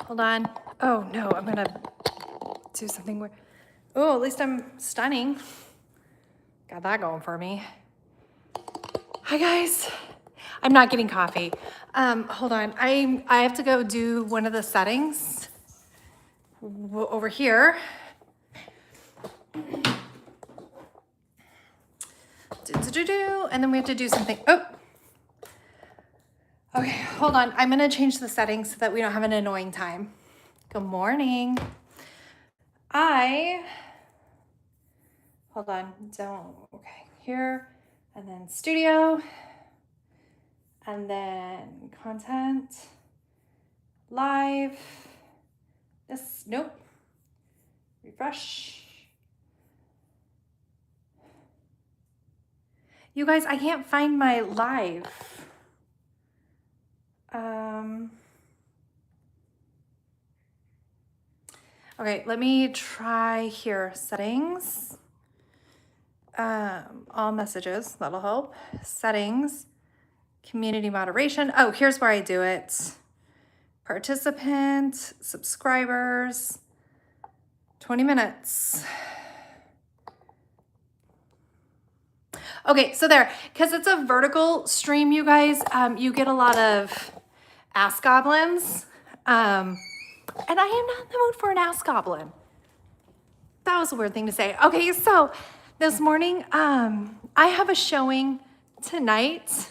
hold on. Oh no, I'm gonna do something where, oh, at least I'm stunning. Got that going for me. Hi guys. I'm not getting coffee. Hold on. I have to go do one of the settings over here. And then we have to do something. Oh. Okay, hold on. I'm gonna change the settings so that we don't have an annoying time. Good morning. Hold on, okay, here, and then studio, and then content, live, nope, refresh. You guys, I can't find my live. Okay, let me try here, settings, all messages, that'll help, settings, community moderation. Oh, here's where I do it. Participant, subscribers, 20 minutes. Okay, so there, because it's a vertical stream, you guys, you get a lot of ass goblins. And I am not in the mood for an ass goblin. That was a weird thing to say. Okay, so this morning, I have a showing tonight.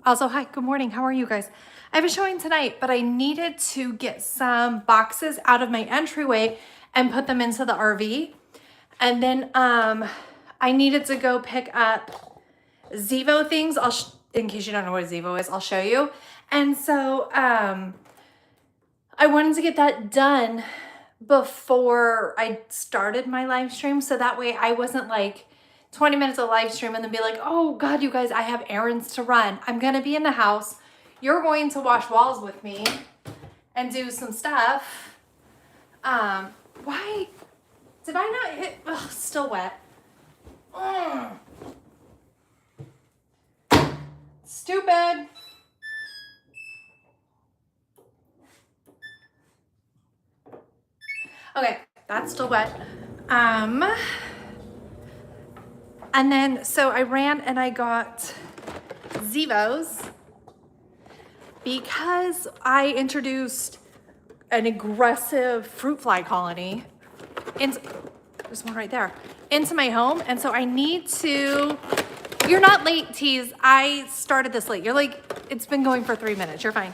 Also, hi, good morning. How are you guys? I have a showing tonight, but I needed to get some boxes out of my entryway and put them into the RV. And then I needed to go pick up Zevo things. In case you don't know what Zevo is, I'll show you. And so I wanted to get that done before I started my live stream. So that way I wasn't like 20 minutes of live stream and then be like, oh God, you guys, I have errands to run. I'm going to be in the house. You're going to wash walls with me and do some stuff. Why did I not hit? Ugh, still wet. Stupid. Okay, that's still wet. And then, so I ran and I got Zevos because I introduced an aggressive fruit fly colony there's one right there, into my home. And so I need to, you're not late, Tease. I started this late. You're like, it's been going for 3 minutes. You're fine.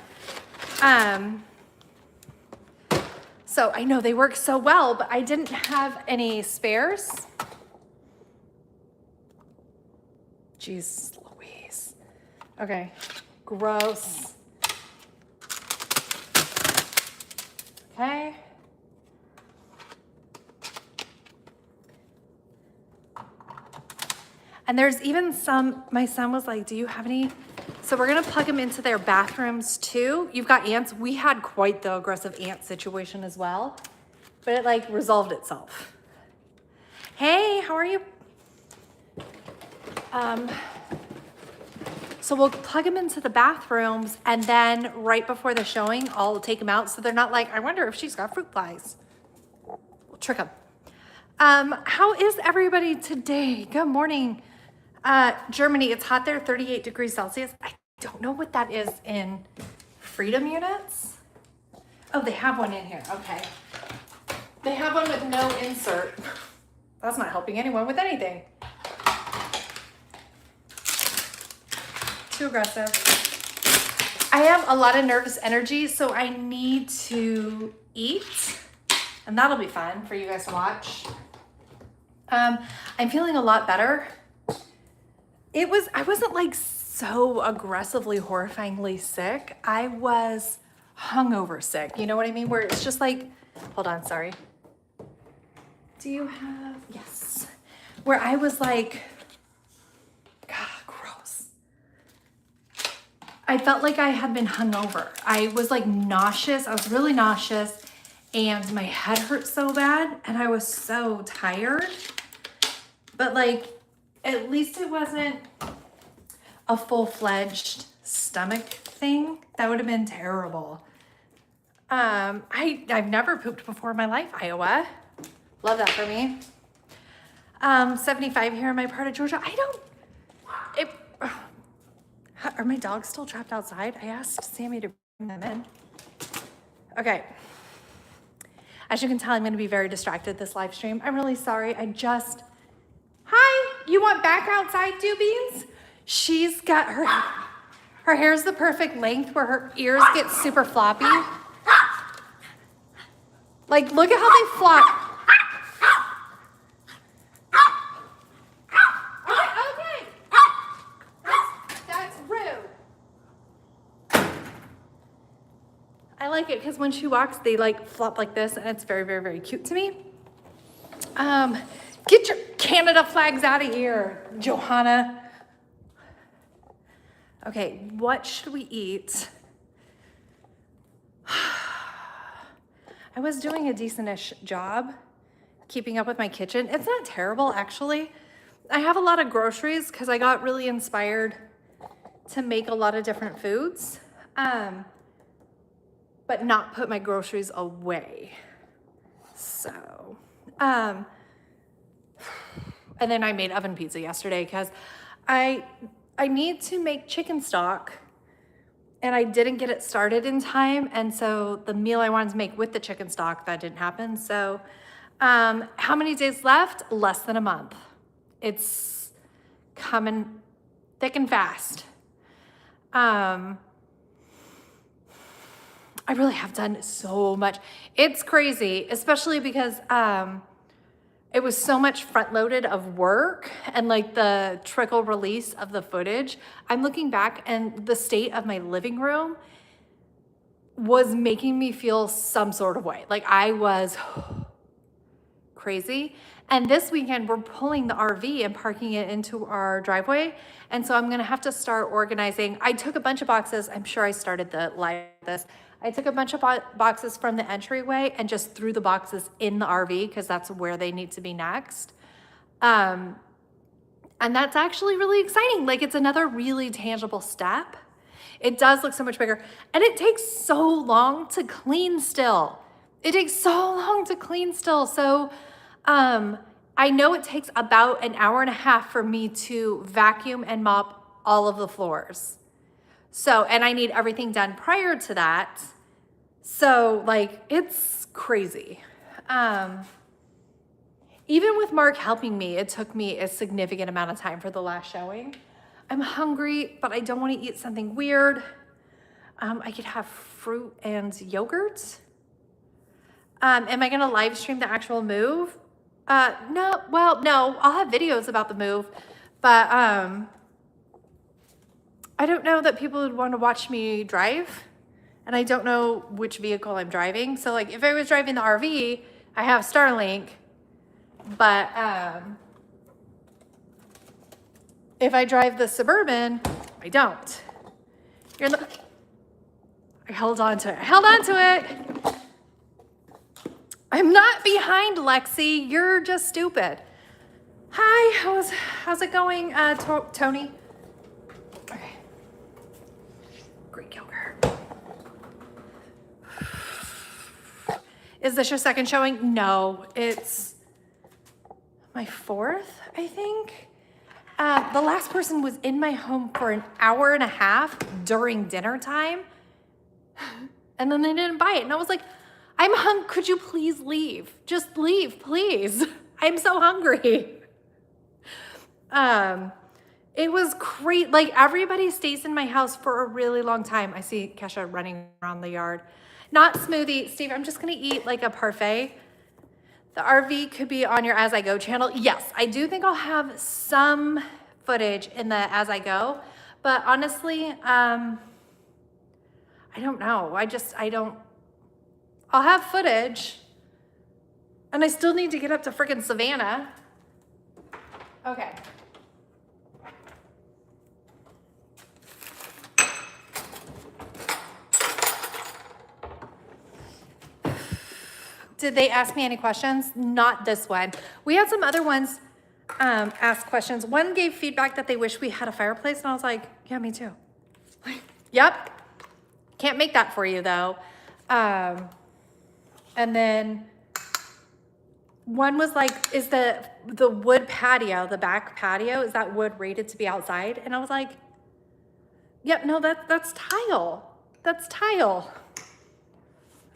So I know they work so well, but I didn't have any spares. Jeez Louise. Okay, gross. Okay. And there's even some, my son was like, do you have any? So we're gonna plug them into their bathrooms too. You've got ants. We had quite the aggressive ant situation as well, but it like resolved itself. Hey, how are you? So we'll plug them into the bathrooms and then right before the showing, I'll take them out. So they're not like, I wonder if she's got fruit flies. We'll trick them. How is everybody today? Good morning. Germany, it's hot there, 38 degrees Celsius. I don't know what that is in freedom units. Oh, they have one in here. Okay. They have one with no insert. That's not helping anyone with anything. Too aggressive. I have a lot of nervous energy, so I need to eat, and that'll be fun for you guys to watch. I'm feeling a lot better. I wasn't like so aggressively, horrifyingly sick. I was hungover sick. You know what I mean? Where it's just like, hold on, sorry. Do you have, yes. Where I was like, God, gross. I felt like I had been hungover. I was like nauseous. I was really nauseous and my head hurt so bad and I was so tired. But like, at least it wasn't a full-fledged stomach thing. That would have been terrible. I've never pooped before in my life, Iowa. Love that for me. 75 here in my part of Georgia. Are my dogs still trapped outside? I asked Sammy to bring them in. Okay. As you can tell, I'm gonna be very distracted this live stream. I'm really sorry. Hi, you want back outside, Do Beans? She's got her hair's the perfect length where her ears get super floppy. Like, look at how they flop. Okay. That's rude. I like it because when she walks, they like flop like this, and it's very, very, very cute to me. Get your Canada flags out of here, Johanna. Okay, what should we eat? I was doing a decent-ish job keeping up with my kitchen. It's not terrible, actually. I have a lot of groceries because I got really inspired to make a lot of different foods, but not put my groceries away. So, and then I made oven pizza yesterday because I need to make chicken stock, and I didn't get it started in time. And so the meal I wanted to make with the chicken stock, that didn't happen. So how many days left? Less than a month. It's coming thick and fast. I really have done so much. It's crazy, especially because it was so much front loaded of work and like the trickle release of the footage. I'm looking back and the state of my living room was making me feel some sort of way. Like I was crazy. And this weekend we're pulling the RV and parking it into our driveway. And so I'm gonna have to start organizing. I took a bunch of boxes. I'm sure I started the live with this. I took a bunch of boxes from the entryway and just threw the boxes in the RV because that's where they need to be next. And that's actually really exciting. Like it's another really tangible step. It does look so much bigger. And it takes so long to clean still. It takes so long to clean still. So I know it takes about an hour and a half for me to vacuum and mop all of the floors. So, and I need everything done prior to that. So like, it's crazy. Even with Mark helping me, it took me a significant amount of time for the last showing. I'm hungry, but I don't want to eat something weird. I could have fruit and yogurt. Am I gonna live stream the actual move? No, I'll have videos about the move, but I don't know that people would want to watch me drive, and I don't know which vehicle I'm driving. So like if I was driving the RV, I have Starlink, but if I drive the Suburban, I don't. I held on to it. I'm not behind, Lexi. You're just stupid. Hi, how's it going, Tony? Okay. Greek yogurt. Is this your second showing? No, it's my fourth, I think. The last person was in my home for an hour and a half during dinner time, and then they didn't buy it. And I was like, I'm hungry. Could you please leave? Just leave, please. I'm so hungry. It was great. Like everybody stays in my house for a really long time. I see Kesha running around the yard. Not smoothie, Steve. I'm just gonna eat like a parfait. The RV could be on your As I Go channel. Yes, I do think I'll have some footage in the As I Go, but honestly, I don't know. I'll have footage, and I still need to get up to freaking Savannah. Okay. Did they ask me any questions? Not this one. We had some other ones ask questions. One gave feedback that they wish we had a fireplace, and I was like, yeah, me too. Yep. Can't make that for you, though. And then one was like, is the wood patio, the back patio, is that wood rated to be outside? And I was like, yep, no, that's tile. That's tile.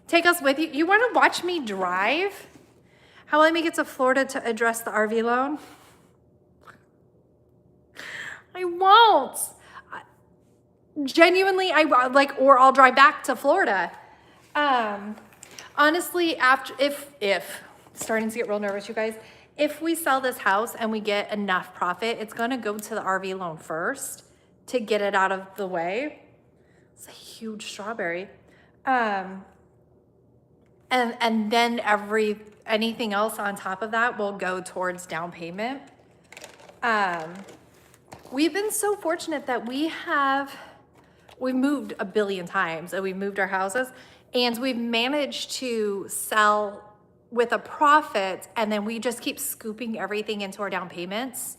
Take us with you. You want to watch me drive? How will I make it to Florida to address the RV loan? I won't. Genuinely, or I'll drive back to Florida. Honestly, if starting to get real nervous, you guys, if we sell this house and we get enough profit, it's gonna go to the RV loan first to get it out of the way. It's a huge strawberry. And then anything else on top of that will go towards down payment. We've been so fortunate that we've moved a billion times, and we've moved our houses, and we've managed to sell with a profit, and then we just keep scooping everything into our down payments.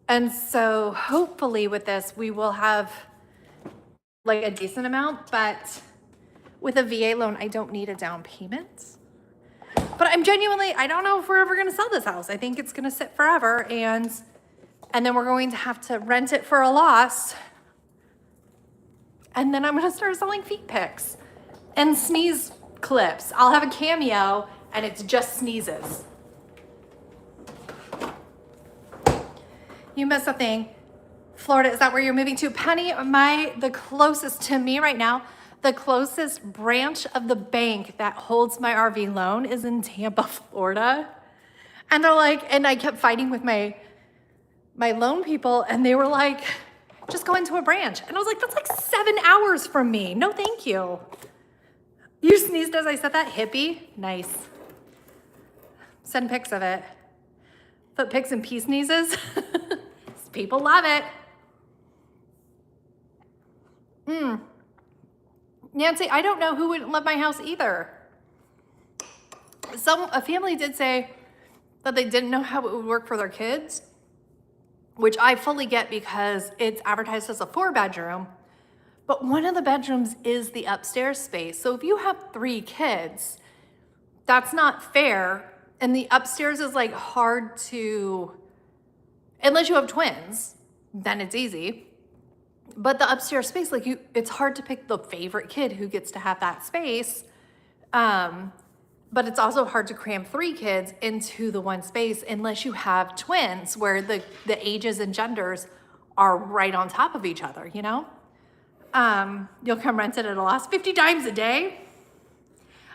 And so hopefully with this, we will have like a decent amount, but with a VA loan, I don't need a down payment. But I don't know if we're ever gonna sell this house. I think it's gonna sit forever, and then we're going to have to rent it for a loss. And then I'm gonna start selling feet pics and sneeze clips. I'll have a Cameo and it's just sneezes. You missed something. Florida, is that where you're moving to? Penny, the closest to me right now, the closest branch of the bank that holds my RV loan is in Tampa, Florida. And they're like, and I kept fighting with my loan people, and they were like, just go into a branch. And I was like, that's like 7 hours from me. No, thank you. You sneezed as I said that? Hippie? Nice. Send pics of it. Foot pics and pee sneezes. People love it. Nancy, I don't know who wouldn't love my house either. A family did say that they didn't know how it would work for their kids, which I fully get because it's advertised as a 4-bedroom, but one of the bedrooms is the upstairs space. So if you have 3 kids, that's not fair. And the upstairs is like hard to, unless you have twins, then it's easy. But the upstairs space, it's hard to pick the favorite kid who gets to have that space. But it's also hard to cram 3 kids into the one space unless you have twins where the ages and genders are right on top of each other, you know? You'll come rent it at a loss 50 dimes a day.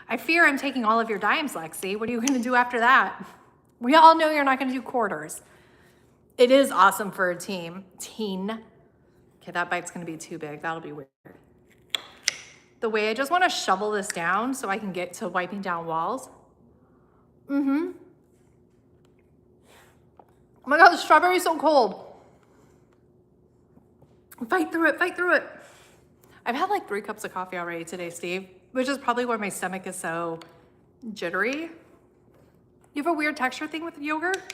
I fear I'm taking all of your dimes, Lexi. What are you gonna do after that? We all know you're not gonna do quarters. It is awesome for a teen. Okay, that bite's gonna be too big. That'll be weird. The way I just wanna shovel this down so I can get to wiping down walls. Oh my God, the strawberry's so cold. Fight through it, fight through it. I've had like 3 cups of coffee already today, Steve, which is probably why my stomach is so jittery. You have a weird texture thing with yogurt?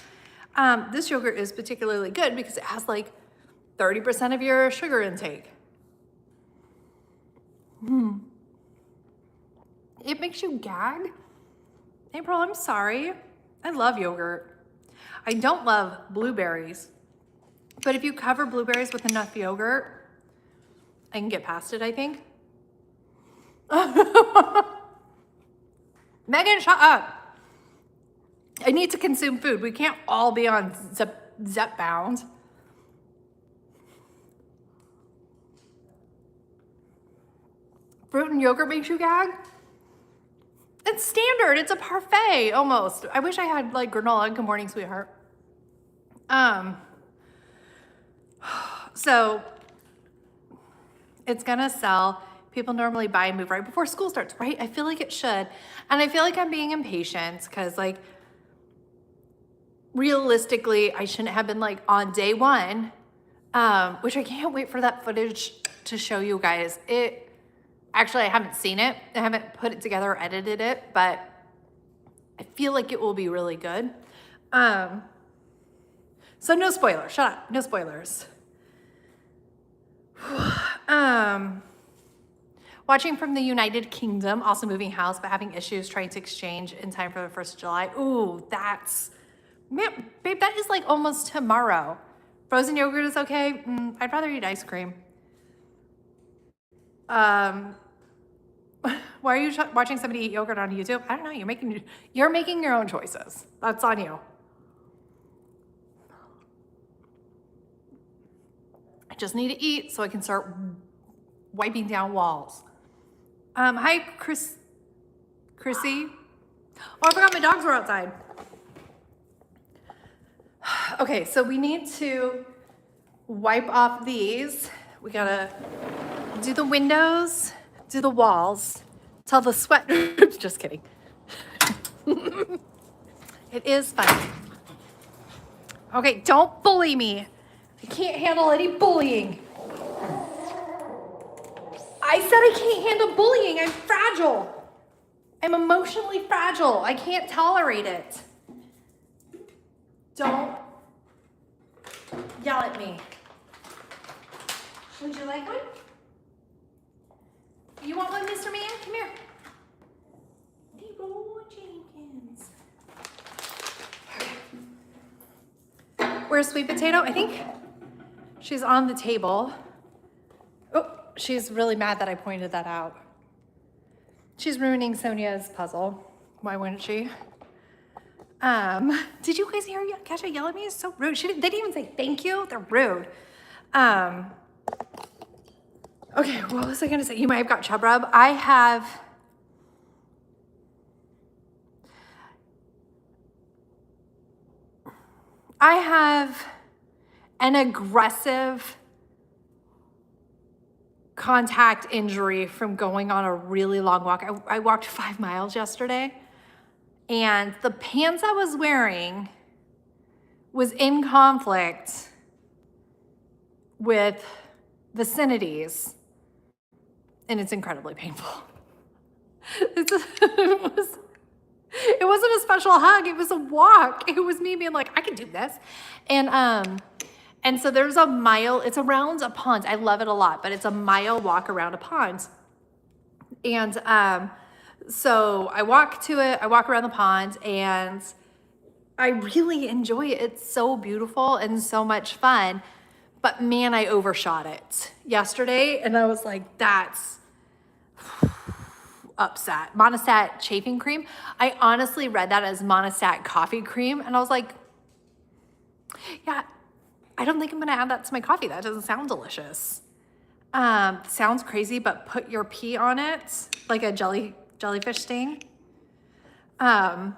This yogurt is particularly good because it has like 30% of your sugar intake. It makes you gag? April, I'm sorry. I love yogurt. I don't love blueberries, but if you cover blueberries with enough yogurt, I can get past it, I think. Megan, shut up. I need to consume food. We can't all be on Zepbound. Fruit and yogurt makes you gag? It's standard. It's a parfait almost. I wish I had like granola. Good morning, sweetheart. So it's gonna sell. People normally buy and move right before school starts, right? I feel like it should. And I feel like I'm being impatient because like realistically, I shouldn't have been like on day 1, which I can't wait for that footage to show you guys. Actually, I haven't seen it. I haven't put it together or edited it, but I feel like it will be really good. So no spoilers, shut up, no spoilers. Watching from the United Kingdom, also moving house, but having issues trying to exchange in time for the 1st of July. Ooh, that's, man, babe, that is like almost tomorrow. Frozen yogurt is okay. I'd rather eat ice cream. Why are you watching somebody eat yogurt on YouTube? I don't know, you're making your own choices. That's on you. I just need to eat so I can start wiping down walls. Hi, Chrissy. Oh, I forgot my dogs were outside. Okay, so we need to wipe off these. We gotta do the windows, do the walls, till the sweat, just kidding. It is fun. Okay, don't bully me. I can't handle any bullying. I said I can't handle bullying. I'm fragile. I'm emotionally fragile. I can't tolerate it. Don't yell at me. Would you like one? You want one, Mr. Man? Come here. Leroy Jenkins. Where's Sweet Potato? I think she's on the table. Oh, she's really mad that I pointed that out. She's ruining Sonia's puzzle. Why wouldn't she? Did you guys hear Kesha yell at me? It's so rude. They didn't even say thank you. They're rude. Okay, what was I gonna say? You might have got chub rub. I have an aggressive contact injury from going on a really long walk. I walked 5 miles yesterday, and the pants I was wearing was in conflict with vicinities, and it's incredibly painful. It wasn't a special hug, it was a walk. It was me being like, I can do this. And so there's a mile, it's around a pond. I love it a lot, but it's a mile walk around a pond. And so I walk to it, I walk around the pond, and I really enjoy it. It's so beautiful and so much fun. But man, I overshot it yesterday, and I was like, that's upset. Monostat chafing cream. I honestly read that as Monostat coffee cream, and I was like, yeah, I don't think I'm gonna add that to my coffee. That doesn't sound delicious. Sounds crazy, but put your pee on it, like a jellyfish sting. Ever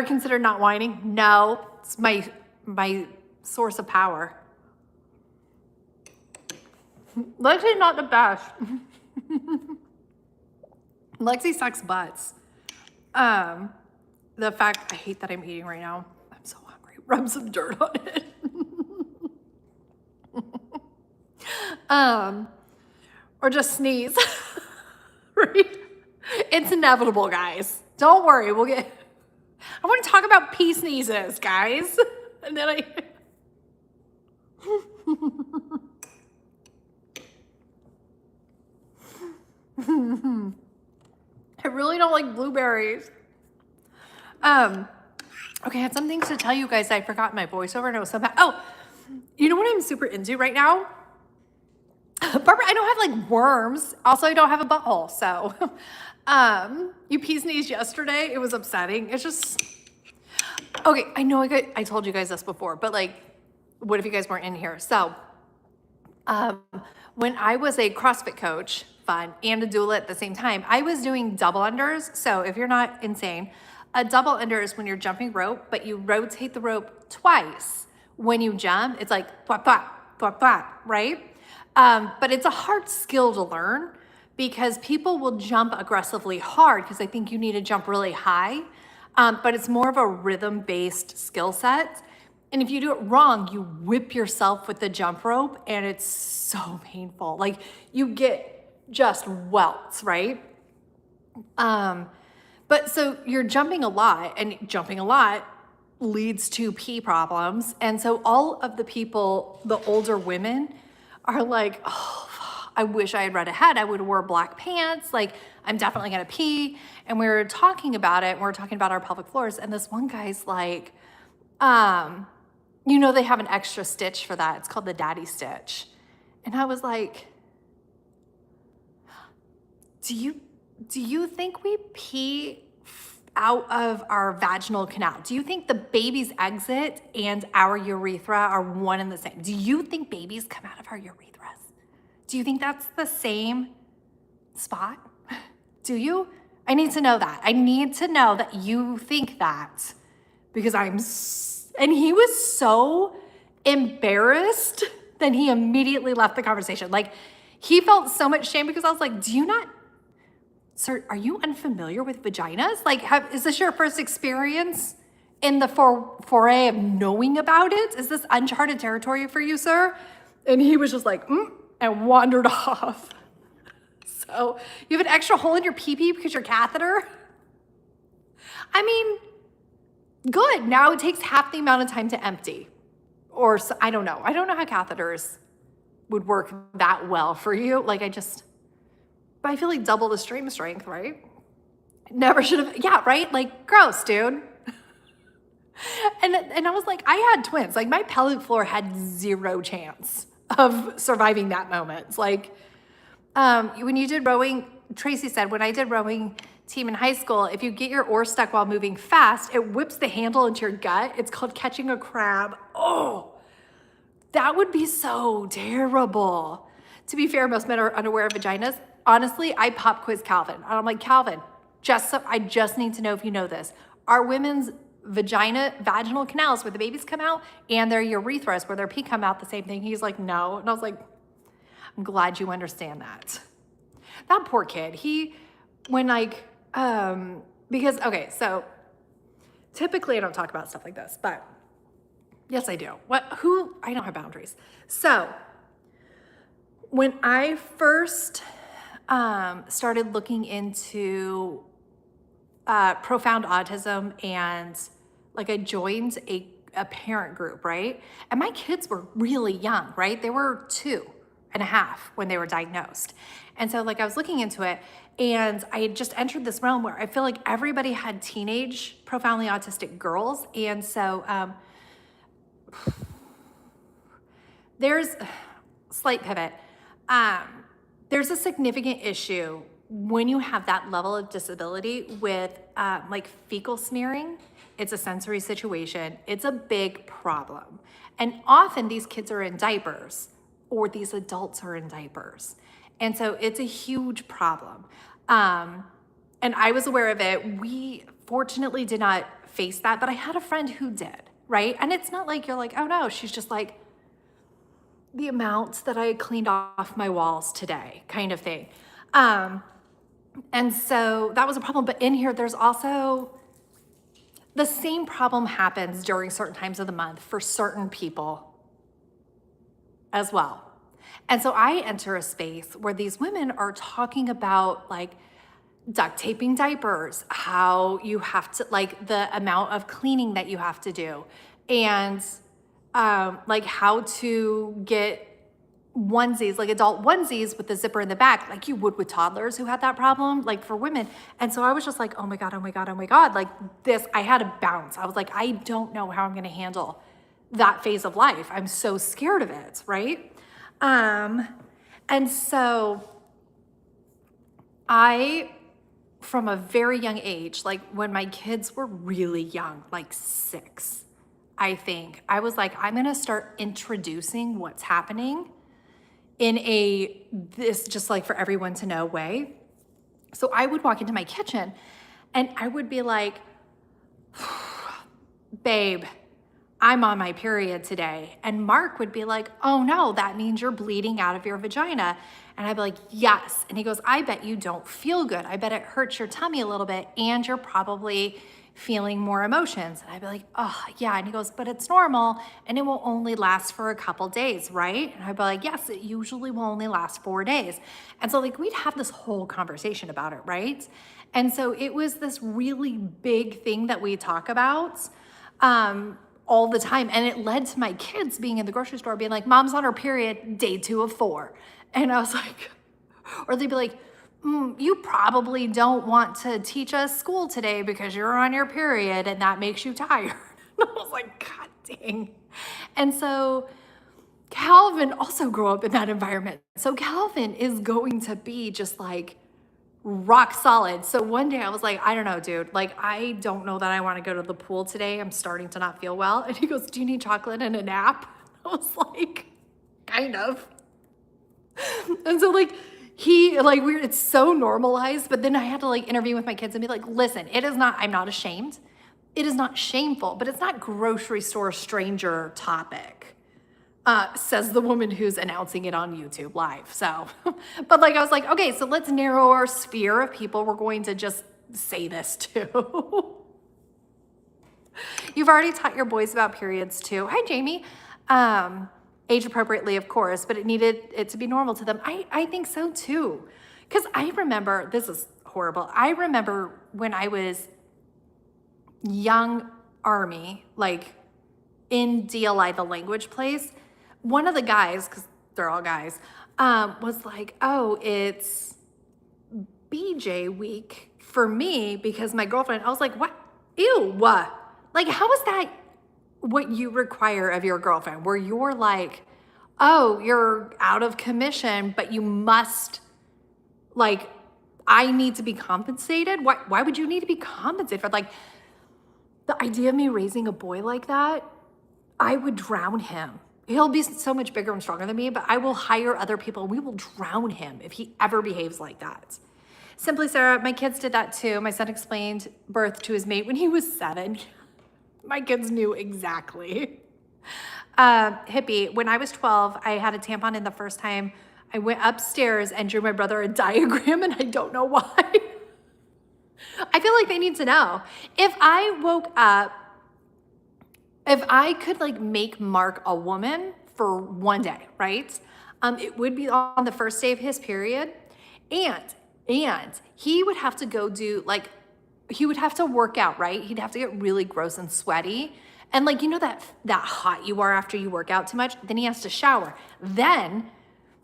considered not whining? No, it's my source of power. Lexi's not the best. Lexi sucks butts. The fact, I hate that I'm eating right now. I'm so hungry. Rub some dirt on it. Or just sneeze. Right? It's inevitable, guys. Don't worry, we'll get, I want to talk about pee sneezes, guys. And then I really don't like blueberries. Okay, I had some things to tell you guys. I forgot my voiceover, and it was so bad. Oh, you know what I'm super into right now? Barbara, I don't have like worms. Also, I don't have a butthole. So, you pee sneezed yesterday. It was upsetting. It's just, okay, I know I told you guys this before, but like, what if you guys weren't in here? So, when I was a CrossFit coach, fun, and a doula at the same time, I was doing double unders. So if you're not insane, a double under is when you're jumping rope, but you rotate the rope twice. When you jump, it's like, blah, blah, blah, blah, right? But it's a hard skill to learn because people will jump aggressively hard because they think you need to jump really high. But it's more of a rhythm-based skill set. And if you do it wrong, you whip yourself with the jump rope, and it's so painful. Like, you get just welts, right? But so you're jumping a lot, and jumping a lot leads to pee problems. And so all of the people, the older women, are like, oh, I wish I had read ahead. I would have wore black pants. Like, I'm definitely gonna pee. And we were talking about it, and we were talking about our pelvic floors, and this one guy's like, they have an extra stitch for that. It's called the daddy stitch. And I was like, do you think we pee out of our vaginal canal? Do you think the baby's exit and our urethra are one and the same? Do you think babies come out of our urethras? Do you think that's the same spot? Do you? I need to know that. I need to know that you think that, because and he was so embarrassed that he immediately left the conversation. Like, he felt so much shame because I was like, sir, are you unfamiliar with vaginas? Like, is this your first experience in the foray of knowing about it? Is this uncharted territory for you, sir? And he was just like, and wandered off. So you have an extra hole in your pee-pee because your catheter? I mean, good. Now it takes half the amount of time to empty. Or I don't know. I don't know how catheters would work that well for you. Like, but I feel like double the stream strength, right? Never should have, yeah, right? Like, gross, dude. And I was like, I had twins. Like, my pelvic floor had zero chance of surviving that moment. It's like, when you did rowing, Tracy said, when I did rowing team in high school, if you get your oar stuck while moving fast, it whips the handle into your gut. It's called catching a crab. Oh, that would be so terrible. To be fair, most men are unaware of vaginas. Honestly, I pop quiz Calvin. And I'm like, Calvin, I just need to know if you know this. Are women's vaginal canals where the babies come out and their urethras where their pee come out the same thing? He's like, no. And I was like, I'm glad you understand that. That poor kid. So typically I don't talk about stuff like this, but yes, I do. I don't have boundaries. So when I first started looking into profound autism, and like, I joined a parent group, right? And my kids were really young, right? They were 2.5 when they were diagnosed. And so, like, I was looking into it, and I had just entered this realm where I feel like everybody had teenage profoundly autistic girls. And so there's slight pivot. There's a significant issue when you have that level of disability with like fecal smearing. It's a sensory situation. It's a big problem. And often these kids are in diapers, or these adults are in diapers. And so it's a huge problem. And I was aware of it. We fortunately did not face that, but I had a friend who did, right? And it's not like you're like, oh no, she's just like, the amount that I cleaned off my walls today kind of thing. And so that was a problem. But in here, there's also the same problem happens during certain times of the month for certain people as well. And so I enter a space where these women are talking about like duct taping diapers, how you have to, like the amount of cleaning that you have to do, and like how to get onesies, like adult onesies with the zipper in the back, like you would with toddlers who had that problem, like for women. And so I was just like, oh my God, oh my God, oh my God. Like this, I had to bounce. I was like, I don't know how I'm going to handle that phase of life. I'm so scared of it, right? And so from a very young age, like when my kids were really young, like 6, I think, I was like, I'm going to start introducing what's happening in this just like for everyone to know way. So I would walk into my kitchen and I would be like, babe, I'm on my period today. And Mark would be like, oh no, that means you're bleeding out of your vagina. And I'd be like, yes. And he goes, I bet you don't feel good. I bet it hurts your tummy a little bit and you're probably feeling more emotions. And I'd be like, oh yeah. And he goes, but it's normal and it will only last for a couple days, right? And I'd be like, yes, it usually will only last 4 days. And so like we'd have this whole conversation about it, right? And so it was this really big thing that we talk about all the time. And it led to my kids being in the grocery store being like, mom's on her period, day 2 of 4. And I was like, or they'd be like, you probably don't want to teach us school today because you're on your period and that makes you tired. And I was like, God dang. And so Calvin also grew up in that environment. So Calvin is going to be just like rock solid. So one day I was like, I don't know, dude. Like, I don't know that I want to go to the pool today. I'm starting to not feel well. And he goes, do you need chocolate and a nap? I was like, kind of. And so like, it's so normalized, but then I had to like intervene with my kids and be like, listen, I'm not ashamed. It is not shameful, but it's not grocery store stranger topic, says the woman who's announcing it on YouTube live. So, but like, I was like, okay, so let's narrow our sphere of people we're going to just say this to. You've already taught your boys about periods too. Hi, Jamie. Age appropriately, of course, but it needed it to be normal to them. I think so too. Because I remember, this is horrible. I remember when I was young Army, like in DLI, the language place, one of the guys, because they're all guys, was like, oh, it's BJ week for me because my girlfriend, I was like, what? Ew, what? Like, how is that what you require of your girlfriend, where you're like, oh, you're out of commission, but you must, like, I need to be compensated? Why would you need to be compensated for, like, the idea of me raising a boy like that? I would drown him. He'll be so much bigger and stronger than me, but I will hire other people. We will drown him if he ever behaves like that. Simply Sarah, my kids did that too. My son explained birth to his mate when he was 7. My kids knew exactly. Hippie, when I was 12, I had a tampon in the first time. I went upstairs and drew my brother a diagram, and I don't know why. I feel like they need to know. If I woke up, if I could like make Mark a woman for one day, right? It would be on the first day of his period. And he would have to go do like, he would have to work out, right? He'd have to get really gross and sweaty. And like, you know that hot you are after you work out too much? Then he has to shower. Then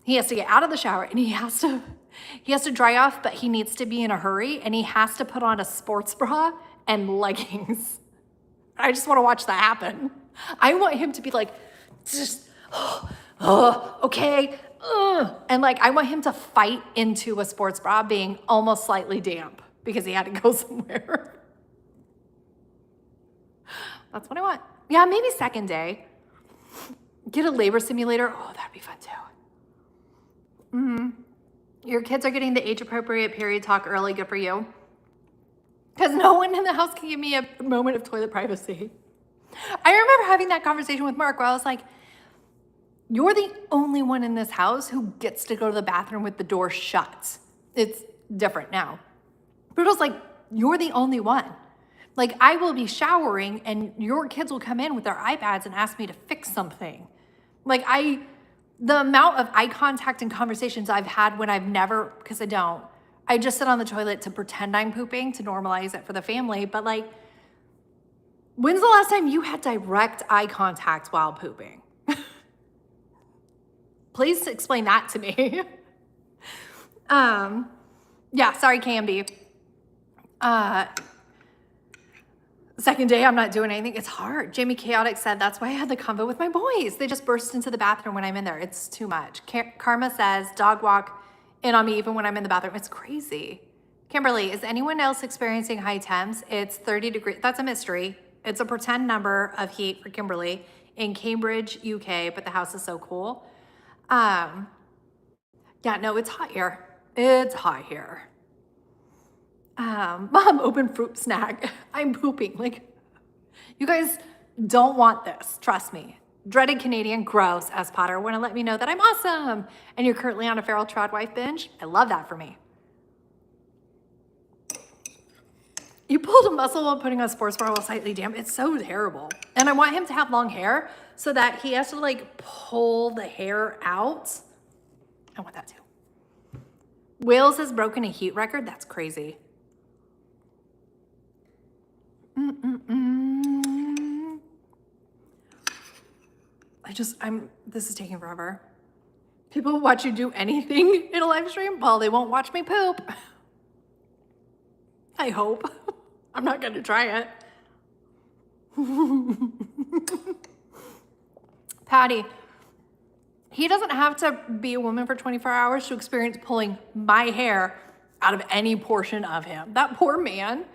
he has to get out of the shower and he has to dry off, but he needs to be in a hurry and he has to put on a sports bra and leggings. I just want to watch that happen. I want him to be like, just, okay. And like, I want him to fight into a sports bra being almost slightly damp because he had to go somewhere. That's what I want. Yeah, maybe second day. Get a labor simulator. Oh, that'd be fun too. Your kids are getting the age-appropriate period talk early. Good for you. Because no one in the house can give me a moment of toilet privacy. I remember having that conversation with Mark where I was like, you're the only one in this house who gets to go to the bathroom with the door shut. It's different now. But it was like, you're the only one. Like, I will be showering and your kids will come in with their iPads and ask me to fix something. Like, the amount of eye contact and conversations I've had when I've never, because I just sit on the toilet to pretend I'm pooping to normalize it for the family. But like, when's the last time you had direct eye contact while pooping? Please explain that to me. Yeah, sorry, KMB. Second day, I'm not doing anything. It's hard. Jamie Chaotic said, that's why I had the convo with my boys. They just burst into the bathroom when I'm in there. It's too much. Karma says, dog walk in on me even when I'm in the bathroom. It's crazy. Kimberly, is anyone else experiencing high temps? It's 30 degrees. That's a mystery. It's a pretend number of heat for Kimberly in Cambridge, UK, but the house is so cool. Yeah, no, it's hot here. It's hot here. Mom, open fruit snack. I'm pooping. Like, you guys don't want this. Trust me. Dreaded Canadian, gross, S. Potter. Want to let me know that I'm awesome. And you're currently on a feral Tradwife binge? I love that for me. You pulled a muscle while putting on sports bra while slightly damp. It's so terrible. And I want him to have long hair so that he has to like pull the hair out. I want that too. Wales has broken a heat record. That's crazy. this is taking forever. People watch you do anything in a live stream? Well, they won't watch me poop. I hope. I'm not gonna try it. Patty, he doesn't have to be a woman for 24 hours to experience pulling my hair out of any portion of him. That poor man,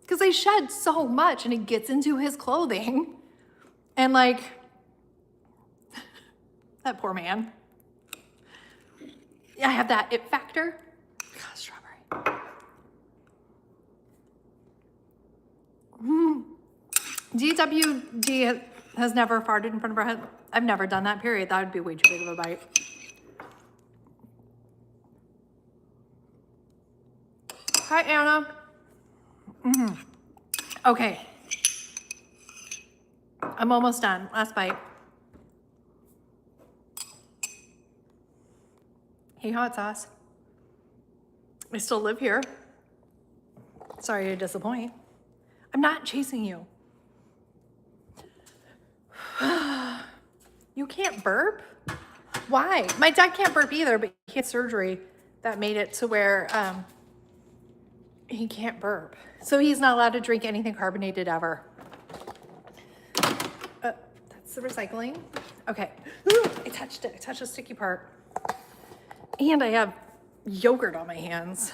because they shed so much and it gets into his clothing. And like, that poor man. I have that it factor. God, strawberry. DWG has never farted in front of her head. I've never done that, period. That would be way too big of a bite. Hi, Anna. Okay. I'm almost done. Last bite. Hey, hot sauce. I still live here. Sorry to disappoint. I'm not chasing you. You can't burp? Why? My dad can't burp either, but he had surgery that made it to where he can't burp. So he's not allowed to drink anything carbonated ever. That's the recycling. Okay. Ooh, I touched it. I touched the sticky part. And I have yogurt on my hands.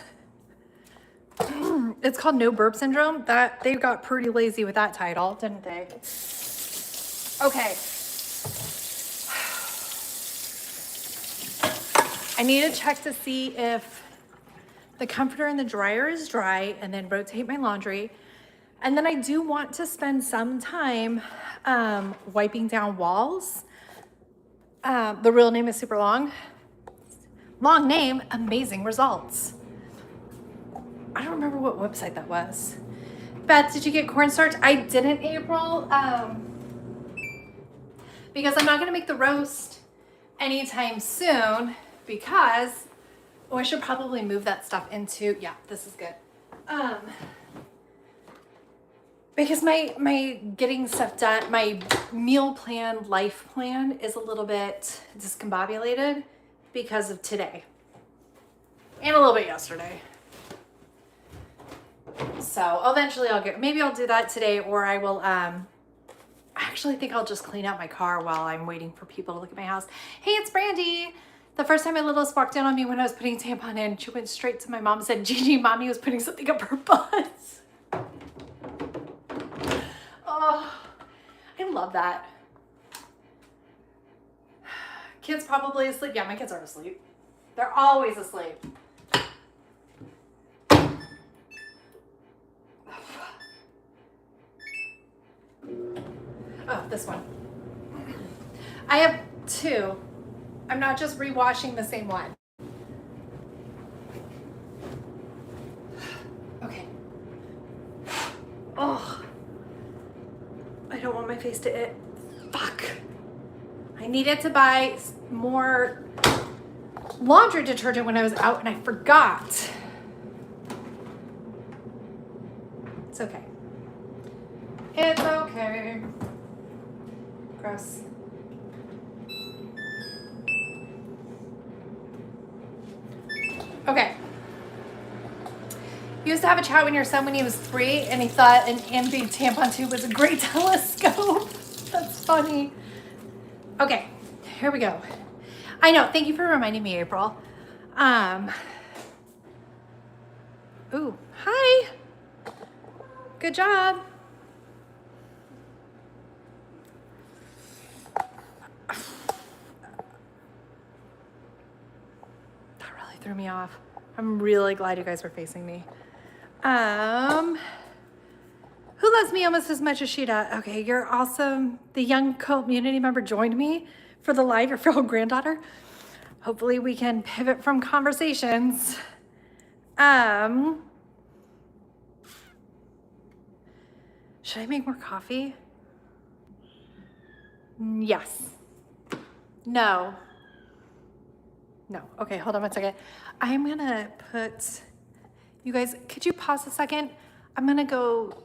It's called No Burp Syndrome. That they got pretty lazy with that title, didn't they? Okay. I need to check to see if the comforter in the dryer is dry and then rotate my laundry. And then I do want to spend some time wiping down walls. The real name is super long. Long name, amazing results. I don't remember what website that was. Beth, did you get cornstarch? I didn't, April, because I'm not gonna make the roast anytime soon because, oh, I should probably move that stuff into, yeah, this is good. Because my getting stuff done, my meal plan, life plan is a little bit discombobulated because of today and a little bit yesterday. So eventually maybe I'll do that today, or I will, I actually think I'll just clean out my car while I'm waiting for people to look at my house. Hey, it's Brandy. The first time my littlest walked in on me when I was putting tampon in, she went straight to my mom and said, Gigi, mommy was putting something up her butt. Oh, I love that. Kids probably asleep. Yeah, my kids are asleep. They're always asleep. Oh, this one. I have two. I'm not just rewashing the same one. Okay. Oh, I don't want my face to itch. Fuck. I needed to buy more laundry detergent when I was out and I forgot. It's okay. It's okay. Gross. Okay. You used to have a chat with your son when he was 3 and he thought an empty tampon tube was a great telescope. That's funny. Okay, here we go. I know, thank you for reminding me, April. Ooh, hi. Good job. That really threw me off. I'm really glad you guys were facing me. Who loves me almost as much as she does? Okay, you're awesome. The young community member joined me for the live, your feral granddaughter. Hopefully we can pivot from conversations. Should I make more coffee? Yes. No. No. Okay, hold on one second. I'm gonna put, you guys, could you pause a second? I'm gonna go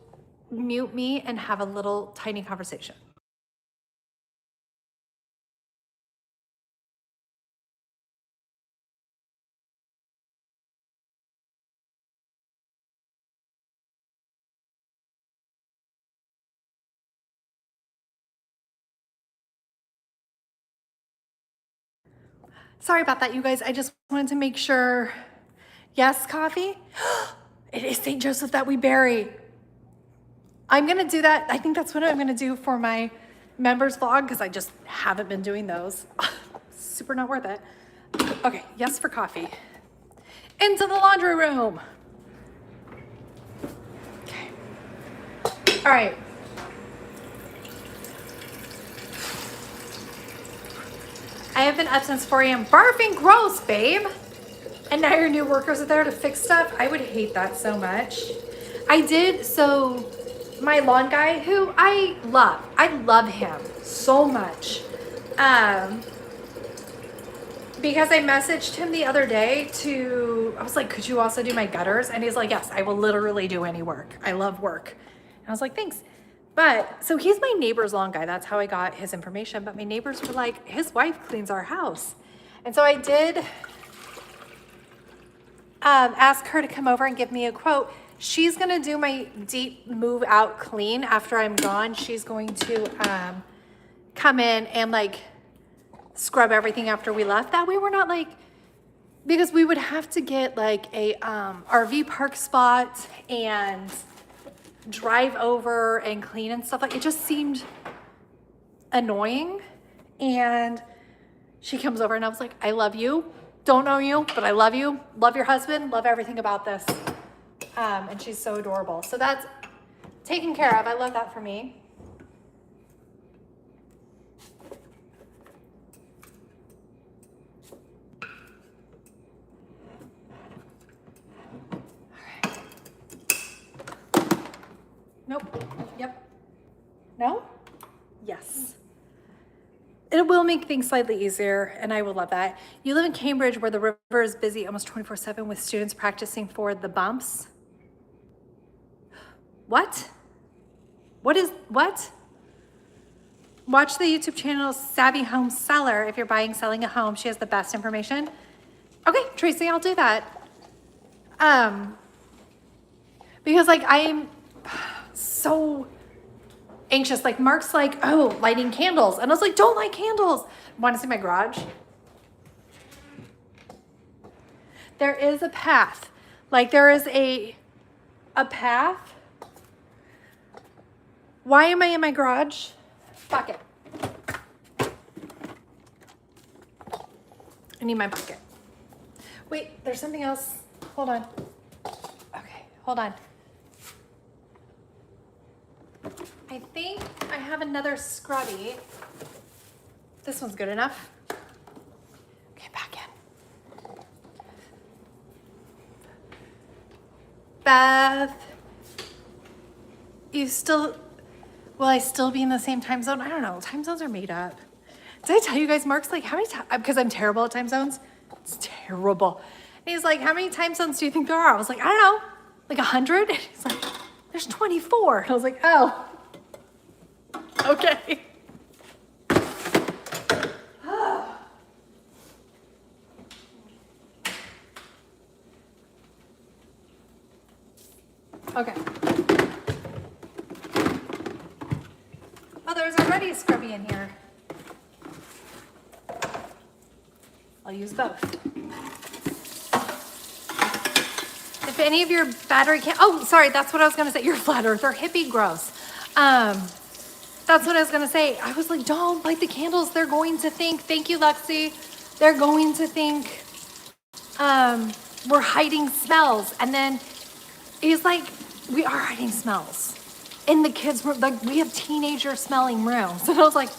mute me and have a little tiny conversation. Sorry about that, you guys. I just wanted to make sure. Yes, coffee? It is St. Joseph that we bury. I'm gonna do that. I think that's what I'm gonna do for my members vlog because I just haven't been doing those. Super not worth it. Okay, yes for coffee. Into the laundry room. Okay. All right. I have been up since 4 a.m. barfing gross, babe. And now your new workers are there to fix stuff. I would hate that so much. I did, so my lawn guy, who I love him so much. Because I messaged him the other day I was like, could you also do my gutters? And he's like, yes, I will literally do any work. I love work. And I was like, thanks. But, so he's my neighbor's lawn guy. That's how I got his information. But my neighbors were like, his wife cleans our house. And so I did ask her to come over and give me a quote. She's gonna do my deep move out clean after I'm gone. She's going to come in and like scrub everything after we left. That way we're not like, because we would have to get like a RV park spot and drive over and clean and stuff. Like it just seemed annoying. And she comes over and I was like, I love you. Don't know you, but I love you. Love your husband. Love everything about this. And she's so adorable. So that's taken care of. I love that for me. Nope. Yep. No? Yes. It will make things slightly easier, and I will love that. You live in Cambridge where the river is busy almost 24/7 with students practicing for the bumps. What? What? Watch the YouTube channel Savvy Home Seller if you're selling a home. She has the best information. Okay, Tracy, I'll do that. Because like I'm so anxious. Like Mark's like, oh, lighting candles. And I was like, don't light candles. Want to see my garage? There is a path. Like there is a path. Why am I in my garage? Bucket. I need my bucket. Wait, there's something else. Hold on. Okay, hold on. I think I have another scrubby. This one's good enough. Okay, back in. Beth, will I still be in the same time zone? I don't know, time zones are made up. Did I tell you guys, Mark's like, how many times, because I'm terrible at time zones. It's terrible. And he's like, how many time zones do you think there are? I was like, I don't know, like 100? And he's like, there's 24. And I was like, oh. Okay. Okay. Oh, there's already a scrubby in here. I'll use both. If any of your battery oh, sorry, that's what I was gonna say. Your flat earther hippie gross. That's what I was gonna say. I was like, don't light the candles. They're going to think, thank you, Lexi. They're going to think we're hiding smells. And then he's like, we are hiding smells. In the kids' room, like we have teenager smelling rooms. And I was like,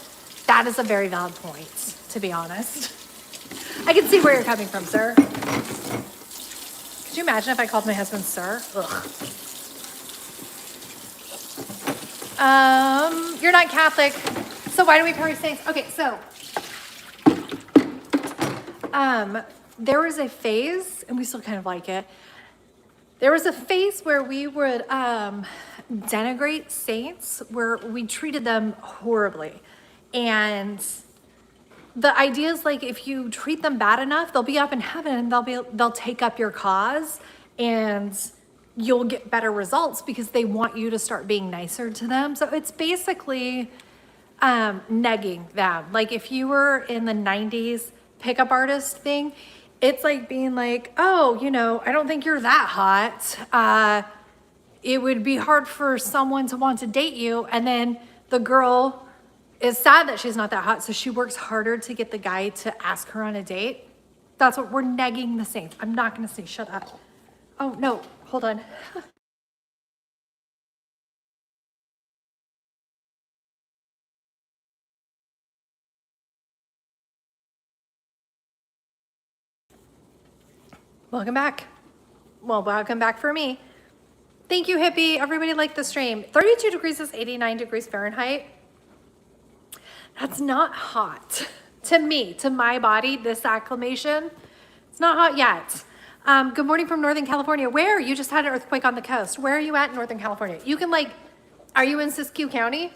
that is a very valid point, to be honest. I can see where you're coming from, sir. Could you imagine if I called my husband sir? Ugh. You're not Catholic, so why do we pray saints? Okay, so there was a phase, and we still kind of like it. There was a phase where we would denigrate saints, where we treated them horribly. And the idea is like, if you treat them bad enough, they'll be up in heaven and they'll take up your cause and you'll get better results because they want you to start being nicer to them. So it's basically negging them. Like if you were in the 90s pickup artist thing. It's like being like, oh, you know, I don't think you're that hot. It would be hard for someone to want to date you. And then the girl is sad that she's not that hot, so she works harder to get the guy to ask her on a date. That's what we're negging the Saints. I'm not gonna say shut up. Oh no, hold on. Welcome back. Well, welcome back for me. Thank you, hippie. Everybody liked the stream. 32 degrees is 89 degrees Fahrenheit. That's not hot. To me, to my body, this acclimation, it's not hot yet. Good morning from Northern California. Where? You just had an earthquake on the coast. Where are you at in Northern California? You can like, are you in Siskiyou County?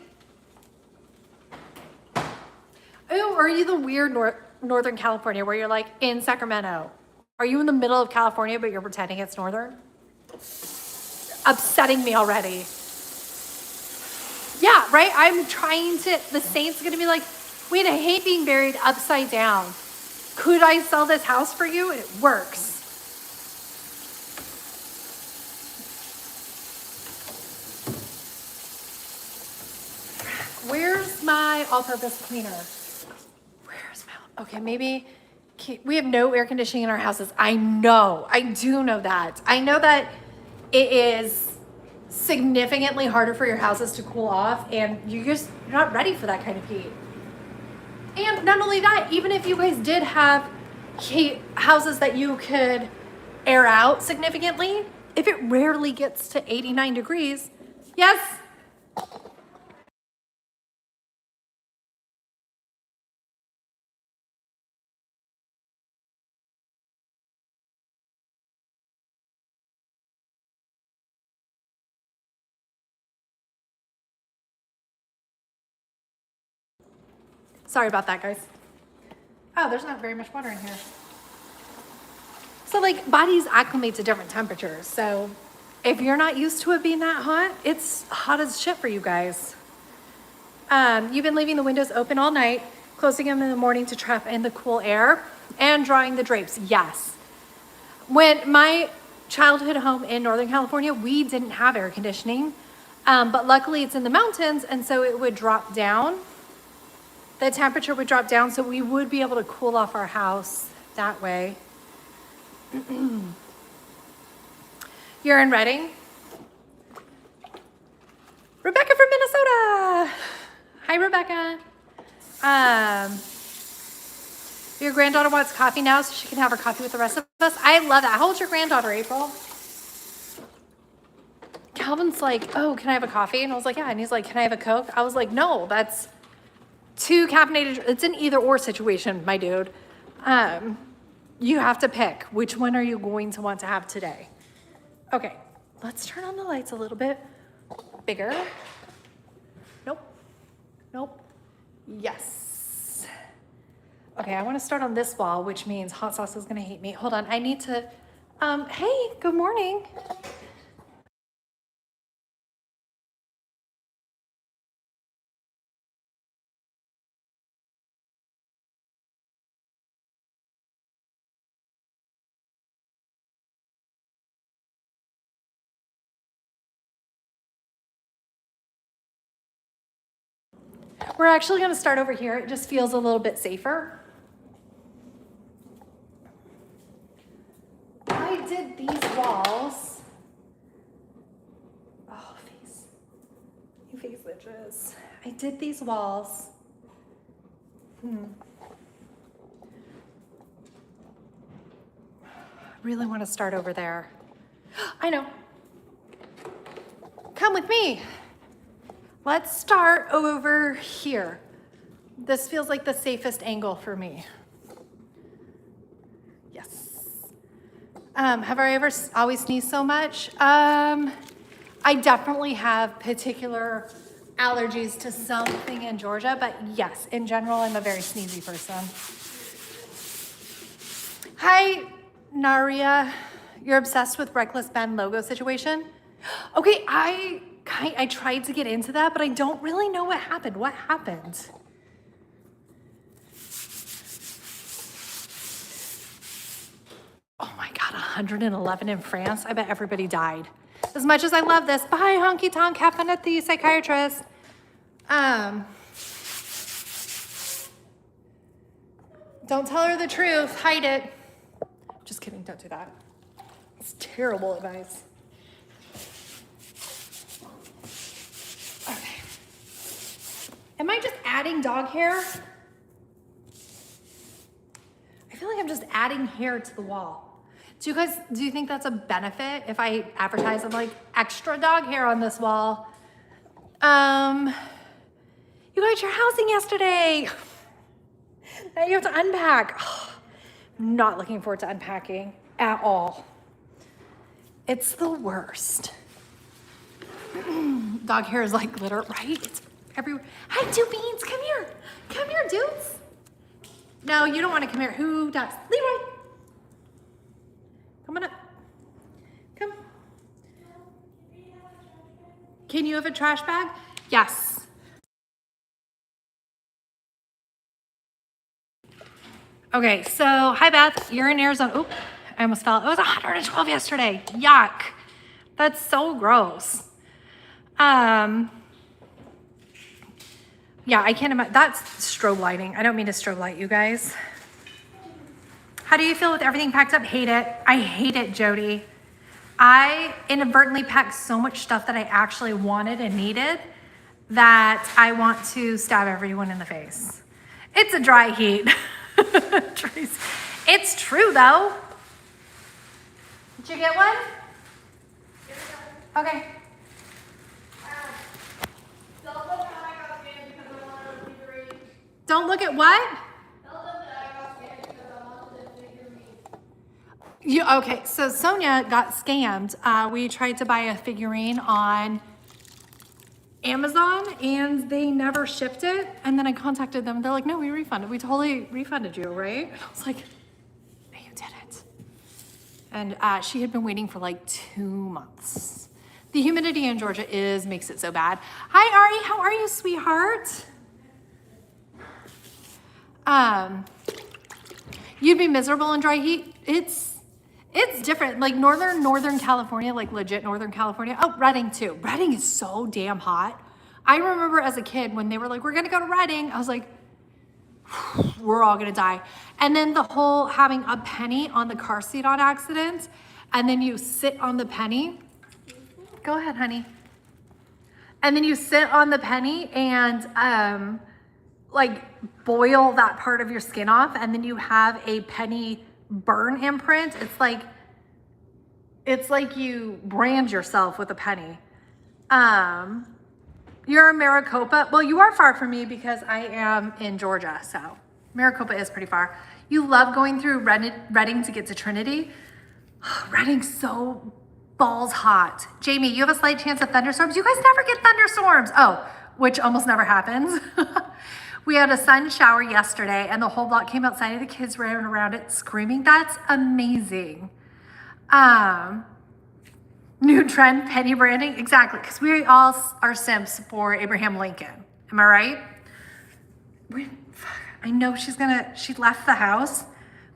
Oh, or are you the weird Northern California where you're like in Sacramento? Are you in the middle of California, but you're pretending it's Northern? Upsetting me already. Yeah, right? I'm trying to, the Saints are gonna be like, wait, I hate being buried upside down. Could I sell this house for you? It works. Where's my all-purpose cleaner? Where's my, okay, maybe, we have no air conditioning in our houses. I know, I do know that. I know that it is significantly harder for your houses to cool off, and you're not ready for that kind of heat. And not only that, even if you guys did have heat houses that you could air out significantly, if it rarely gets to 89 degrees, yes. Sorry about that, guys. Oh, there's not very much water in here. So like bodies acclimate to different temperatures. So if you're not used to it being that hot, it's hot as shit for you guys. You've been leaving the windows open all night, closing them in the morning to trap in the cool air and drawing the drapes. Yes. When my childhood home in Northern California, we didn't have air conditioning, but luckily it's in the mountains, and so it would drop down. The temperature would drop down, so we would be able to cool off our house that way. You're in Reading? Rebecca from Minnesota. Hi, Rebecca. Your granddaughter wants coffee now, so she can have her coffee with the rest of us. I love that. How old's your granddaughter, April? Calvin's like, oh, can I have a coffee? And I was like, yeah. And he's like, can I have a Coke? I was like, no, that's too caffeinated. It's an either or situation, my dude. You have to pick. Which one are you going to want to have today? Okay, let's turn on the lights a little bit bigger. Nope. Nope. Yes. Okay, I want to start on this wall, which means hot sauce is going to hate me. Hold on, I need to, hey, good morning. We're actually going to start over here. It just feels a little bit safer. I did these walls. Oh, face. You face itches. I did these walls. Really want to start over there. I know. Come with me. Let's start over here. This feels like the safest angle for me. Yes. Have I ever always sneezed so much? I definitely have particular allergies to something in Georgia, but yes, in general, I'm a very sneezy person. Hi, Naria. You're obsessed with Reckless Ben logo situation? Okay, I tried to get into that, but I don't really know what happened. What happened? 111 in France. I bet everybody died. As much as I love this, bye honky tonk, have fun at the psychiatrist. Don't tell her the truth, hide it. Just kidding, don't do that. It's terrible advice. Okay. Am I just adding dog hair? I feel like I'm just adding hair to the wall. Do you think that's a benefit if I advertise of like extra dog hair on this wall? You got your housing yesterday. Now you have to unpack. I'm not looking forward to unpacking at all. It's the worst. Dog hair is like glitter, right? It's everywhere. Hi, Two Beans, come here. Come here, dudes. No, you don't want to come here. Who does? Leroy. Come on up. Come. Can you have a trash bag? Yes. Okay, so hi Beth, you're in Arizona. Oop, I almost fell. It was 112 yesterday. Yuck. That's so gross. Yeah, I can't imagine. That's strobe lighting. I don't mean to strobe light you guys. How do you feel with everything packed up? Hate it. I hate it, Jody. I inadvertently packed so much stuff that I actually wanted and needed that I want to stab everyone in the face. It's a dry heat. It's true though. Did you get one? Okay. Don't look at what? Okay, so Sonia got scammed. We tried to buy a figurine on Amazon and they never shipped it. And then I contacted them. They're like, no, we refunded. We totally refunded you, right? And I was like, no, you didn't. And she had been waiting for like 2 months. The humidity in Georgia makes it so bad. Hi, Ari, how are you, sweetheart? You'd be miserable in dry heat. It's different. Like Northern California, like legit Northern California. Oh, Redding too. Redding is so damn hot. I remember as a kid when they were like, we're gonna go to Redding. I was like, we're all gonna die. And then the whole having a penny on the car seat on accident, and then you sit on the penny. Go ahead, honey. And then you sit on the penny and like boil that part of your skin off, and then you have a penny burn imprint. It's like you brand yourself with a penny. You're in Maricopa. Well, you are far from me because I am in Georgia, so Maricopa is pretty far. You love going through Redding to get to Trinity. Redding's so balls hot. Jamie, you have a slight chance of thunderstorms. You guys never get thunderstorms. Oh, which almost never happens. We had a sun shower yesterday and the whole block came outside and the kids ran around it screaming. That's amazing. New trend, penny branding. Exactly, because we all are simps for Abraham Lincoln. Am I right? I know she left the house,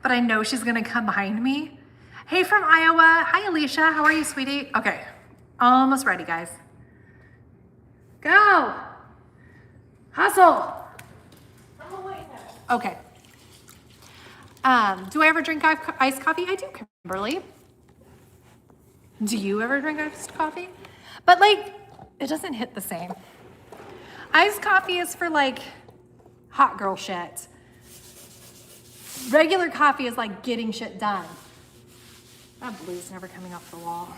but I know she's gonna come behind me. Hey, from Iowa. Hi, Alicia. How are you, sweetie? Okay, almost ready, guys. Go. Hustle. Okay. Do I ever drink iced coffee? I do, Kimberly. Do you ever drink iced coffee? But like, it doesn't hit the same. Iced coffee is for like hot girl shit. Regular coffee is like getting shit done. That blue's never coming off the wall.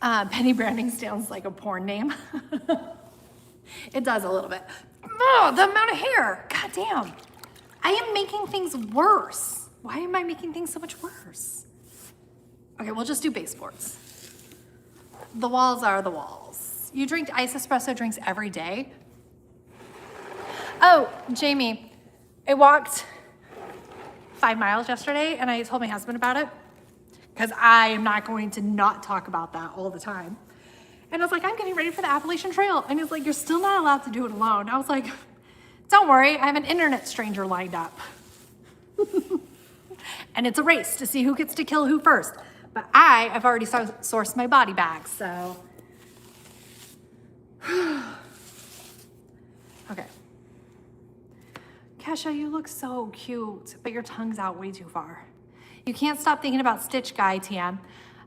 Penny branding sounds like a porn name. It does a little bit. Oh, the amount of hair. God damn. I am making things worse. Why am I making things so much worse? Okay, we'll just do baseboards. The walls are the walls. You drink iced espresso drinks every day? Oh, Jamie, I walked 5 miles yesterday and I told my husband about it because I am not going to not talk about that all the time. And I was like, I'm getting ready for the Appalachian Trail. And he's like, you're still not allowed to do it alone. I was like, don't worry, I have an internet stranger lined up. And it's a race to see who gets to kill who first. But I've already sourced my body bag, so. Okay. Kesha, you look so cute, but your tongue's out way too far. You can't stop thinking about Stitch Guy, TM.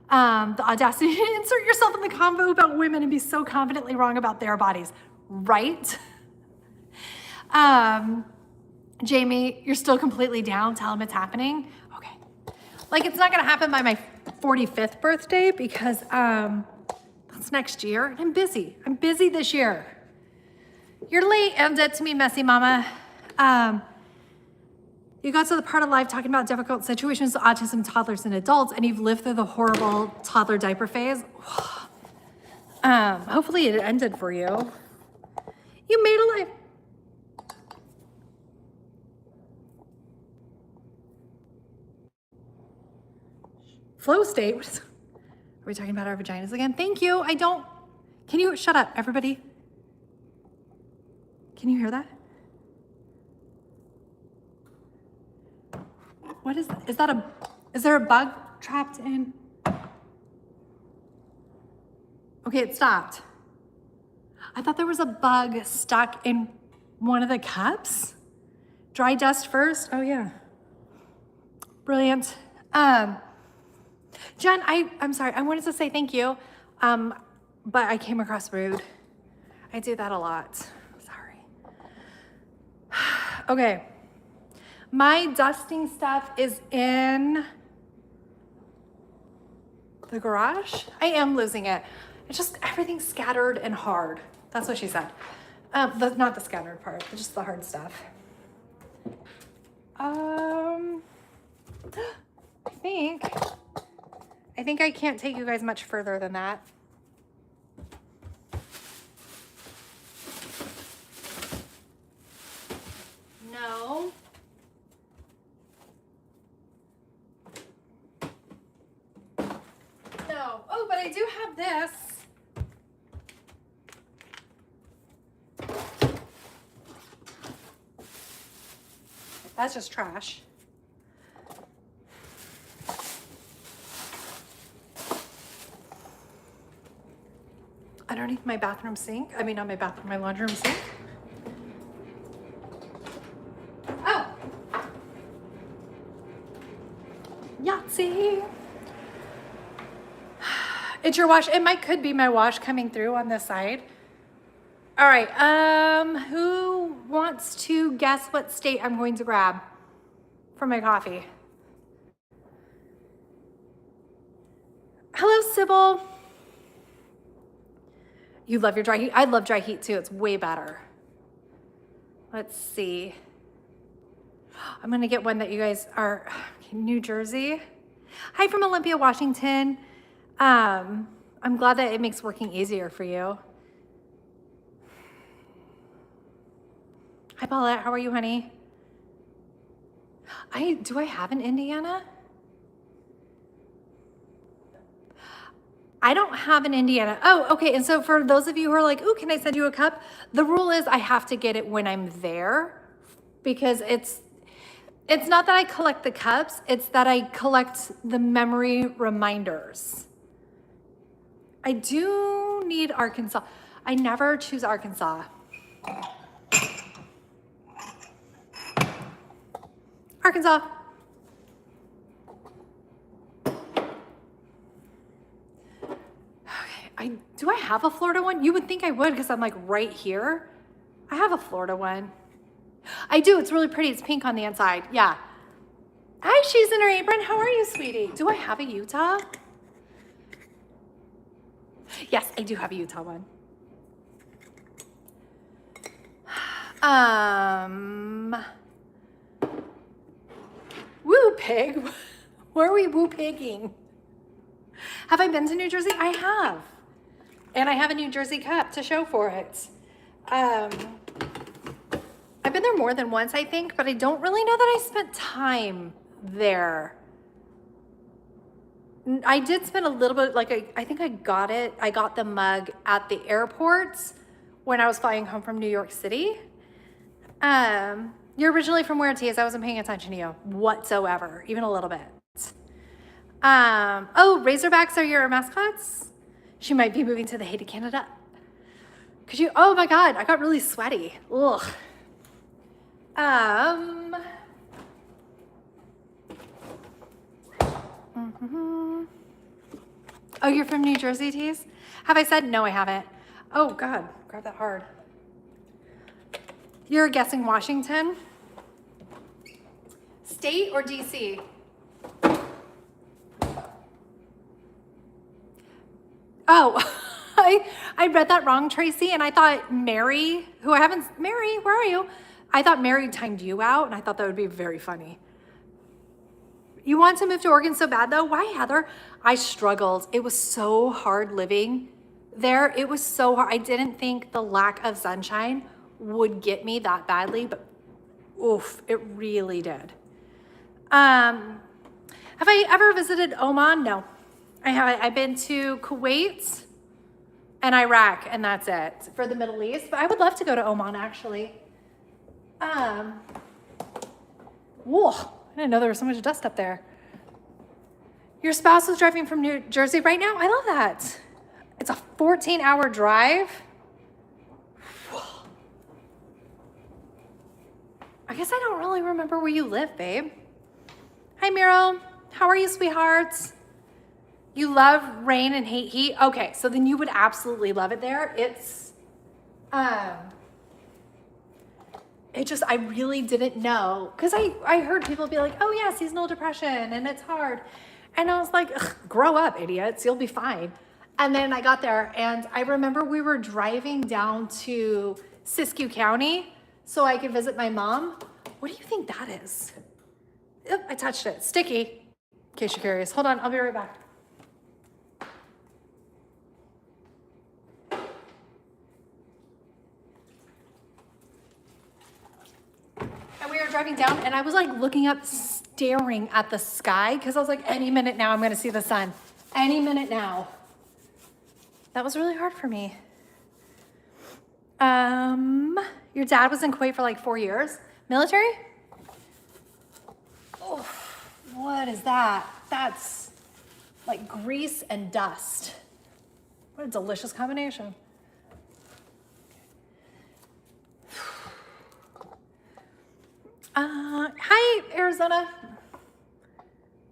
The audacity to insert yourself in the convo about women and be so confidently wrong about their bodies, right? Jamie, you're still completely down. Tell him it's happening. Okay. Like, it's not gonna happen by my 45th birthday because that's next year. And I'm busy. I'm busy this year. You're late and dead to me, messy mama. You got to the part of life talking about difficult situations with autism, toddlers, and adults, and you've lived through the horrible toddler diaper phase. Hopefully it ended for you. You made a life. Flow state. Are we talking about our vaginas again? Thank you. Can you shut up, everybody? Can you hear that? What is that? Is there a bug trapped in? Okay, it stopped. I thought there was a bug stuck in one of the cups. Dry dust first? Oh yeah. Brilliant. Jen, I'm sorry, I wanted to say thank you, but I came across rude. I do that a lot. Sorry. Okay. My dusting stuff is in the garage. I am losing it. It's just everything's scattered and hard. That's what she said. Not the scattered part, but just the hard stuff. I think I can't take you guys much further than that. No. No. Oh, but I do have this. That's just trash. Underneath my bathroom sink. I mean, not my bathroom, my laundry room sink. Oh. Yahtzee. It's your wash. Could be my wash coming through on this side. All right. Who wants to guess what state I'm going to grab for my coffee? Hello, Sybil. You love your dry heat? I love dry heat too. It's way better. Let's see. I'm gonna get one that you guys are, New Jersey. Hi from Olympia, Washington. I'm glad that it makes working easier for you. Hi Paulette, how are you, honey? Do I have an Indiana? I don't have an Indiana. Oh, okay. And so for those of you who are like, ooh, can I send you a cup? The rule is I have to get it when I'm there because it's not that I collect the cups, it's that I collect the memory reminders. I do need Arkansas. I never choose Arkansas. Arkansas. Do I have a Florida one? You would think I would because I'm like right here. I have a Florida one. I do. It's really pretty. It's pink on the inside. Yeah. Hi, she's in her apron. How are you, sweetie? Do I have a Utah? Yes, I do have a Utah one. Woo pig. Where are we woo pigging? Have I been to New Jersey? I have. And I have a New Jersey cup to show for it. I've been there more than once, I think, but I don't really know that I spent time there. I did spend a little bit, I think I got the mug at the airport when I was flying home from New York City. You're originally from where, Tease? I wasn't paying attention to you whatsoever, even a little bit. Oh, Razorbacks are your mascots? She might be moving to the Hated Canada. Could you, oh my God, I got really sweaty. Ugh. Oh, you're from New Jersey, Tease? Have I said? No, I haven't. Oh God, grab that hard. You're guessing Washington? State or DC? Oh, I read that wrong, Tracy, and I thought Mary, who I haven't, Mary, where are you? I thought Mary timed you out, and I thought that would be very funny. You want to move to Oregon so bad though? Why, Heather? I struggled. It was so hard living there. It was so hard. I didn't think the lack of sunshine would get me that badly, but oof, it really did. Have I ever visited Oman? No, I haven't. I've been to Kuwait and Iraq, and that's it for the Middle East, but I would love to go to Oman actually. Whoa, I didn't know there was so much dust up there. Your spouse is driving from New Jersey right now? I love that. It's a 14-hour drive. I guess I don't really remember where you live, babe. Hi, Miro. How are you, sweethearts? You love rain and hate heat? Okay, so then you would absolutely love it there. It's, I really didn't know. Because I heard people be like, oh yeah, seasonal depression and it's hard. And I was like, grow up, idiots, you'll be fine. And then I got there and I remember we were driving down to Siskiyou County so I could visit my mom. What do you think that is? Oop, I touched it, sticky, in case you're curious. Hold on, I'll be right back. And we were driving down and I was like looking up, staring at the sky because I was like, any minute now I'm gonna see the sun. Any minute now. That was really hard for me. Your dad was in Kuwait for like 4 years. Military? Oh, what is that? That's like grease and dust. What a delicious combination. Hi, Arizona.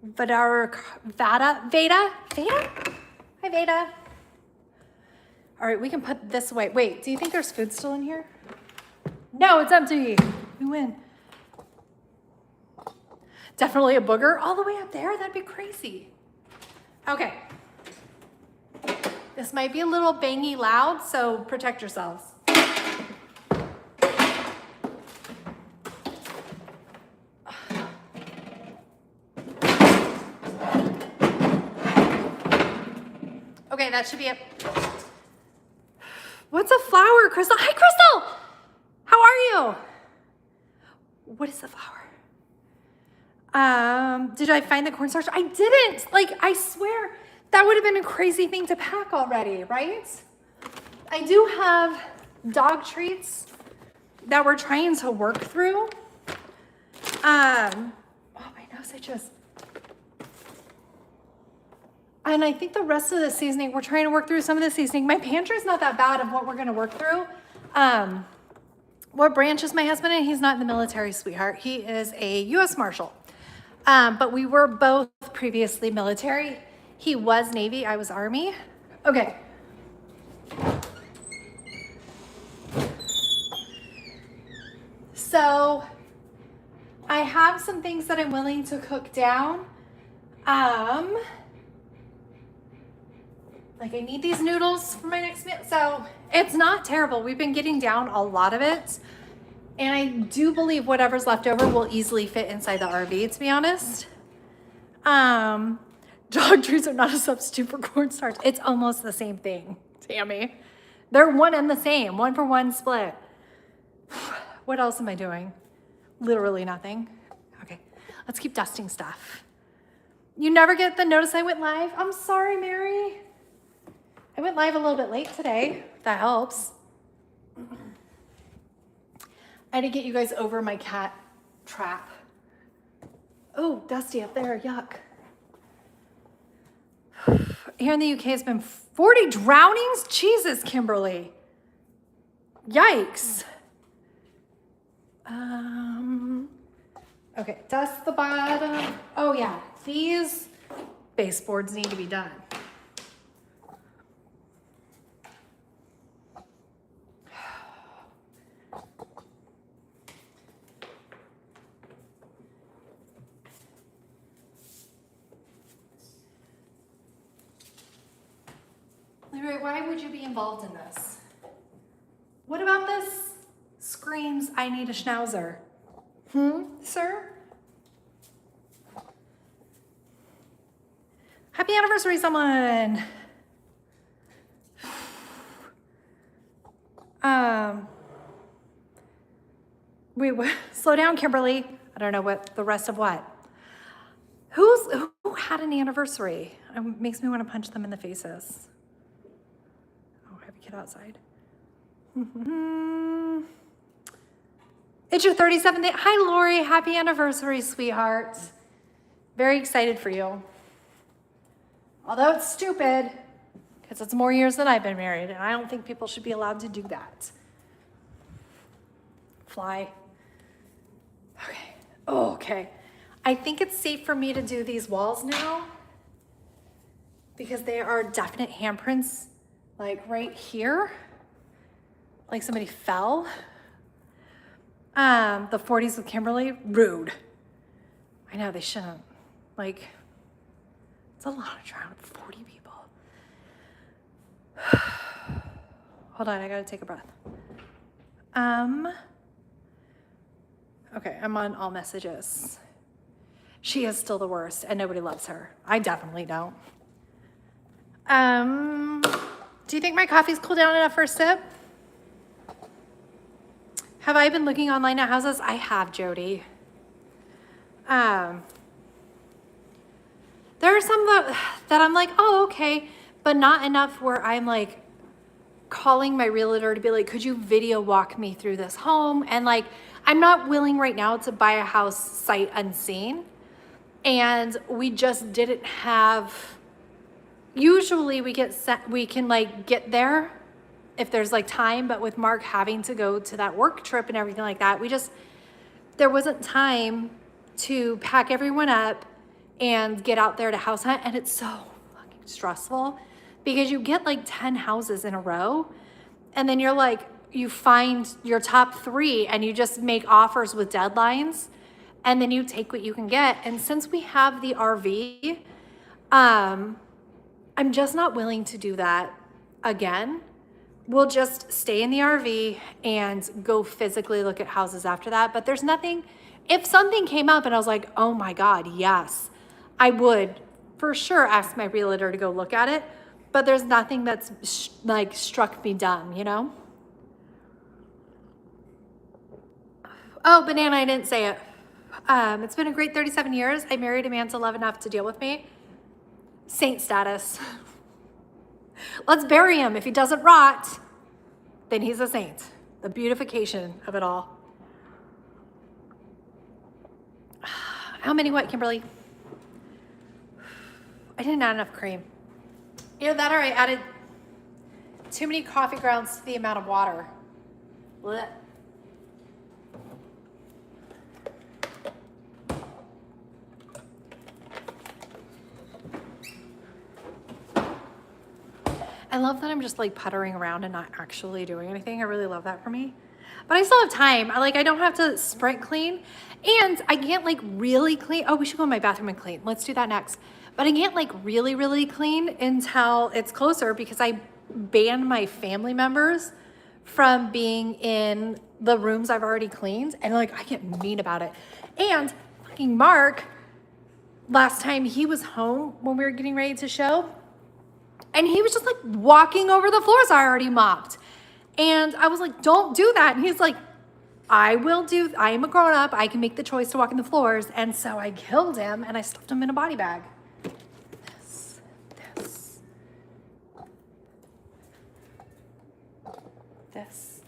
Veda? Hi, Veda. All right, we can put this away. Wait, do you think there's food still in here? No, it's empty. We win. Definitely a booger all the way up there. That'd be crazy. Okay. This might be a little bangy loud, so protect yourselves. Okay, that should be it. What's a flower, Crystal? Hi, Crystal! How are you? What is a flower? Did I find the cornstarch? I didn't. Like, I swear, that would have been a crazy thing to pack already, right? I do have dog treats that we're trying to work through. Oh, my nose itches. And I think the rest of the seasoning, we're trying to work through some of the seasoning. My pantry's not that bad of what we're gonna work through. What branch is my husband in? He's not in the military, sweetheart. He is a U.S. Marshal. But we were both previously military. He was Navy, I was Army. Okay. So I have some things that I'm willing to cook down. Like I need these noodles for my next meal. So it's not terrible. We've been getting down a lot of it. And I do believe whatever's left over will easily fit inside the RV, to be honest. Dog treats are not a substitute for cornstarch. It's almost the same thing, Tammy. They're one and the same, 1-for-1 split. What else am I doing? Literally nothing. Okay, let's keep dusting stuff. You never get the notice I went live? I'm sorry, Mary. I went live a little bit late today. That helps. I had to get you guys over my cat trap. Oh, dusty up there, yuck. Here in the UK, it's been 40 drownings? Jesus, Kimberly. Yikes. Okay, dust the bottom. Oh yeah, these baseboards need to be done. Leroy, why would you be involved in this? What about this screams, I need a schnauzer? Sir? Happy anniversary, someone. Slow down, Kimberly. I don't know what the rest of what. Who had an anniversary? It makes me want to punch them in the faces. Oh, I have a kid outside. It's your 37th day. Hi, Lori. Happy anniversary, sweetheart. Very excited for you. Although it's stupid, because it's more years than I've been married, and I don't think people should be allowed to do that. Fly. Okay. Oh, okay. I think it's safe for me to do these walls now because they are definite handprints, like right here, like somebody fell. The 40s with Kimberly, rude. I know they shouldn't. Like, it's a lot of drowning, 40 people. Hold on, I gotta take a breath. Okay, I'm on all messages. She is still the worst and nobody loves her. I definitely don't. Do you think my coffee's cooled down enough for a sip? Have I been looking online at houses? I have, Jody. There are some that I'm like, oh, okay, but not enough where I'm like calling my realtor to be like, could you video walk me through this home? And like, I'm not willing right now to buy a house sight unseen. And we just didn't have, usually we can like get there if there's like time, but with Mark having to go to that work trip and everything like that, there wasn't time to pack everyone up and get out there to house hunt. And it's so fucking stressful because you get like 10 houses in a row and then you're like, you find your top 3 and you just make offers with deadlines and then you take what you can get. And since we have the RV, I'm just not willing to do that again. We'll just stay in the RV and go physically look at houses after that. But there's nothing, if something came up and I was like, oh my God, yes, I would for sure ask my realtor to go look at it. But there's nothing that's like struck me dumb, you know? Oh, banana, I didn't say it. It's been a great 37 years. I married a man to love enough to deal with me. Saint status. Let's bury him. If he doesn't rot, then he's a saint. The beautification of it all. How many what, Kimberly? I didn't add enough cream. Either that or I added too many coffee grounds to the amount of water. Blech. I love that I'm just like puttering around and not actually doing anything. I really love that for me. But I still have time. I don't have to sprint clean. And I can't like really clean. Oh, we should go in my bathroom and clean. Let's do that next. But I can't like really, really clean until it's closer because I banned my family members from being in the rooms I've already cleaned. And like, I get mean about it. And fucking Mark, last time he was home when we were getting ready to show, and he was just like walking over the floors I already mopped. And I was like, don't do that. And he's like, I am a grown up. I can make the choice to walk in the floors. And so I killed him and I stuffed him in a body bag. This.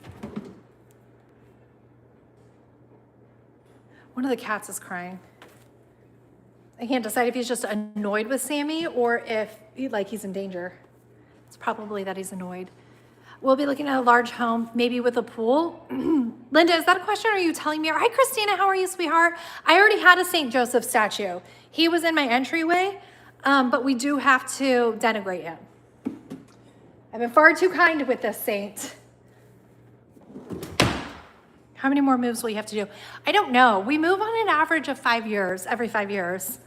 One of the cats is crying. I can't decide if he's just annoyed with Sammy or if he's in danger. It's probably that he's annoyed. We'll be looking at a large home, maybe with a pool. Linda, is that a question or are you telling me? Hi, Christina, how are you, sweetheart? I already had a St. Joseph statue. He was in my entryway, but we do have to denigrate him. I've been far too kind with this saint. How many more moves will you have to do? I don't know. We move on an average of 5 years, every 5 years.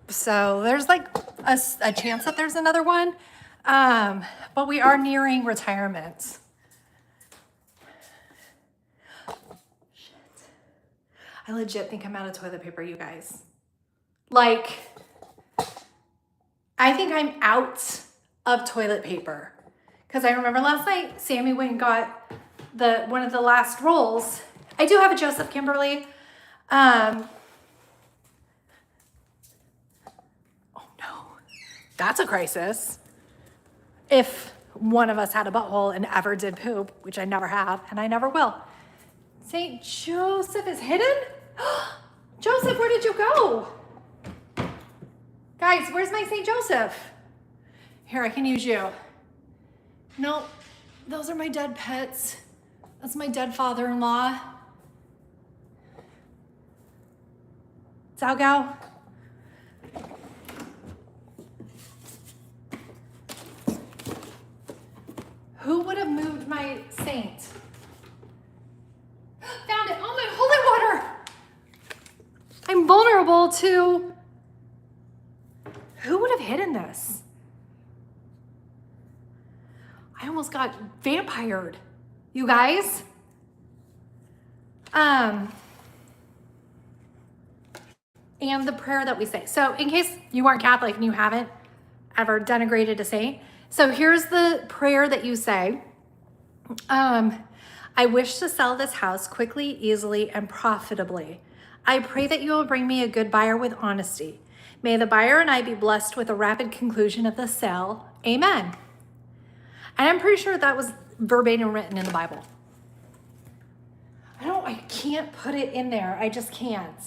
So there's like a chance that there's another one. But we are nearing retirement. Shit. I legit think I'm out of toilet paper, you guys. Like, I think I'm out of toilet paper. Because I remember last night, Sammy went and got one of the last rolls. I do have a Joseph Kimberly. Oh no, that's a crisis. If one of us had a butthole and ever did poop, which I never have, and I never will. St. Joseph is hidden? Joseph, where did you go? Guys, where's my St. Joseph? Here, I can use you. No, those are my dead pets. That's my dead father-in-law. Cao Gao. Who would have moved my saint? Found it. Oh, my holy water. I'm vulnerable to... Who would have hidden this? I almost got vampired, you guys. And the prayer that we say. So in case you aren't Catholic and you haven't ever denigrated a saint, so here's the prayer that you say. I wish to sell this house quickly, easily, and profitably. I pray that you will bring me a good buyer with honesty. May the buyer and I be blessed with a rapid conclusion of the sale. Amen. And I'm pretty sure that was verbatim written in the Bible. I can't put it in there. I just can't.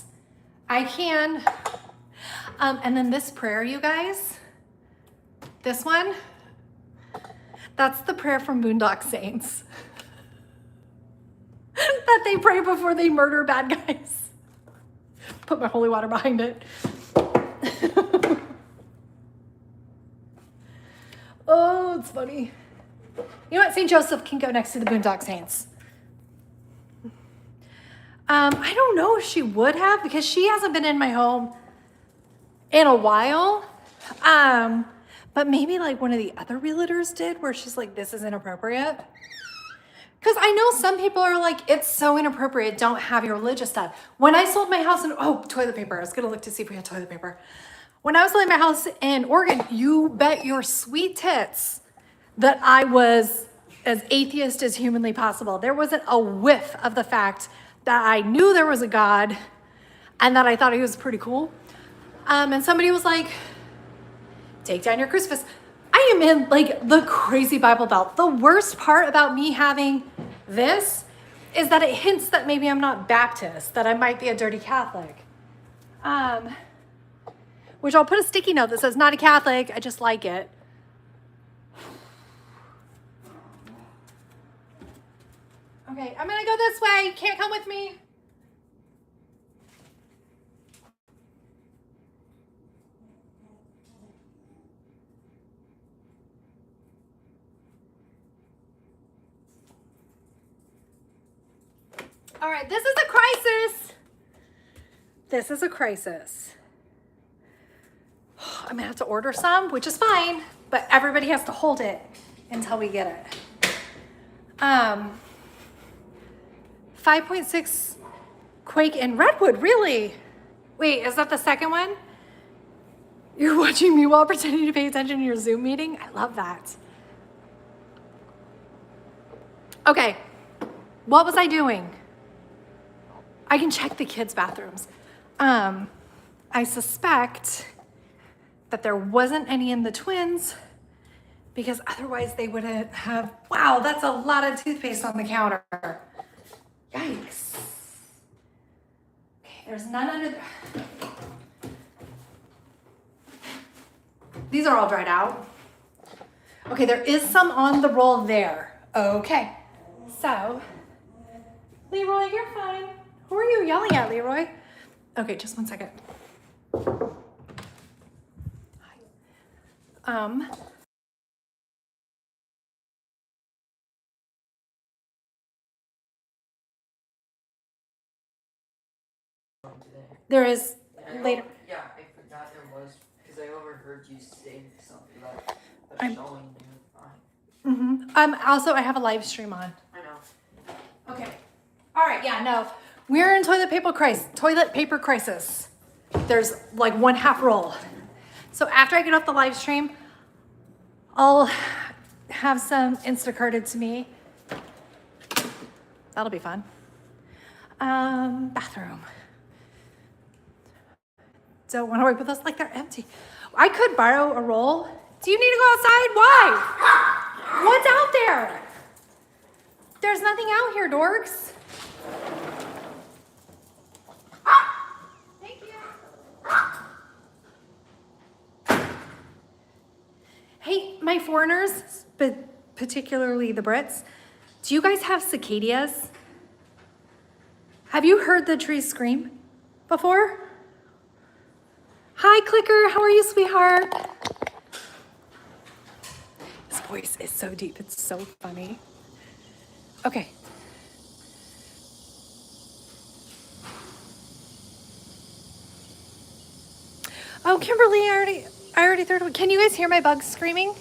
I can. And then this prayer, you guys, this one, that's the prayer from Boondock Saints that they pray before they murder bad guys. Put my holy water behind it. Oh, it's funny. You know what? St. Joseph can go next to the Boondock Saints. I don't know if she would have because she hasn't been in my home in a while. But maybe like one of the other realtors did where she's like, this is inappropriate. Because I know some people are like, it's so inappropriate. Don't have your religious stuff. When I sold my house toilet paper. I was going to look to see if we had toilet paper. When I was selling my house in Oregon, you bet your sweet tits that I was as atheist as humanly possible. There wasn't a whiff of the fact that I knew there was a God and that I thought he was pretty cool. And somebody was like, take down your crucifix. I am in like the crazy Bible Belt. The worst part about me having this is that it hints that maybe I'm not Baptist, that I might be a dirty Catholic. Which I'll put a sticky note that says not a Catholic, I just like it. Okay, I'm gonna go this way. Can't come with me. All right, this is a crisis. This is a crisis. I'm gonna have to order some, which is fine, but everybody has to hold it until we get it. 5.6 quake in Redwood, really? Wait, is that the second one? You're watching me while pretending to pay attention to your Zoom meeting? I love that. Okay, what was I doing? I can check the kids' bathrooms. I suspect that there wasn't any in the twins because otherwise they wouldn't have, wow, that's a lot of toothpaste on the counter. Yikes. Okay, there's none under there. These are all dried out. Okay, there is some on the roll there. Okay, so, Leroy, you're fine. Who are you yelling at, Leroy? Okay, just 1 second. There is later. Yeah, I forgot there was, because I overheard you say something about the showing you. Also, I have a live stream on. I know. Okay. All right. Yeah. No, we're in toilet paper crisis. There's like 1/2 roll. So after I get off the live stream, I'll have some Instacarted to me. That'll be fun. Bathroom. Don't want to work with us like they're empty. I could borrow a roll. Do you need to go outside? Why? What's out there? There's nothing out here, dorks. Thank you. Hey, my foreigners, but particularly the Brits, do you guys have cicadas? Have you heard the trees scream before? Hi, Clicker. How are you, sweetheart? His voice is so deep. It's so funny. Okay. Oh, Kimberly, I already threw it. Can you guys hear my bugs screaming?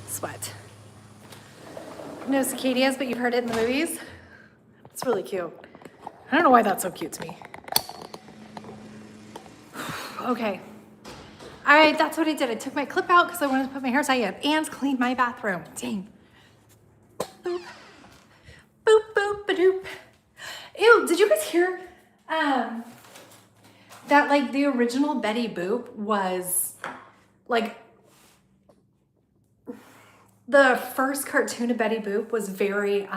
Sweat. No cicadas, but you've heard it in the movies. It's really cute. I don't know why that's so cute to me. Okay. All right, that's what I did. I took my clip out because I wanted to put my hair tied up and clean my bathroom. Dang. Boop. Boop, boop, ba-doop. Ew, did you guys hear that like the original Betty Boop was like the first cartoon of Betty Boop was very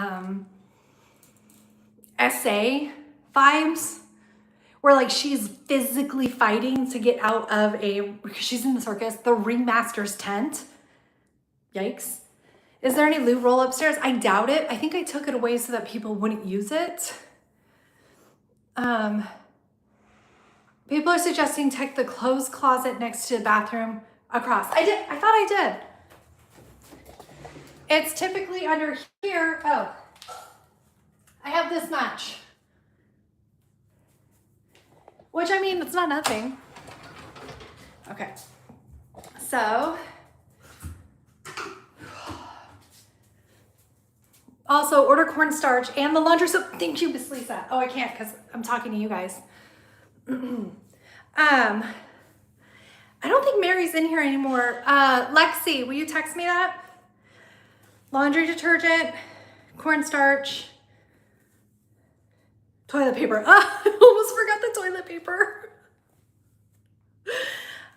essay vibes, where like she's physically fighting to get out of because she's in the circus, the ringmaster's tent. Yikes. Is there any loo roll upstairs? I doubt it. I think I took it away so that people wouldn't use it. People are suggesting take the clothes closet next to the bathroom across. I thought I did. It's typically under here. Oh, I have this much. Which, I mean, it's not nothing. Okay. So, also order cornstarch and the laundry soap. Thank you, Miss Lisa. Oh, I can't because I'm talking to you guys. I don't think Mary's in here anymore. Lexi, will you text me that? Laundry detergent, cornstarch, toilet paper. Ah, I almost forgot the toilet paper.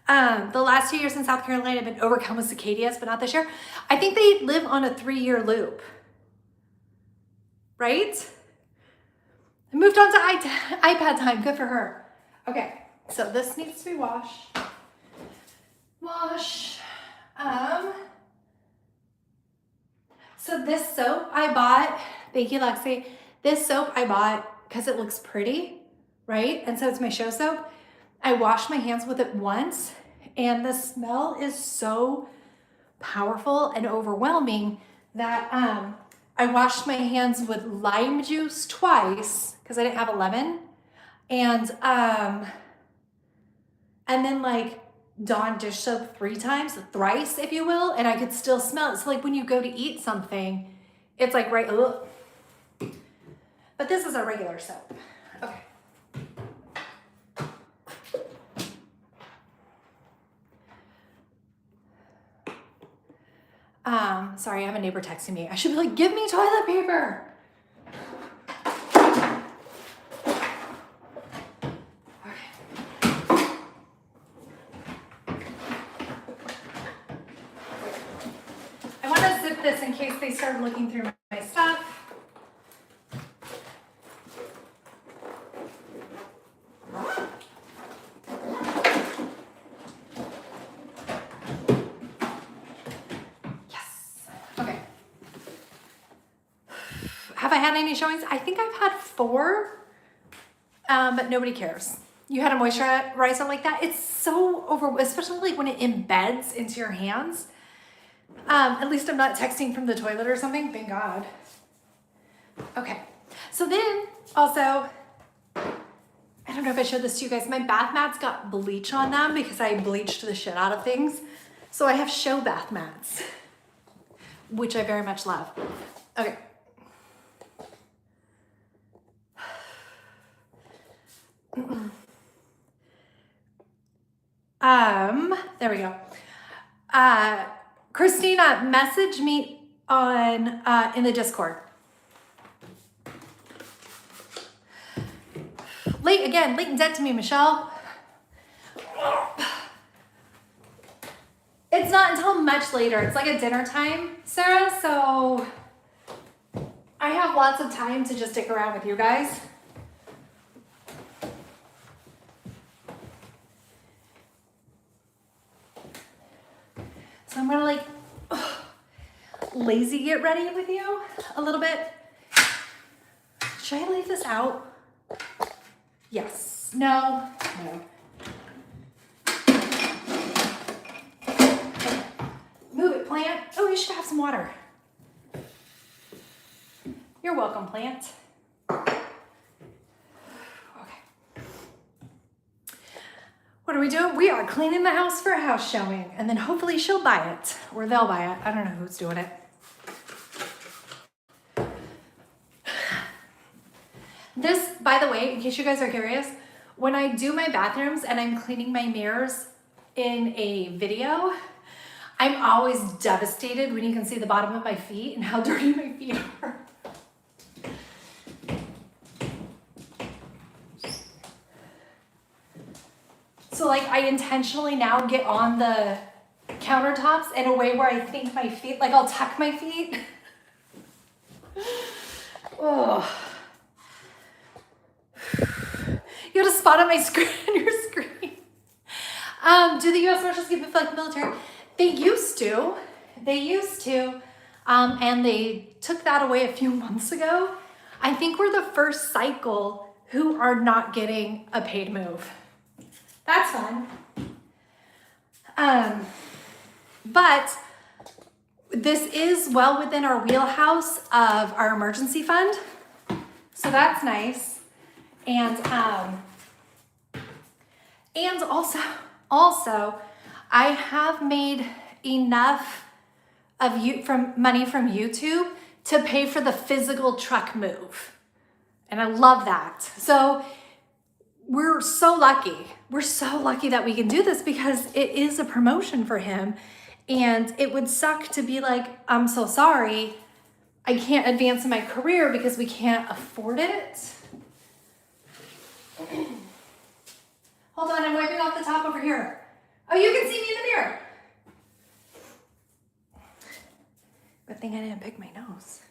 The last 2 years in South Carolina have been overcome with cicadas, but not this year. I think they live on a 3-year loop, right? I moved on to iPad time. Good for her. Okay, so this needs to be washed. Wash. So this soap I bought, thank you, Lexi. This soap I bought because it looks pretty, right? And so it's my show soap. I washed my hands with it once, and the smell is so powerful and overwhelming that I washed my hands with lime juice twice because I didn't have a lemon, and then like Dawn dish soap 3 times, thrice, if you will, and I could still smell it. So like when you go to eat something, it's like right, ugh. But this is a regular soap. Okay. Sorry, I have a neighbor texting me. I should be like, give me toilet paper. Okay. I want to zip this in case they start looking through my stuff. Yes. Okay. Have I had any showings? I think I've had 4, but nobody cares. You had a moisturizer like that. It's so especially like when it embeds into your hands. At least I'm not texting from the toilet or something. Thank God. Okay. So then also, I don't know if I showed this to you guys. My bath mats got bleach on them because I bleached the shit out of things. So I have show bath mats, which I very much love. Okay. There we go. Christina, message me on in the Discord. Late and dead to me, Michelle. It's not until much later. It's like a dinner time, Sarah, so I have lots of time to just stick around with you guys. So I'm gonna like lazy get ready with you a little bit. Should I leave this out? Yes. No. No. Move it, plant. Oh, you should have some water. You're welcome, plant. Okay. What are we doing? We are cleaning the house for a house showing, and then hopefully she'll buy it, or they'll buy it. I don't know who's doing it. This, by the way, in case you guys are curious, when I do my bathrooms and I'm cleaning my mirrors in a video, I'm always devastated when you can see the bottom of my feet and how dirty my feet are. So like I intentionally now get on the countertops in a way where I think my feet, like I'll tuck my feet. Oh. You have to spot on my screen, on your screen. Do the U.S. Marshals keep it for like military? They used to, and they took that away a few months ago. I think we're the first cycle who are not getting a paid move. That's fun. But this is well within our wheelhouse of our emergency fund. So that's nice. And also, I have made enough of money from YouTube to pay for the physical truck move. And I love that. So we're so lucky. We're so lucky that we can do this because it is a promotion for him. And it would suck to be like, I'm so sorry, I can't advance in my career because we can't afford it. Hold on, I'm wiping off the top over here. Oh, you can see me in the mirror. Good thing I didn't pick my nose.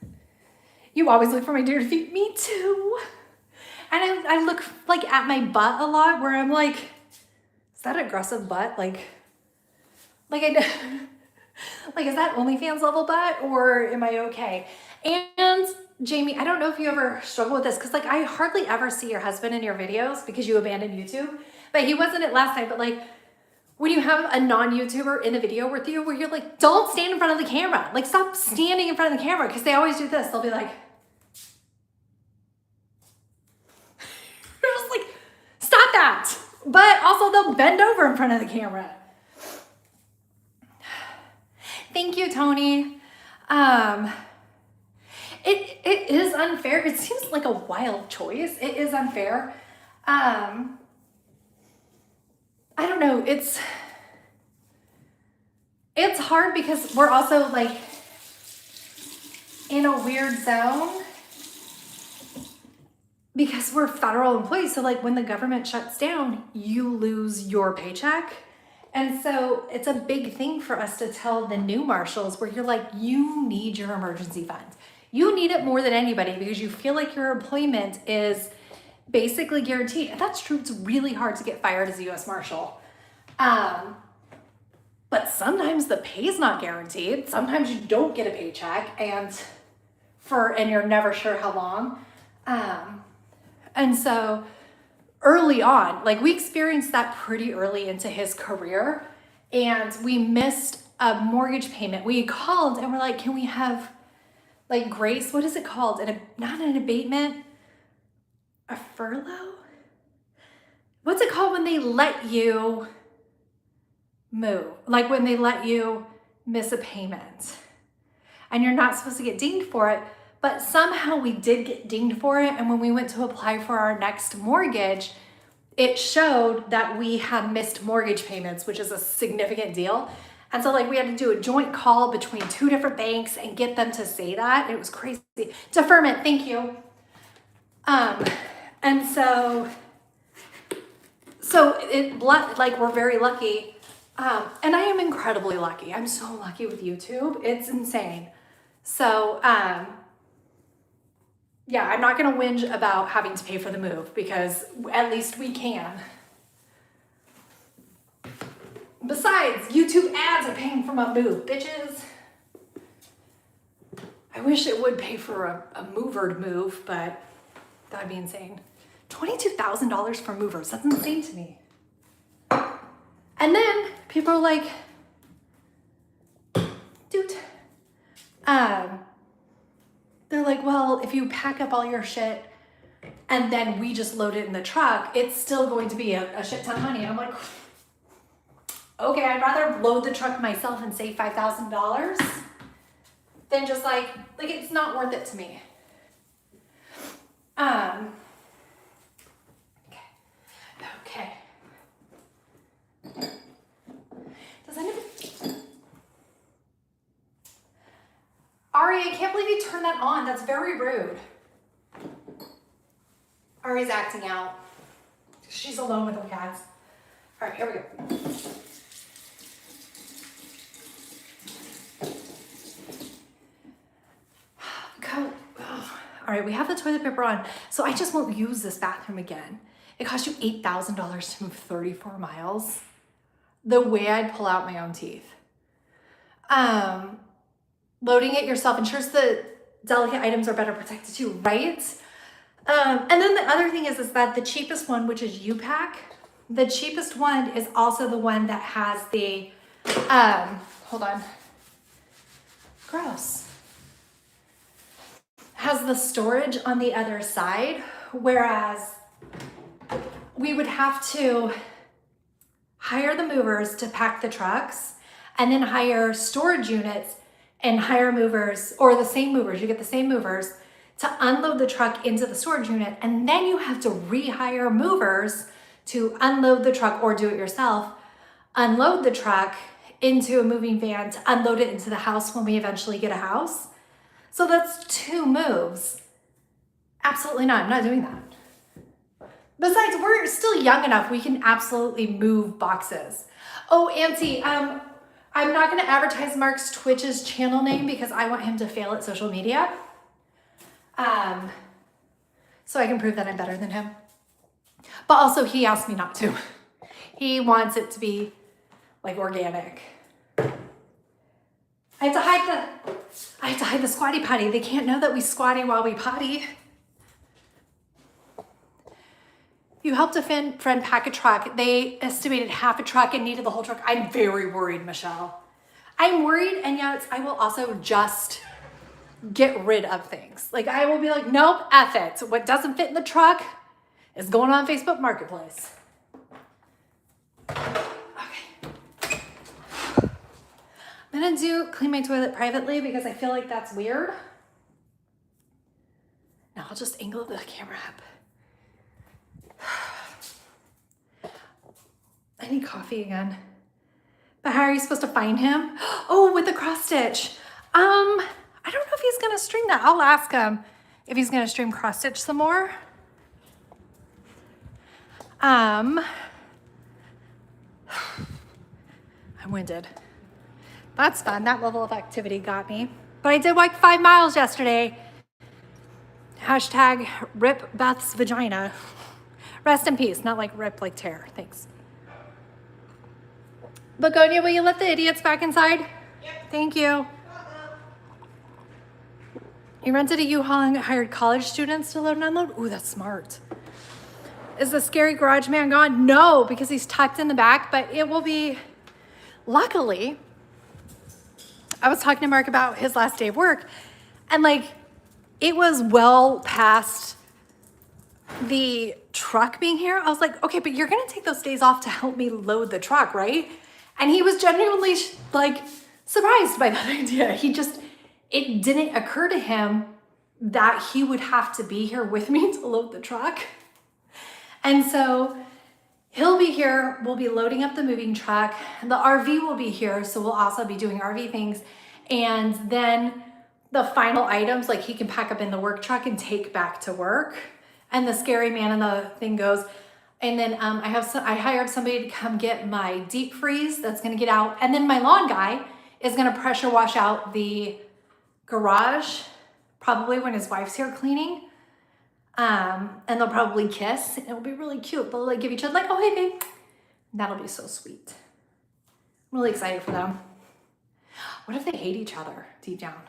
You always look for my dirty feet. Me too. And I look like at my butt a lot where I'm like, is that aggressive butt? Like is that OnlyFans level butt or am I okay? And Jamie, I don't know if you ever struggle with this because like I hardly ever see your husband in your videos because you abandoned YouTube, but he wasn't it last time. But like when you have a non-YouTuber in a video with you where you're like, don't stand in front of the camera. Like stop standing in front of the camera because they always do this. They'll be like, you're just like, stop that. But also they'll bend over in front of the camera. Thank you, Tony. It is unfair. It seems like a wild choice. It is unfair. I don't know. It's hard because we're also like in a weird zone because we're federal employees. So like when the government shuts down, you lose your paycheck. And so it's a big thing for us to tell the new marshals where you're like, you need your emergency fund. You need it more than anybody because you feel like your employment is basically guaranteed. And that's true. It's really hard to get fired as a U.S. Marshal. But sometimes the pay is not guaranteed. Sometimes you don't get a paycheck and you're never sure how long. And so early on, like we experienced that pretty early into his career, and we missed a mortgage payment. We called and we're like, can we have like grace? What is it called? Not an abatement, a furlough? What's it called when they let you move? Like when they let you miss a payment and you're not supposed to get dinged for it, but somehow we did get dinged for it. And when we went to apply for our next mortgage, it showed that we had missed mortgage payments, which is a significant deal. And so like we had to do a joint call between 2 different banks and get them to say that. It was crazy. Deferment, thank you. And so like we're very lucky. And I am incredibly lucky. I'm so lucky with YouTube. It's insane. So, yeah, I'm not going to whinge about having to pay for the move because at least we can. Besides, YouTube ads are paying for my move, bitches. I wish it would pay for a mover to move, but that'd be insane. $22,000 for movers. That's insane to me. And then people are like, dude, they're like, well, if you pack up all your shit and then we just load it in the truck, it's still going to be a shit ton of money. And I'm like, okay, I'd rather load the truck myself and save $5,000 than just like it's not worth it to me. Okay. Does anybody? Ari, I can't believe you turned that on. That's very rude. Ari's acting out. She's alone with her cats. All right, here we go. All right, we have the toilet paper on. So I just won't use this bathroom again. It cost you $8,000 to move 34 miles. The way I'd pull out my own teeth. Loading it yourself ensures the delicate items are better protected too, right? And then the other thing is that the cheapest one, which is U-Pack, the cheapest one is also the one that has the, hold on, gross, has the storage on the other side, whereas we would have to hire the movers to pack the trucks and then hire storage units and hire movers, or the same movers, you get the same movers to unload the truck into the storage unit, and then you have to rehire movers to unload the truck or do it yourself, unload the truck into a moving van to unload it into the house when we eventually get a house. So that's 2 moves. Absolutely not, I'm not doing that. Besides, we're still young enough, we can absolutely move boxes. Oh, Auntie, I'm not gonna advertise Mark's Twitch's channel name because I want him to fail at social media. So I can prove that I'm better than him. But also he asked me not to. He wants it to be like organic. I have to hide the squatty potty. They can't know that we squatty while we potty. You helped a friend pack a truck. They estimated half a truck and needed the whole truck. I'm very worried, Michelle. I'm worried, and yet I will also just get rid of things. Like I will be like, nope, F it. What doesn't fit in the truck is going on Facebook Marketplace. Okay. I'm gonna clean my toilet privately because I feel like that's weird. Now I'll just angle the camera up. I need coffee again. But how are you supposed to find him? Oh, with the cross stitch. I don't know if he's gonna stream that. I'll ask him if he's gonna stream cross stitch some more. I'm winded. That's fun. That level of activity got me. But I did like 5 miles yesterday. Hashtag rip Beth's vagina. Rest in peace, not like rip like tear. Thanks. Begonia, will you let the idiots back inside? Yep. Thank you. You rented a U-Haul and hired college students to load and unload? Ooh, that's smart. Is the scary garage man gone? No, because he's tucked in the back, but it will be, luckily, I was talking to Mark about his last day of work, and like, it was well past the truck being here. I was like, okay, but you're gonna take those days off to help me load the truck, right? And he was genuinely like surprised by that idea. It didn't occur to him that he would have to be here with me to load the truck. And so he'll be here, we'll be loading up the moving truck, and the RV will be here, so we'll also be doing RV things. And then the final items, like he can pack up in the work truck and take back to work. And the scary man and the thing goes. And then I hired somebody to come get my deep freeze that's gonna get out. And then my lawn guy is gonna pressure wash out the garage, probably when his wife's here cleaning. And they'll probably kiss. It'll be really cute. They'll like give each other like, oh, hey, babe. That'll be so sweet. I'm really excited for them. What if they hate each other deep down?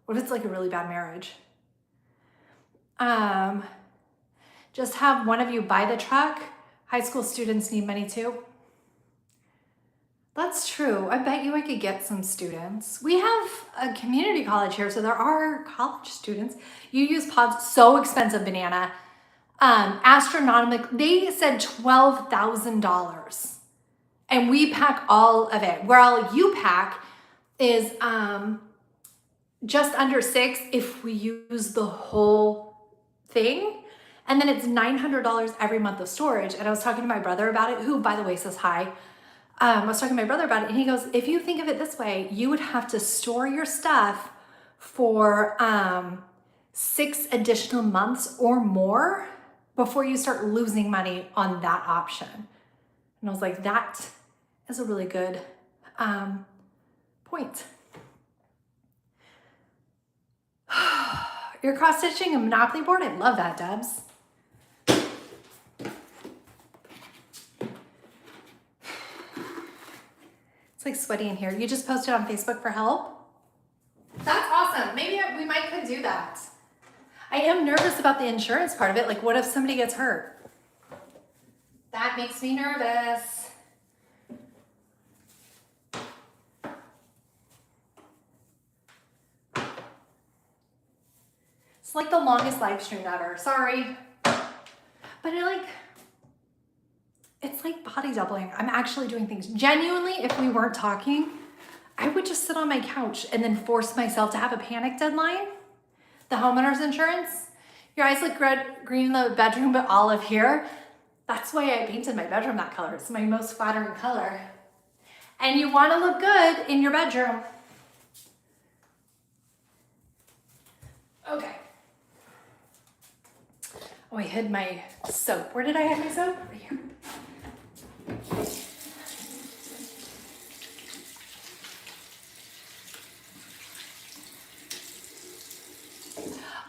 What if it's like a really bad marriage? Just have one of you buy the truck. High school students need money too. That's true. I bet you I could get some students. We have a community college here, so there are college students. You use pods, so expensive, Banana. Astronomical, they said $12,000. And we pack all of it. Where all you pack is just under 6 if we use the whole thing. And then it's $900 every month of storage. And I was talking to my brother about it, who, by the way, says hi. I was talking to my brother about it, and he goes, if you think of it this way, you would have to store your stuff for 6 additional months or more before you start losing money on that option. And I was like, that is a really good point. You're cross-stitching a Monopoly board? I love that, Debs. It's like sweaty in here. You just posted on Facebook for help? That's awesome. Maybe we might could do that. I am nervous about the insurance part of it. Like, what if somebody gets hurt? That makes me nervous. It's like the longest live stream ever. Sorry. But it's like body doubling. I'm actually doing things. Genuinely, if we weren't talking, I would just sit on my couch and then force myself to have a panic deadline. The homeowner's insurance. Your eyes look green in the bedroom, but olive here. That's why I painted my bedroom that color. It's my most flattering color. And you want to look good in your bedroom. Okay. Oh, I hid my soap. Where did I hide my soap? Over here.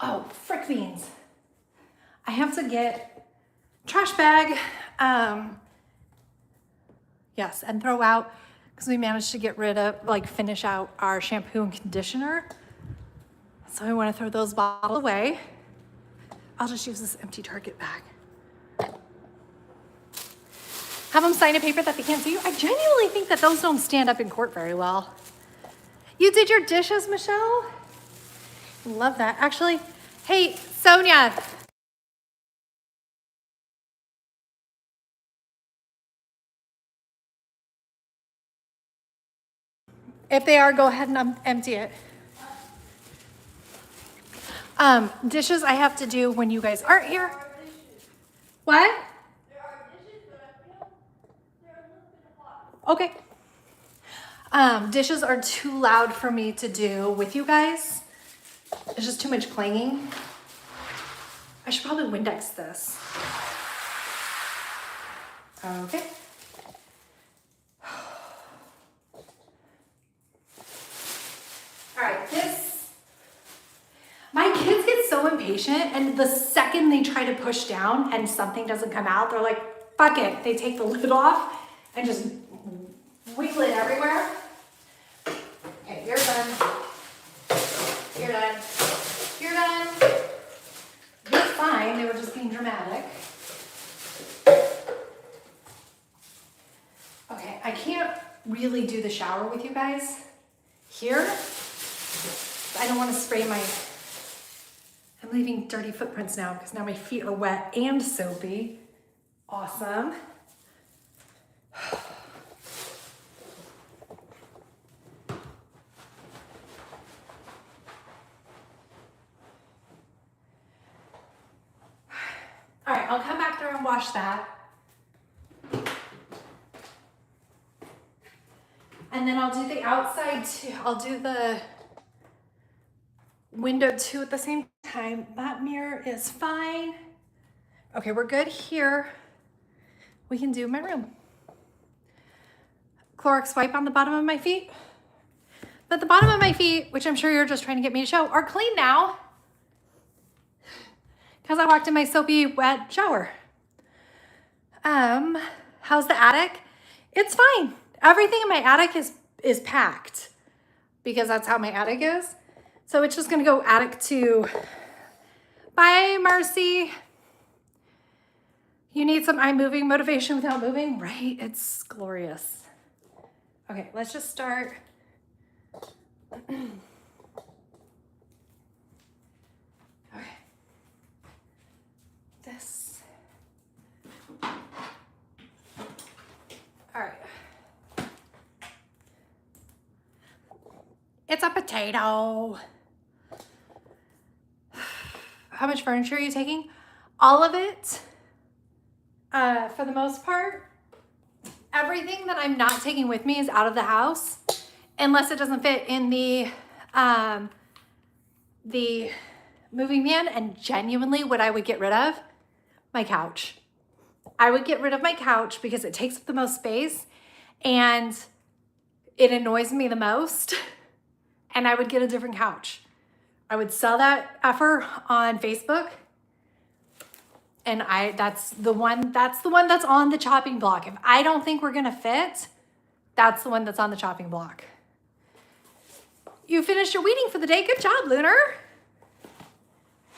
Oh, frick beans. I have to get trash bag. Yes, and throw out, because we managed to get rid of, finish out our shampoo and conditioner. So I want to throw those bottles away. I'll just use this empty Target bag. Have them sign a paper that they can't see you. I genuinely think that those don't stand up in court very well. You did your dishes, Michelle? Love that. Actually, hey, Sonia. If they are, go ahead and empty it. Dishes I have to do when you guys aren't here. What? There are dishes, but I feel they're a little bit hot. Okay. Dishes are too loud for me to do with you guys. It's just too much clanging. I should probably Windex this. Okay. impatient, and the second they try to push down and something doesn't come out, they're like, fuck it. They take the lid off and just wiggle it everywhere. Okay, you're done. You're done. You're done. You're fine. They were just being dramatic. Okay, I can't really do the shower with you guys here. I don't want to spray my... I'm leaving dirty footprints now because now my feet are wet and soapy. Awesome. All right, I'll come back there and wash that. And then I'll do the outside too. I'll do the window too at the same time. That mirror is fine. Okay, we're good here. We can do my room. Clorox wipe on the bottom of my feet. But the bottom of my feet, which I'm sure you're just trying to get me to show, are clean now. Because I walked in my soapy, wet shower. How's the attic? It's fine. Everything in my attic is packed because that's how my attic is. So it's just gonna go attic to, bye Marcy. You need some I'm moving motivation without moving, right? It's glorious. Okay, let's just start. Okay. This. All right. It's a potato. How much furniture are you taking? All of it, for the most part. Everything that I'm not taking with me is out of the house, unless it doesn't fit in the moving van. And genuinely, what I would get rid of, my couch. I would get rid of my couch because it takes up the most space and it annoys me the most. And I would get a different couch. I would sell that effer on Facebook. And that's the one that's on the chopping block. If I don't think we're gonna fit, that's the one that's on the chopping block. You finished your weeding for the day. Good job, Lunar.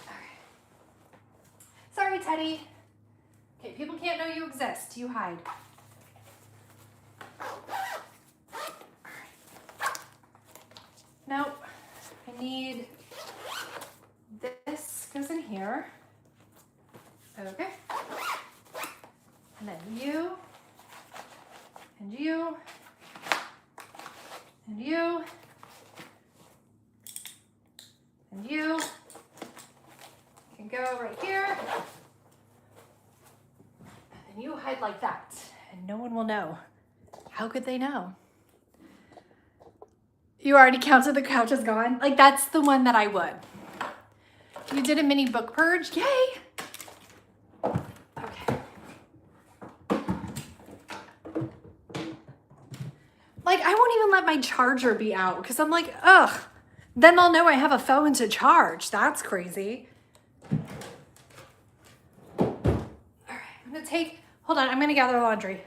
Okay. Sorry, Teddy. Okay, people can't know you exist. You hide. Nope. I need this goes in here. Okay. And then you, and you, and you, and you can go right here. And you hide like that, and no one will know. How could they know? You already counted the couch is gone? Like, that's the one that I would. You did a mini book purge? Yay! Okay. Like, I won't even let my charger be out because I'm like, ugh. Then they'll know I have a phone to charge. That's crazy. All right, I'm gonna take, hold on, I'm gonna gather laundry.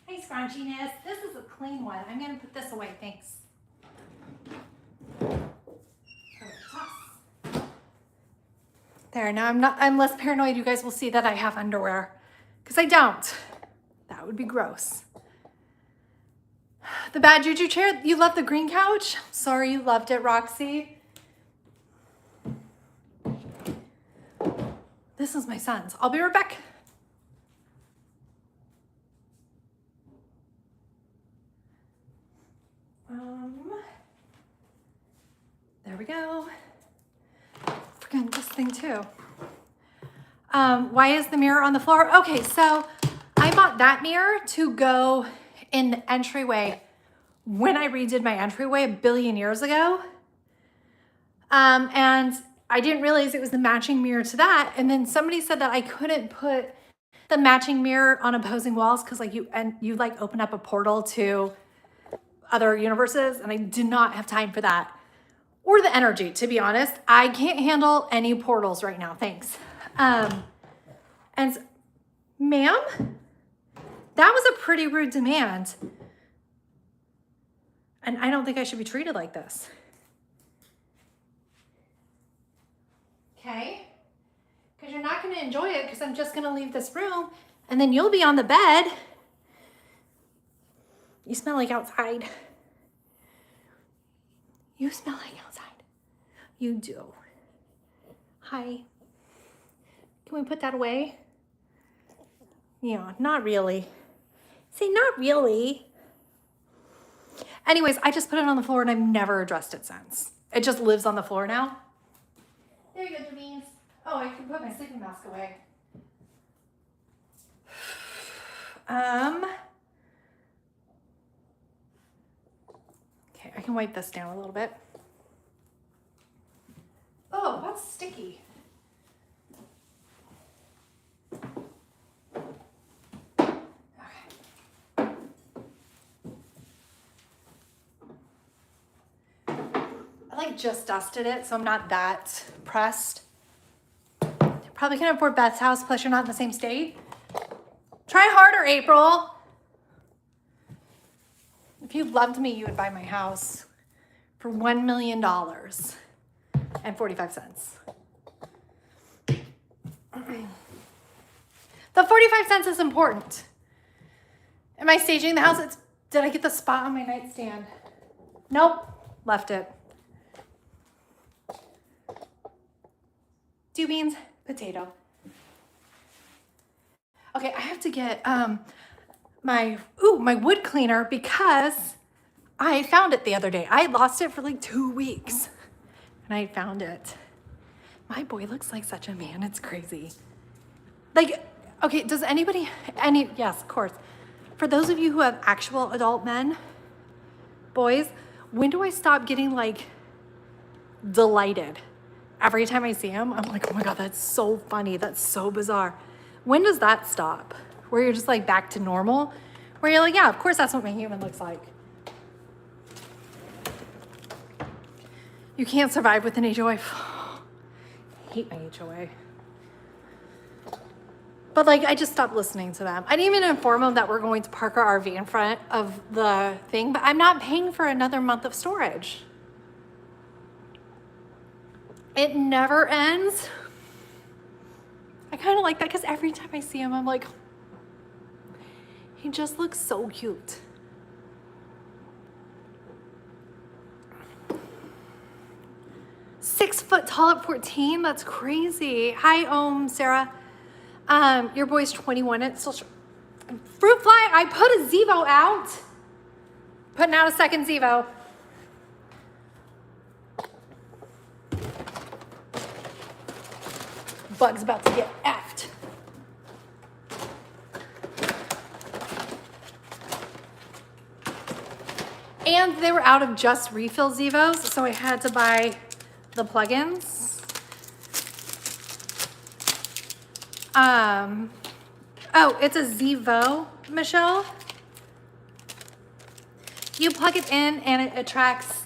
Hey, scrunchiness. This is a clean one. I'm gonna put this away, thanks. There, now I'm less paranoid. You guys will see that I have underwear, because I don't. That would be gross. The bad juju chair, you love the green couch? Sorry you loved it, Roxy. This is my son's. I'll be right back. There we go. Forget this thing too. Why is the mirror on the floor? Okay, so I bought that mirror to go in the entryway when I redid my entryway a billion years ago. And I didn't realize it was the matching mirror to that. And then somebody said that I couldn't put the matching mirror on opposing walls because like you like open up a portal to other universes, and I do not have time for that. Or the energy, to be honest. I can't handle any portals right now, thanks. And ma'am, that was a pretty rude demand. And I don't think I should be treated like this. Okay? Because you're not going to enjoy it because I'm just going to leave this room and then you'll be on the bed. You smell like outside. You smell like outside. You do. Hi. Can we put that away? Yeah, not really. Say, not really. Anyways, I just put it on the floor and I've never addressed it since. It just lives on the floor now. There you go, Javines. Oh, I can put my sleeping mask away. Okay, I can wipe this down a little bit. Oh, that's sticky. I like just dusted it, so I'm not that pressed. Probably can't afford Beth's house, plus you're not in the same state. Try harder, April. If you loved me, you would buy my house for $1 million and 45 cents. The 45 cents is important. Am I staging the house? Did I get the spot on my nightstand? Nope, left it. Two beans, potato. Okay, I have to get my wood cleaner because I found it the other day. I lost it for like 2 weeks and I found it. My boy looks like such a man, it's crazy. Like, okay, does anybody, yes, of course. For those of you who have actual adult men, boys, when do I stop getting like delighted? Every time I see him, I'm like, oh my God, that's so funny. That's so bizarre. When does that stop? Where you're just like back to normal? Where you're like, yeah, of course that's what my human looks like. You can't survive with an HOA. I hate my HOA. But like, I just stopped listening to them. I didn't even inform them that we're going to park our RV in front of the thing, but I'm not paying for another month of storage. It never ends. I kind of like that because every time I see him, I'm like, he just looks so cute. Six foot tall at 14, that's crazy. Hi, Sarah. Your boy's 21, it's still fruit fly, I put a Zevo out. Putting out a second Zevo. Bug's about to get effed. And they were out of just refill Zevos, so I had to buy the plugins. Oh, it's a Zevo, Michelle. You plug it in and it attracts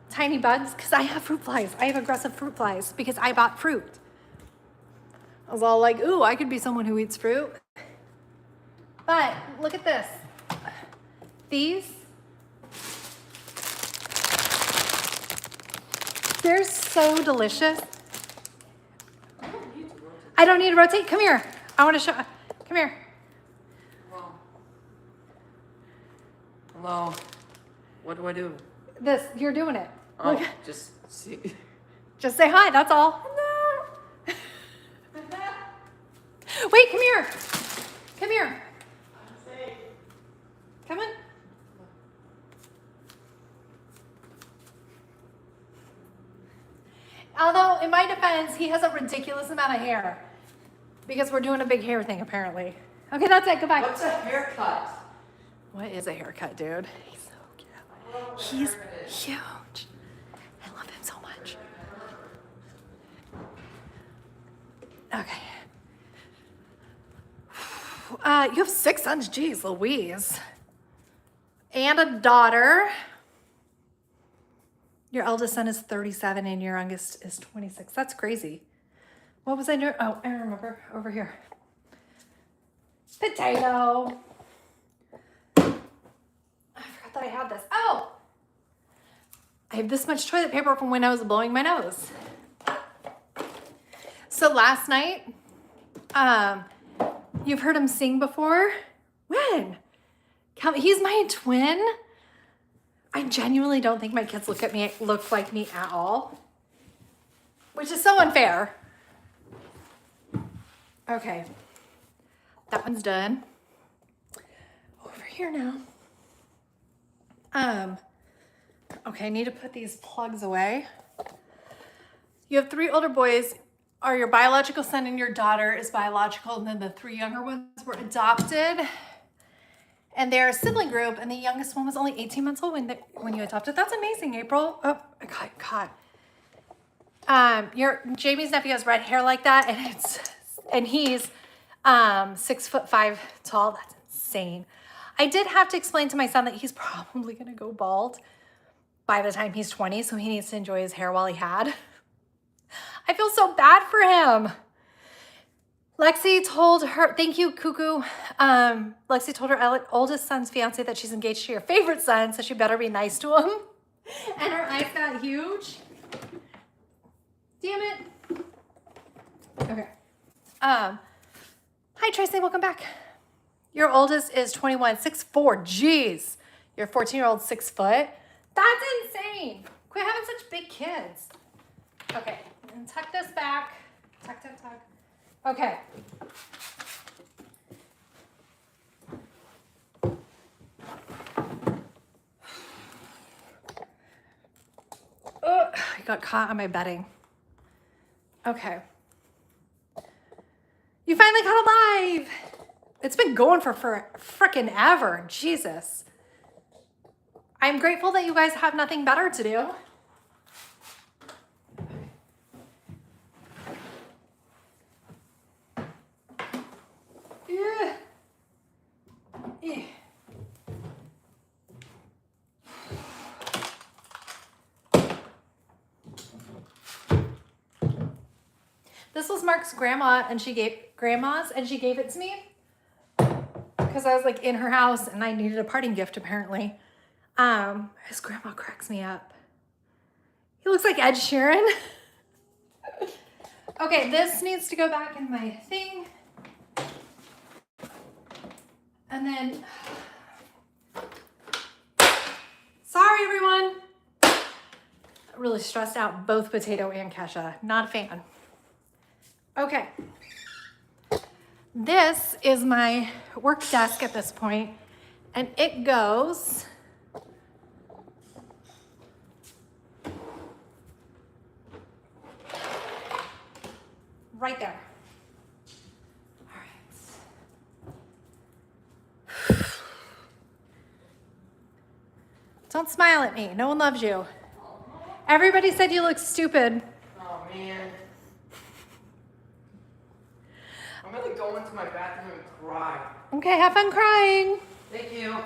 tiny bugs because I have fruit flies. I have aggressive fruit flies because I bought fruit. I was all like, ooh, I could be someone who eats fruit. But look at this. These, they're so delicious. I don't need to rotate. Come here. I want to show. Come here. Hello. What do I do? This, you're doing it. Oh, Look. just see. Just say hi, that's all. Wait, come here. Come here. Come on. Although, in my defense, he has a ridiculous amount of hair. Because we're doing a big hair thing, apparently. Okay, that's it. Goodbye. What's a haircut? What is a haircut, dude? He's so cute. He's huge. I love him so much. Okay. You have 6 sons, geez, Louise. And a daughter. Your eldest son is 37 and your youngest is 26. That's crazy. What was I doing? Oh, I remember. Over here. Potato. I forgot that I had this. Oh! I have this much toilet paper from when I was blowing my nose. So last night, you've heard him sing before? When? He's my twin. I genuinely don't think my kids look like me at all, which is so unfair. Okay, that one's done. Over here now. Okay, I need to put these plugs away. You have 3 older boys. Are your biological son and your daughter is biological, and then the 3 younger ones were adopted. And they're a sibling group, and the youngest one was only 18 months old when you adopted. That's amazing, April. Oh, I got caught. Jamie's nephew has red hair like that, and he's 6'5" tall. That's insane. I did have to explain to my son that he's probably gonna go bald by the time he's 20, so he needs to enjoy his hair while he had. I feel so bad for him. Lexi told her, thank you, Cuckoo. Lexi told her oldest son's fiance that she's engaged to your favorite son, so she better be nice to him. And her eyes got huge. Damn it. Okay. Hi, Tracy, welcome back. Your oldest is 21, 6'4". Jeez. Your 14-year-old 6 foot. That's insane. Quit having such big kids. Okay, and tuck this back. Tuck, tuck, tuck. Okay. I got caught on my bedding. Okay. You finally got alive. It's been going for frickin' ever. Jesus. I'm grateful that you guys have nothing better to do. This was Mark's grandma's, and she gave it to me because I was like in her house and I needed a parting gift apparently. His grandma cracks me up. He looks like Ed Sheeran. Okay, this needs to go back in my thing. And then, sorry everyone. Really stressed out both Potato and Kesha. Not a fan. Okay. This is my work desk at this point, and it goes right there. All right. Don't smile at me. No one loves you. Everybody said you look stupid. Oh, man. I'm gonna go into my bathroom and cry. Okay, have fun crying. Thank you.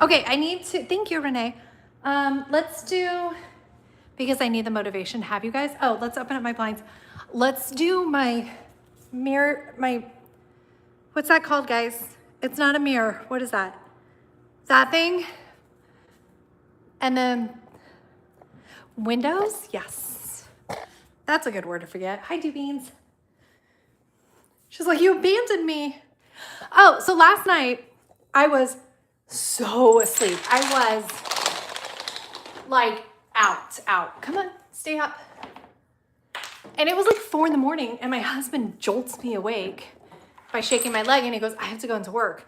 Okay, thank you, Renee. Let's do, because I need the motivation to have you guys. Oh, let's open up my blinds. Let's do my mirror, what's that called, guys? It's not a mirror. What is that? That thing? And then windows? Yes. That's a good word to forget. Hi, Do Beans. She's like, you abandoned me. Oh, so last night I was so asleep. I was like out. Come on, stay up. And it was like 4 a.m. and my husband jolts me awake by shaking my leg and he goes, I have to go into work.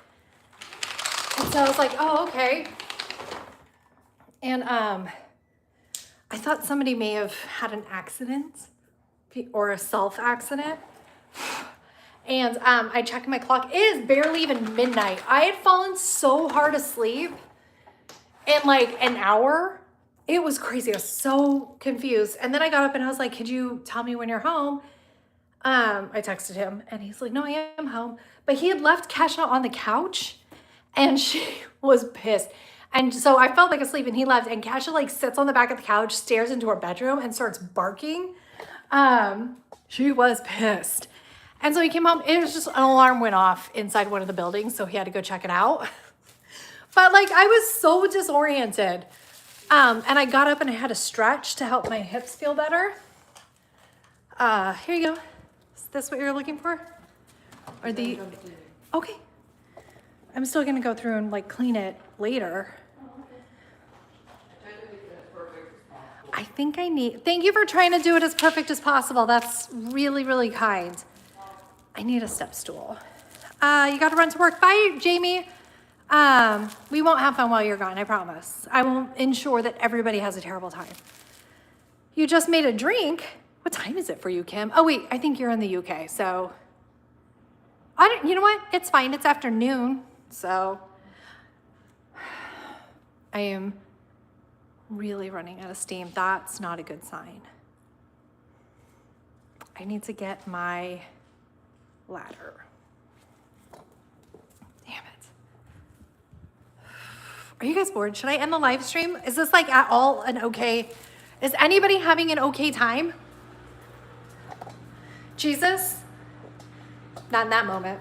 And so I was like, oh, okay. And I thought somebody may have had an accident or a self-accident. And I checked my clock. It is barely even midnight. I had fallen so hard asleep in like an hour. It was crazy. I was so confused. And then I got up and I was like, could you tell me when you're home? I texted him and he's like, no, I am home. But he had left Kesha on the couch and she was pissed. And so I felt like asleep and he left and Kesha like sits on the back of the couch, stares into her bedroom and starts barking. She was pissed. And so he came home, it was just an alarm went off inside one of the buildings. So he had to go check it out. But like, I was so disoriented. And I got up and I had a stretch to help my hips feel better. Here you go. Is this what you're looking for? Or the, okay. I'm still gonna go through and like clean it later. I think I need, thank you for trying to do it as perfect as possible. That's really, really kind. I need a step stool. You gotta run to work. Bye, Jamie. We won't have fun while you're gone, I promise. I will ensure that everybody has a terrible time. You just made a drink. What time is it for you, Kim? Oh wait, I think you're in the UK, so. You know what? It's fine, it's afternoon, so. I am really running out of steam. That's not a good sign. I need to get my ladder. Damn it. Are you guys bored? Should I end the live stream? Is this like at all an okay? Is anybody having an okay time? Jesus? Not in that moment.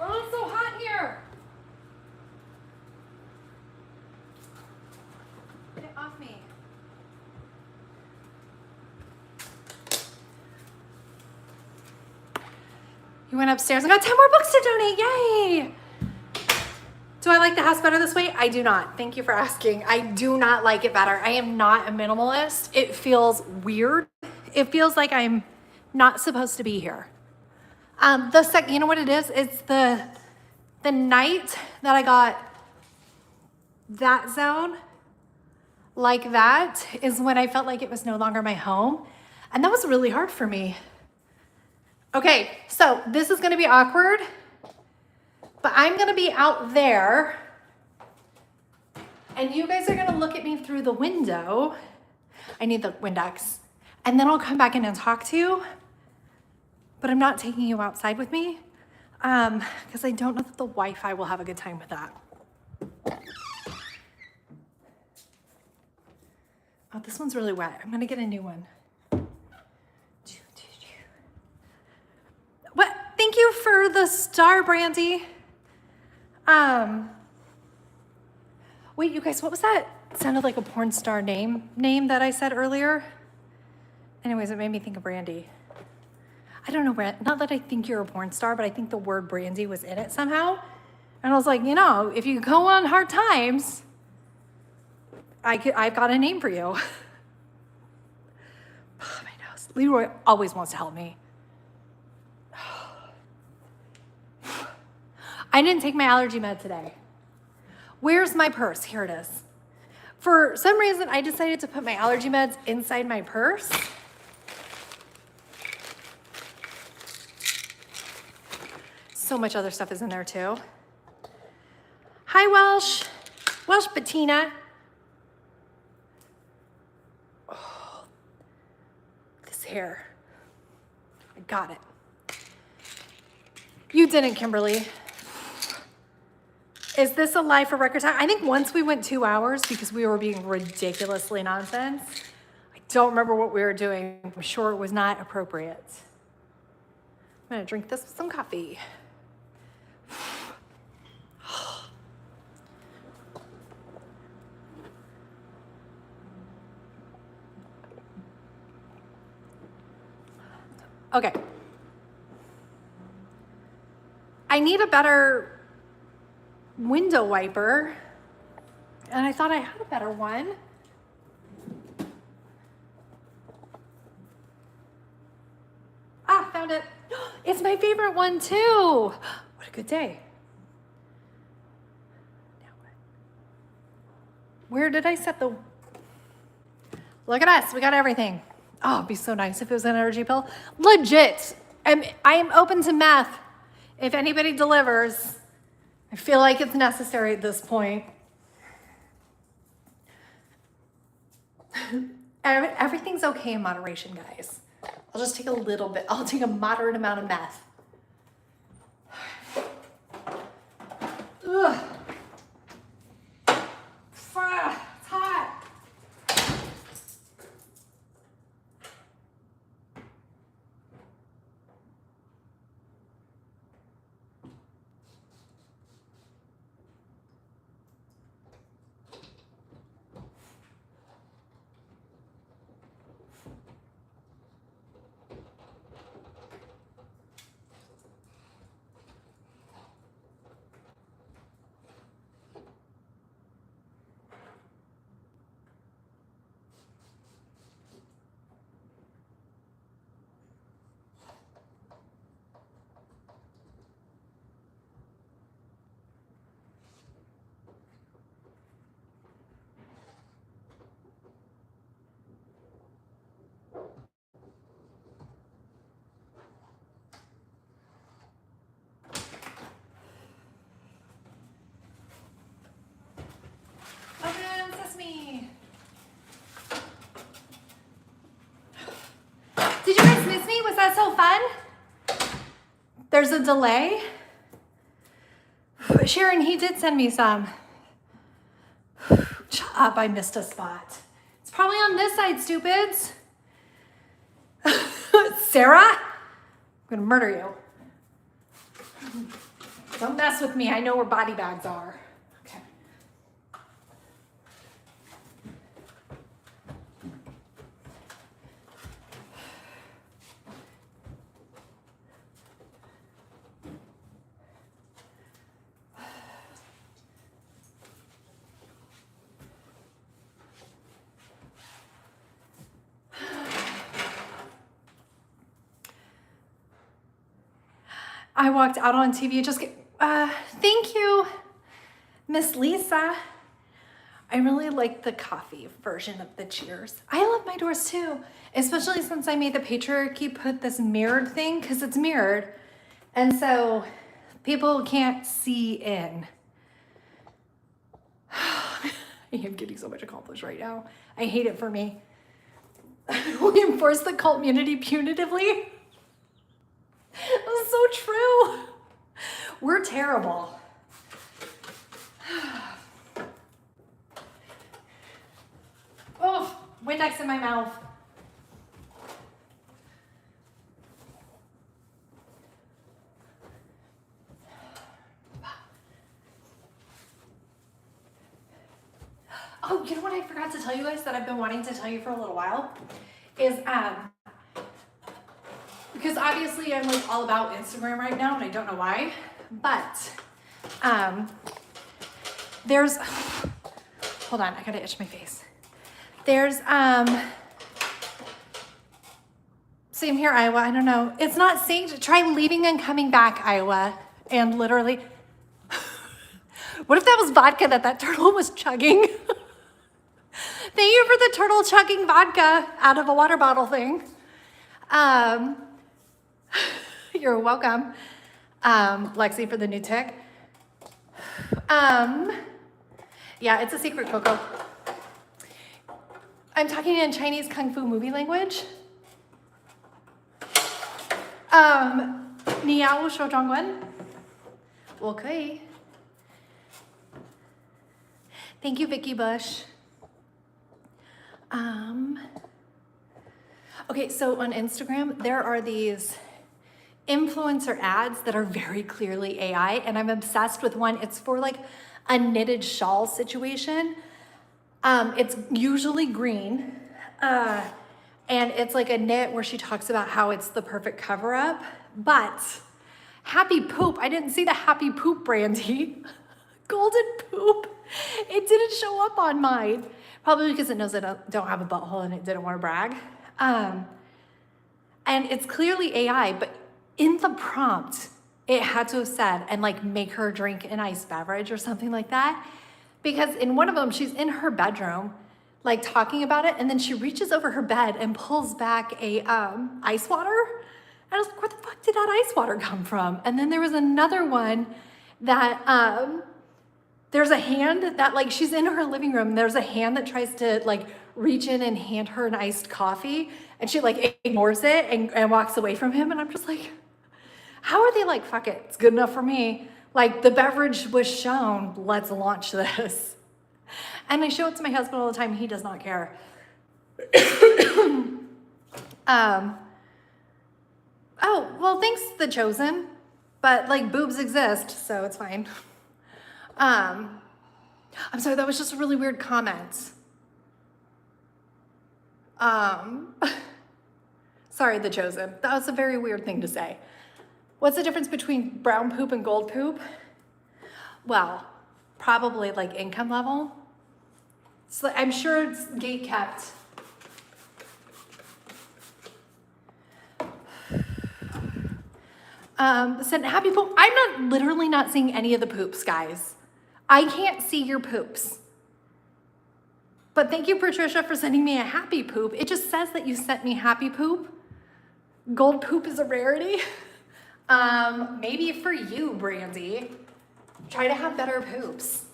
Oh, it's so hot here. Get off me. You went upstairs and got 10 more books to donate. Yay! Do I like the house better this way? I do not. Thank you for asking. I do not like it better. I am not a minimalist. It feels weird. It feels like I'm not supposed to be here. You know what it is? It's the night that I got that zone like that is when I felt like it was no longer my home. And that was really hard for me. Okay, so this is gonna be awkward, but I'm gonna be out there and you guys are gonna look at me through the window. I need the Windex. And then I'll come back in and talk to you, but I'm not taking you outside with me because I don't know that the Wi-Fi will have a good time with that. Oh, this one's really wet. I'm gonna get a new one. What? Thank you for the star, Brandy. Wait, you guys, what was that? It sounded like a porn star name that I said earlier. Anyways, it made me think of Brandy. I don't know, not that I think you're a porn star, but I think the word Brandy was in it somehow. And I was like, you know, if you go on hard times, I've got a name for you. Oh, my nose. Leroy always wants to help me. I didn't take my allergy med today. Where's my purse? Here it is. For some reason, I decided to put my allergy meds inside my purse. So much other stuff is in there too. Hi, Welsh. Welsh Bettina. Oh, this hair. I got it. You didn't, Kimberly. Is this a live for record time? I think once we went 2 hours because we were being ridiculously nonsense. I don't remember what we were doing. I'm sure it was not appropriate. I'm gonna drink this with some coffee. Okay. I need a better window wiper, and I thought I had a better one. Ah, found it. It's my favorite one too. What a good day. Now what? Where did I set the... Look at us, we got everything. Oh, it'd be so nice if it was an energy pill. Legit, I am open to meth. If anybody delivers, I feel like it's necessary at this point. Everything's okay in moderation, guys. I'll just take a little bit. I'll take a moderate amount of meth. Ugh. It's hot. Open sesame. Did you guys miss me? Was that so fun? There's a delay. Sharon, he did send me some. Shut up, I missed a spot. It's probably on this side, stupids. Sarah, I'm gonna murder you. Don't mess with me, I know where body bags are. Okay. I walked out on TV, thank you, Miss Lisa. I really like the coffee version of the cheers. I love my doors too, especially since I made the patriarchy put this mirrored thing, because it's mirrored. And so people can't see in. I am getting so much accomplished right now. I hate it for me. We enforce the cult immunity punitively. That's so true. We're terrible. Oh, Windex in my mouth. Oh, you know what I forgot to tell you guys that I've been wanting to tell you for a little while is because obviously I'm like all about Instagram right now and I don't know why, but there's, hold on, I gotta itch my face. There's, same here, Iowa, I don't know. It's not saying to try leaving and coming back, Iowa, and literally, what if that was vodka that turtle was chugging? Thank you for the turtle chugging vodka out of a water bottle thing. You're welcome. Lexi for the new tick. Yeah, it's a secret, Coco. I'm talking in Chinese Kung Fu movie language. Ni yao shou zhongguan. Okay. Thank you, Vicky Bush. Okay, so on Instagram, there are these influencer ads that are very clearly AI, and I'm obsessed with one. It's for like a knitted shawl situation. It's usually green, and it's like a knit where she talks about how it's the perfect cover up, but Happy Poop, I didn't see the Happy Poop, Brandy. Golden Poop, it didn't show up on mine. Probably because it knows I don't have a butthole and it didn't want to brag. And it's clearly AI, but in the prompt, it had to have said, and like make her drink an iced beverage or something like that. Because in one of them, she's in her bedroom, like talking about it, and then she reaches over her bed and pulls back a ice water. And I was like, where the fuck did that ice water come from? And then there was another one that, there's a hand that like, she's in her living room, there's a hand that tries to like reach in and hand her an iced coffee, and she like ignores it and walks away from him. And I'm just like, how are they like, fuck it, it's good enough for me. Like, the beverage was shown, let's launch this. And I show it to my husband all the time, he does not care. Oh, well, thanks, The Chosen. But like, boobs exist, so it's fine. I'm sorry, that was just a really weird comment. Sorry, The Chosen. That was a very weird thing to say. What's the difference between brown poop and gold poop? Well, probably like income level. So I'm sure it's gate kept. Said happy poop. I'm literally not seeing any of the poops, guys. I can't see your poops. But thank you, Patricia, for sending me a happy poop. It just says that you sent me happy poop. Gold poop is a rarity. Maybe for you, Brandy. Try to have better poops.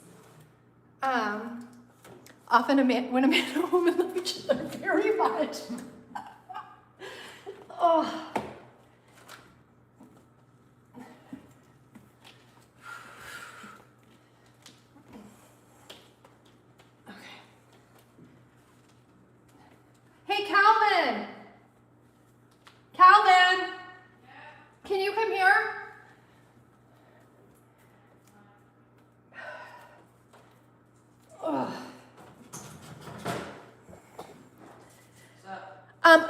Often when a man and a woman love each other very much. Oh. Hey, Calvin! Calvin! Can you come here? Ugh.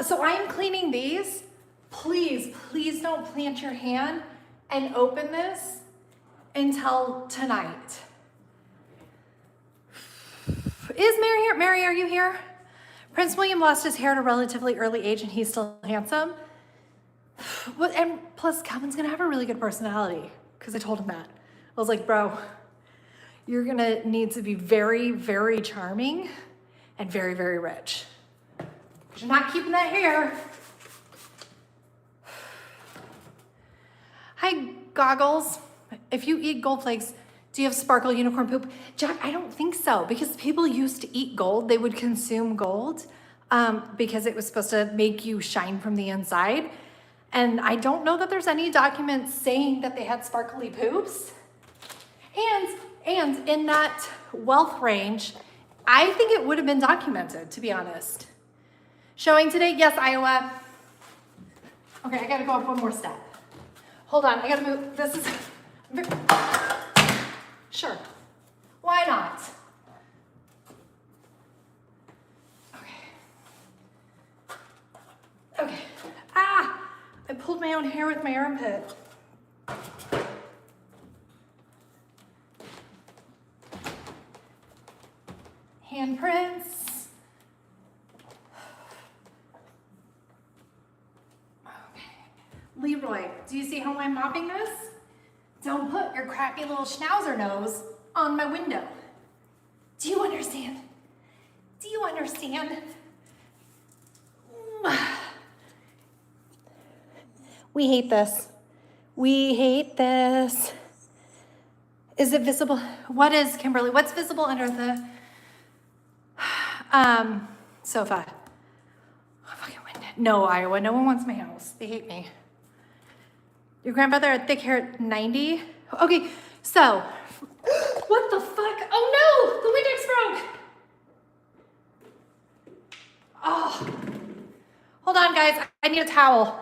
So I'm cleaning these. Please, please don't plant your hand and open this until tonight. Is Mary here? Mary, are you here? Prince William lost his hair at a relatively early age and he's still handsome. And plus, Calvin's gonna have a really good personality because I told him that. I was like, bro, you're gonna need to be very, very charming and very, very rich. Because you're not keeping that hair. Hi, Goggles. If you eat gold flakes, do you have sparkle unicorn poop? Jack, I don't think so, because people used to eat gold. They would consume gold because it was supposed to make you shine from the inside. And I don't know that there's any documents saying that they had sparkly poops. And in that wealth range, I think it would have been documented, to be honest. Showing today, yes, Iowa. Okay, I gotta go up one more step. Hold on, I gotta move. This is, sure, why not? Okay, I pulled my own hair with my armpit. Handprints. Okay. Leroy, do you see how I'm mopping this? Don't put your crappy little schnauzer nose on my window. Do you understand? Do you understand? We hate this. We hate this. Is it visible? What is, Kimberly? What's visible under the sofa? Oh, fucking window. No, Iowa. No one wants my house. They hate me. Your grandfather had thick hair at 90? Okay, so, what the fuck? Oh no, the Windex broke. Oh, hold on guys, I need a towel.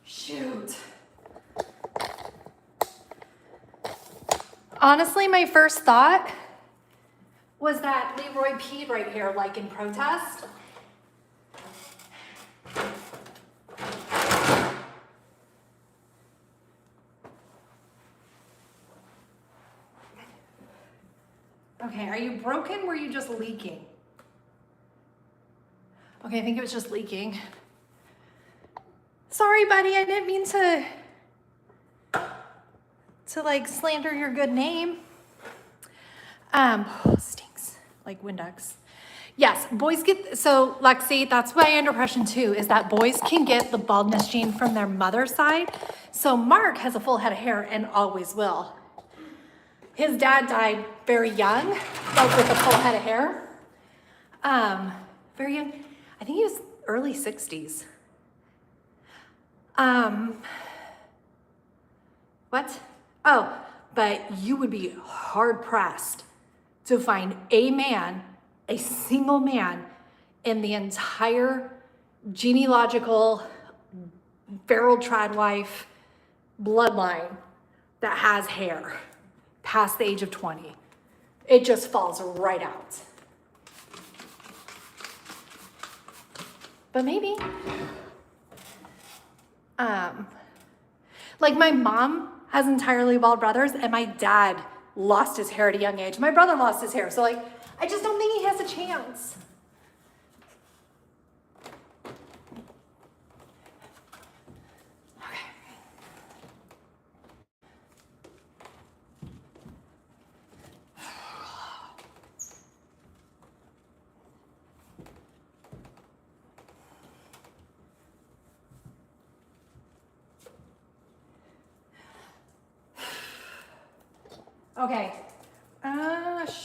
Shoot. Honestly, my first thought was that Leroy peed right here, like in protest. Okay, are you broken or were you just leaking? Okay, I think it was just leaking. Sorry, buddy, I didn't mean to like slander your good name. Stinks like Windex. Yes, boys get, so Lexi, that's my impression too, is that boys can get the baldness gene from their mother's side. So Mark has a full head of hair and always will. His dad died very young, like with a full head of hair. Very young. I think he was early 60s. What? Oh, but you would be hard pressed to find a man, a single man in the entire genealogical feral Tradwife bloodline that has hair past the age of 20. It just falls right out. But maybe. Like my mom has entirely bald brothers, and my dad lost his hair at a young age. My brother lost his hair, so like, I just don't think he has a chance. Okay.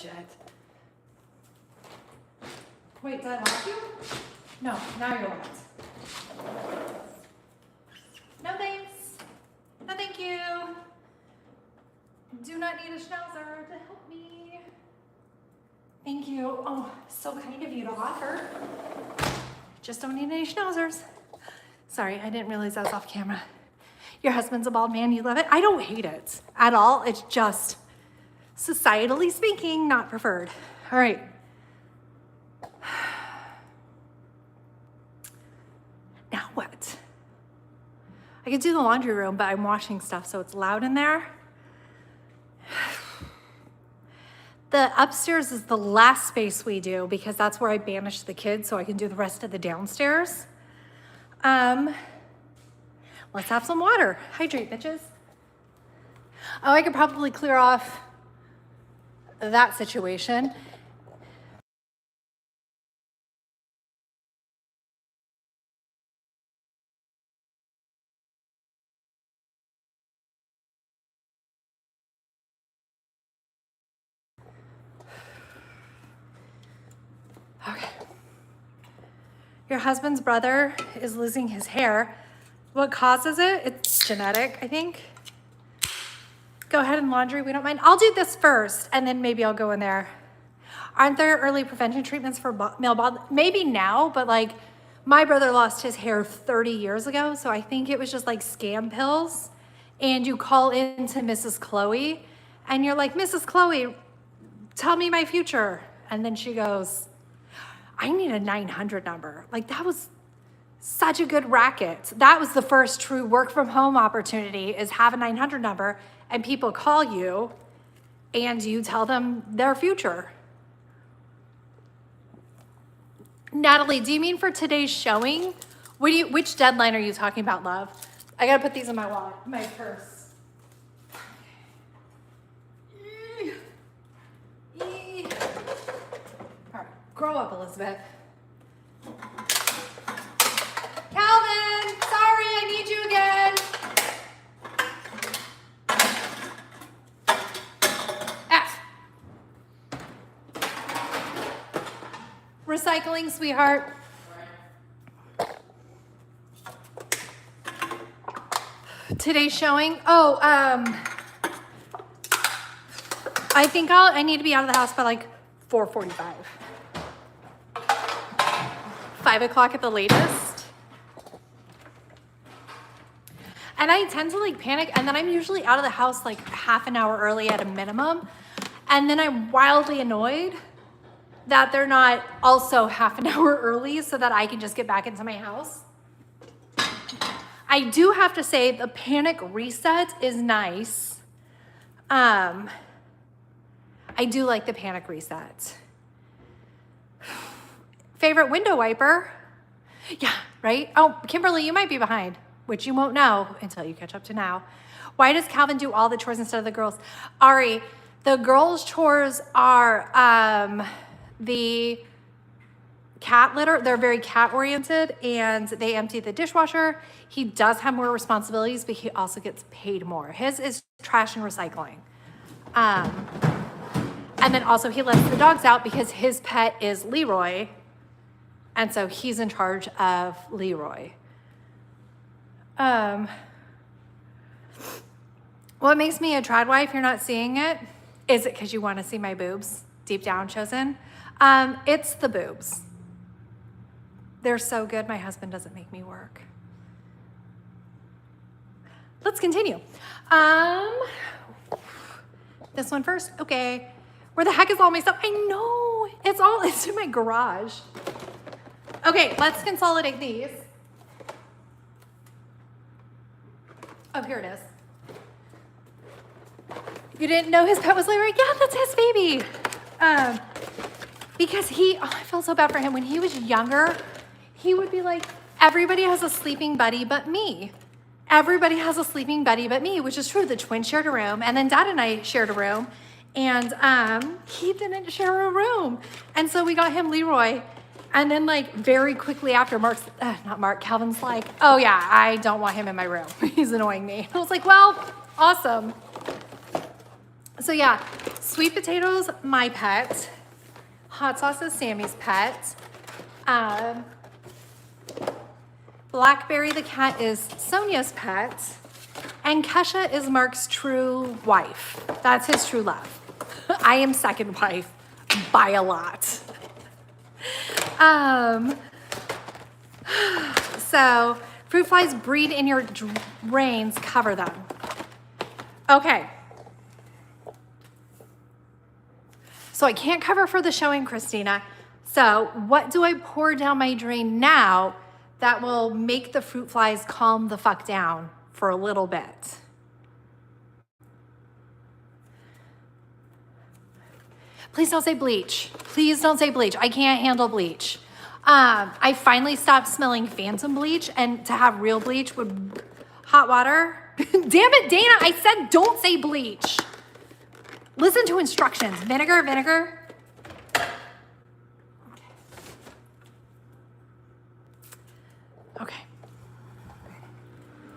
Shit. Wait, did I lock you? No, now you're locked. No thanks. No thank you. Do not need a schnauzer to help me. Thank you. Oh, so kind of you to offer. Just don't need any schnauzers. Sorry, I didn't realize I was off camera. Your husband's a bald man, you love it? I don't hate it at all. It's just, societally speaking, not preferred. All right. Now what? I could do the laundry room, but I'm washing stuff, so it's loud in there. The upstairs is the last space we do because that's where I banish the kids so I can do the rest of the downstairs. Let's have some water. Hydrate, bitches. Oh, I could probably clear off that situation. Okay. Your husband's brother is losing his hair. What causes it? It's genetic, I think. Go ahead and laundry, we don't mind. I'll do this first, and then maybe I'll go in there. Aren't there early prevention treatments for male bald? Maybe now, but like my brother lost his hair 30 years ago, so I think it was just like scam pills. And you call in to Mrs. Chloe, and you're like, Mrs. Chloe, tell me my future. And then she goes, I need a 900 number. Like that was such a good racket. That was the first true work from home opportunity, is have a 900 number and people call you and you tell them their future. Natalie, do you mean for today's showing? Which deadline are you talking about, love? I gotta put these in my wallet, my purse. All right, grow up, Elizabeth. Calvin, sorry, I need you again. F. Recycling, sweetheart. Today's showing. Oh, I think I need to be out of the house by like 4:45. 5 o'clock at the latest. And I tend to like panic, and then I'm usually out of the house like half an hour early at a minimum. And then I'm wildly annoyed that they're not also half an hour early so that I can just get back into my house. I do have to say the panic reset is nice. I do like the panic reset. Favorite window wiper? Yeah, right? Oh, Kimberly, you might be behind, which you won't know until you catch up to now. Why does Calvin do all the chores instead of the girls? Ari, the girls' chores are the cat litter. They're very cat oriented and they empty the dishwasher. He does have more responsibilities, but he also gets paid more. His is trash and recycling. And then also he lets the dogs out because his pet is Leroy. And so he's in charge of Leroy. What makes me a Tradwife, you're not seeing it? Is it because you want to see my boobs? Deep down, Chosen? It's the boobs. They're so good, my husband doesn't make me work. Let's continue. This one first, okay. Where the heck is all my stuff? I know, it's in my garage. Okay, let's consolidate these. Oh, here it is. You didn't know his pet was Leroy? Yeah, that's his baby. Because I feel so bad for him. When he was younger, he would be like, everybody has a sleeping buddy but me. Everybody has a sleeping buddy but me, which is true. The twins shared a room, and then Dad and I shared a room, and he didn't share a room. And so we got him Leroy. And then like very quickly after Calvin's like, oh yeah, I don't want him in my room. He's annoying me. I was like, well, awesome. So yeah, sweet potatoes, my pet. Hot sauce is Sammy's pet. Blackberry the cat is Sonia's pet. And Kesha is Mark's true wife. That's his true love. I am second wife by a lot. So fruit flies breed in your drains, cover them. Okay. So I can't cover for the showing, Christina. So what do I pour down my drain now that will make the fruit flies calm the fuck down for a little bit? Please don't say bleach. Please don't say bleach. I can't handle bleach. I finally stopped smelling phantom bleach, and to have real bleach would hot water. Damn it, Dana, I said don't say bleach. Listen to instructions. Vinegar, vinegar. Okay.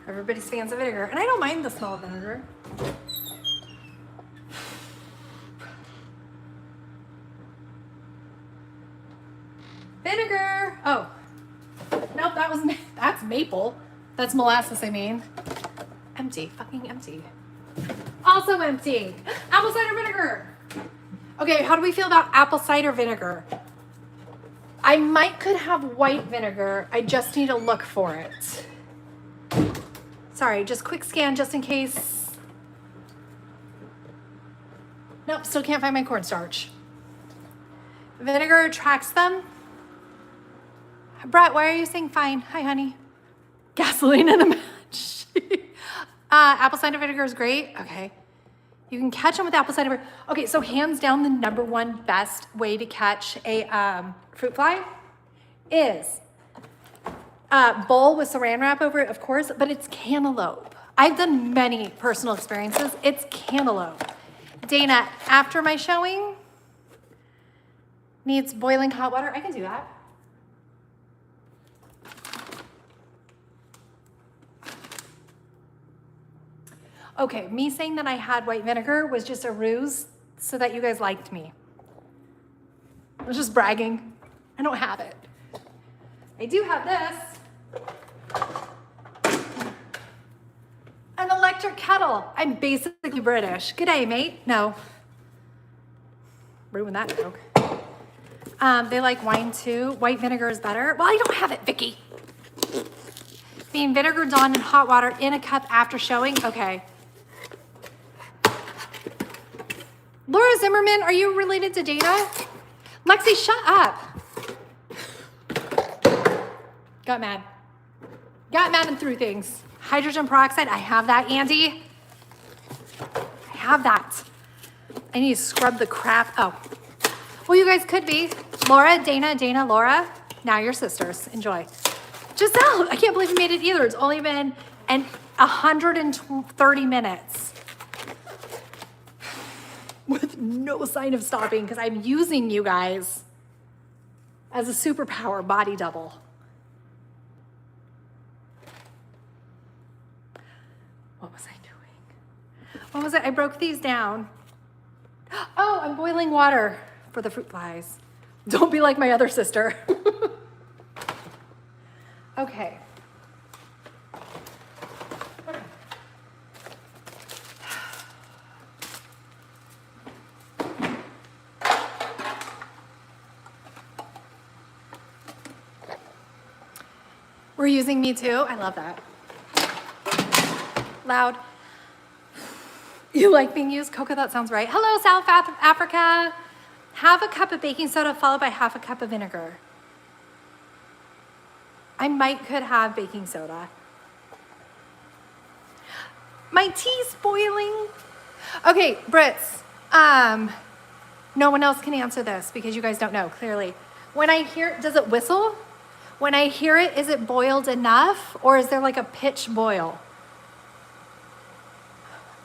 Everybody's fans of vinegar, and I don't mind the smell of vinegar. Vinegar. Oh, nope, that's maple. That's molasses, I mean. Empty, fucking empty. Also empty. Apple cider vinegar. Okay, how do we feel about apple cider vinegar? I could have white vinegar. I just need to look for it. Sorry, just quick scan just in case. Nope, still can't find my cornstarch. Vinegar attracts them. Brett, why are you saying fine? Hi, honey. Gasoline in a match. Apple cider vinegar is great. Okay. You can catch them with apple cider vinegar. Okay, so hands down, the number one best way to catch a fruit fly is bowl with saran wrap over it, of course, but it's cantaloupe. I've done many personal experiences. It's cantaloupe. Dana, after my showing, needs boiling hot water. I can do that. Okay, me saying that I had white vinegar was just a ruse so that you guys liked me. I was just bragging. I don't have it. I do have this. An electric kettle. I'm basically British. G'day, mate. No. Ruined that joke. They like wine too. White vinegar is better. Well, I don't have it, Vicky. Being vinegar dawn in hot water in a cup after showing. Okay. Laura Zimmerman, are you related to Dana? Lexi, shut up. Got mad. Got mad and threw things. Hydrogen peroxide, I have that, Andy. I have that. I need to scrub the crap. Oh. Well, you guys could be. Laura, Dana, Laura. Now you're sisters. Enjoy. Giselle, I can't believe you made it either. It's only been 130 minutes. With no sign of stopping because I'm using you guys. as a superpower body double. What was I doing? What was it? I broke these down. Oh, I'm boiling water for the fruit flies. Don't be like my other sister. Okay. We're using Me Too. I love that. Loud. You like being used? Coco, that sounds right. Hello, South Africa. Half a cup of baking soda followed by half a cup of vinegar. I could have baking soda. My tea's boiling. Okay, Brits. No one else can answer this because you guys don't know, clearly. When I hear, does it whistle? When I hear it, is it boiled enough or is there like a pitch boil?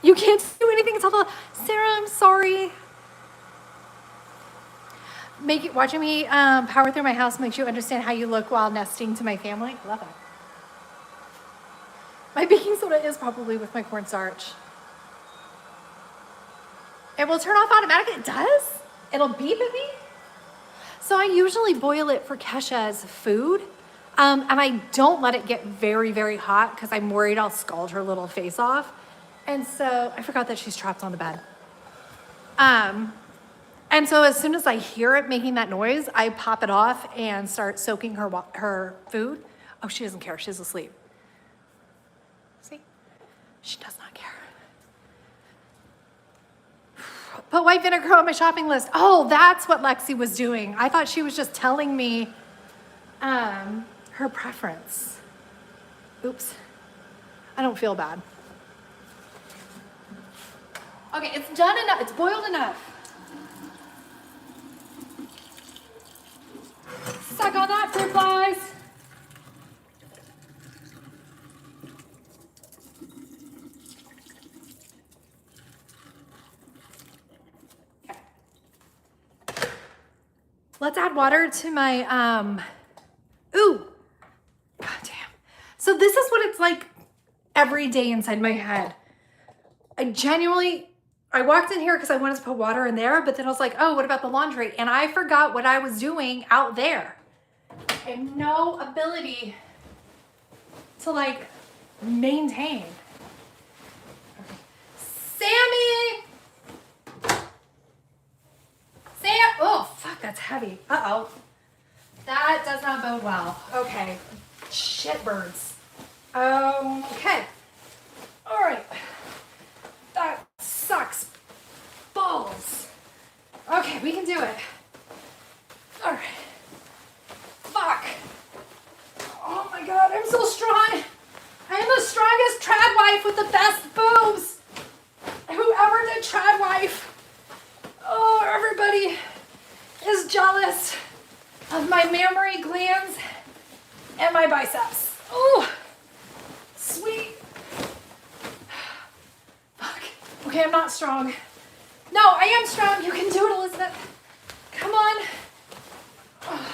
You can't do anything until the, Sarah, I'm sorry. Watching me power through my house makes you understand how you look while nesting to my family. Love it. My baking soda is probably with my cornstarch. It will turn off automatically. It does? It'll beep at me? So I usually boil it for Kesha's food. And I don't let it get very, very hot because I'm worried I'll scald her little face off. And so I forgot that she's trapped on the bed. And so as soon as I hear it making that noise, I pop it off and start soaking her food. Oh, she doesn't care. She's asleep. See? She does not care. Put white vinegar on my shopping list. Oh, that's what Lexi was doing. I thought she was just telling me her preference. Oops. I don't feel bad. Okay, it's done enough. It's boiled enough. Suck on that, fruit flies. Okay. Let's add water to my, ooh. God damn. So this is what it's like every day inside my head. I walked in here because I wanted to put water in there, but then I was like, oh, what about the laundry? And I forgot what I was doing out there. I have no ability to like maintain. Okay. Sammy! Oh, fuck, that's heavy. Uh-oh. That does not bode well. Okay. Shit birds. Okay. All right. That sucks balls. Okay, we can do it. All right. Fuck. Oh my God, I'm so strong. I am the strongest Tradwife with the best boobs. Whoever did Tradwife. Oh, everybody is jealous of my mammary glands and my biceps. Oh, sweet. Fuck. Okay, I'm not strong. No, I am strong. You can do it, Elizabeth. Come on. Oh,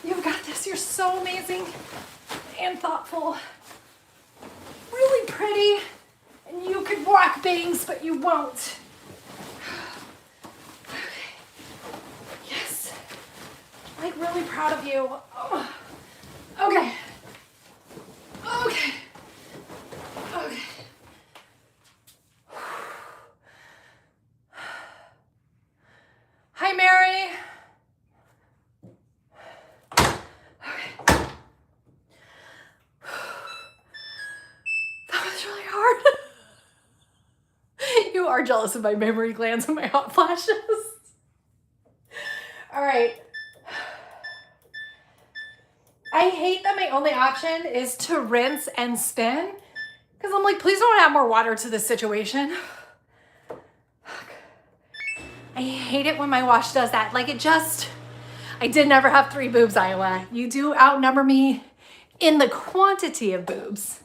you've got this. You're so amazing and thoughtful. Really pretty. And you could rock bangs, but you won't. Okay. Yes. Like really proud of you. Oh. Okay. Okay. Okay. Hi, Mary. Okay. That was really hard. You are jealous of my memory glands and my hot flashes. All right. I hate that my only option is to rinse and spin because I'm like, please don't add more water to this situation. I hate it when my wash does that. Like I did never have 3 boobs, Iowa. You do outnumber me in the quantity of boobs.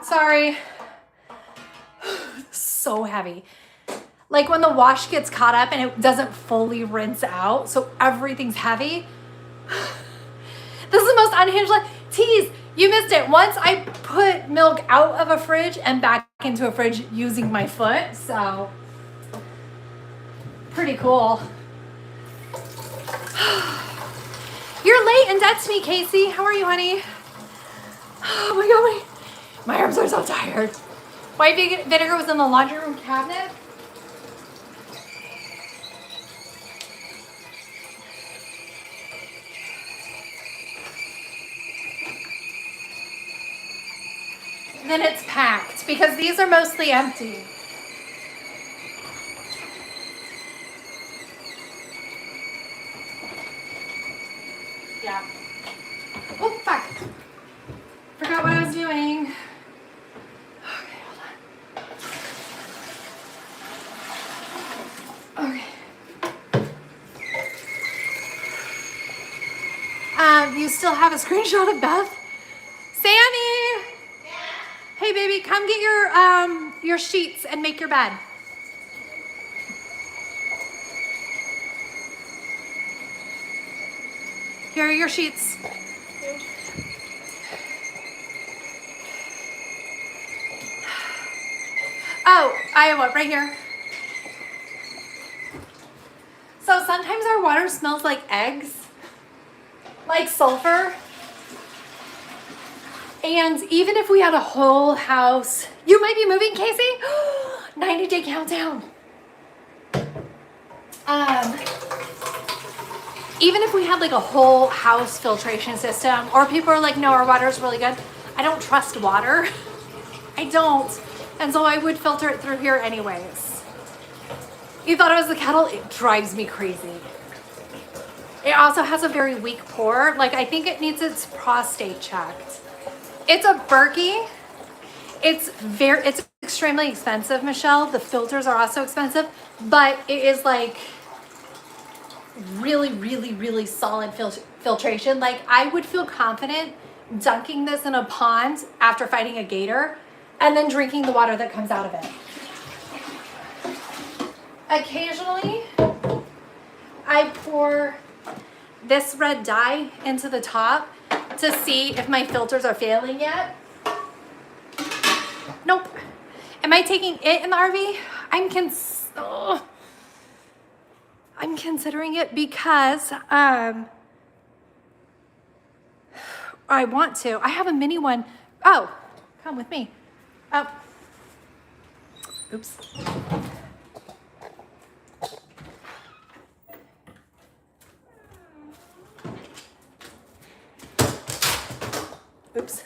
Sorry. So heavy. like when the wash gets caught up and it doesn't fully rinse out, so everything's heavy. This is the most unhinged life. Tease, you missed it. Once I put milk out of a fridge and back into a fridge using my foot, so pretty cool. You're late and dead to me, Casey. How are you, honey? Oh my God, my arms are so tired. White vinegar was in the laundry room cabinet. Then it's packed because these are mostly empty. Yeah. Oh, fuck. Forgot what I was doing. Okay, hold on. Okay. You still have a screenshot of Beth? Sammy! Hey, baby, come get your sheets and make your bed. Here are your sheets. Oh, Iowa, right here. So sometimes our water smells like eggs, like sulfur. And even if we had a whole house, you might be moving, Casey? 90-day countdown. Even if we had like a whole house filtration system, or people are like, no, our water is really good. I don't trust water. I don't. And so I would filter it through here anyways. You thought it was the kettle? It drives me crazy. It also has a very weak pour. Like, I think it needs its prostate checked. It's a Berkey. It's extremely expensive, Michelle. The filters are also expensive, but it is like really, really, really solid filtration. Like, I would feel confident dunking this in a pond after fighting a gator and then drinking the water that comes out of it. Occasionally, I pour this red dye into the top to see if my filters are failing yet. Nope. Am I taking it in the RV? I'm considering it because I want to. I have a mini one. Oh, come with me. Oh. Oops. Oops.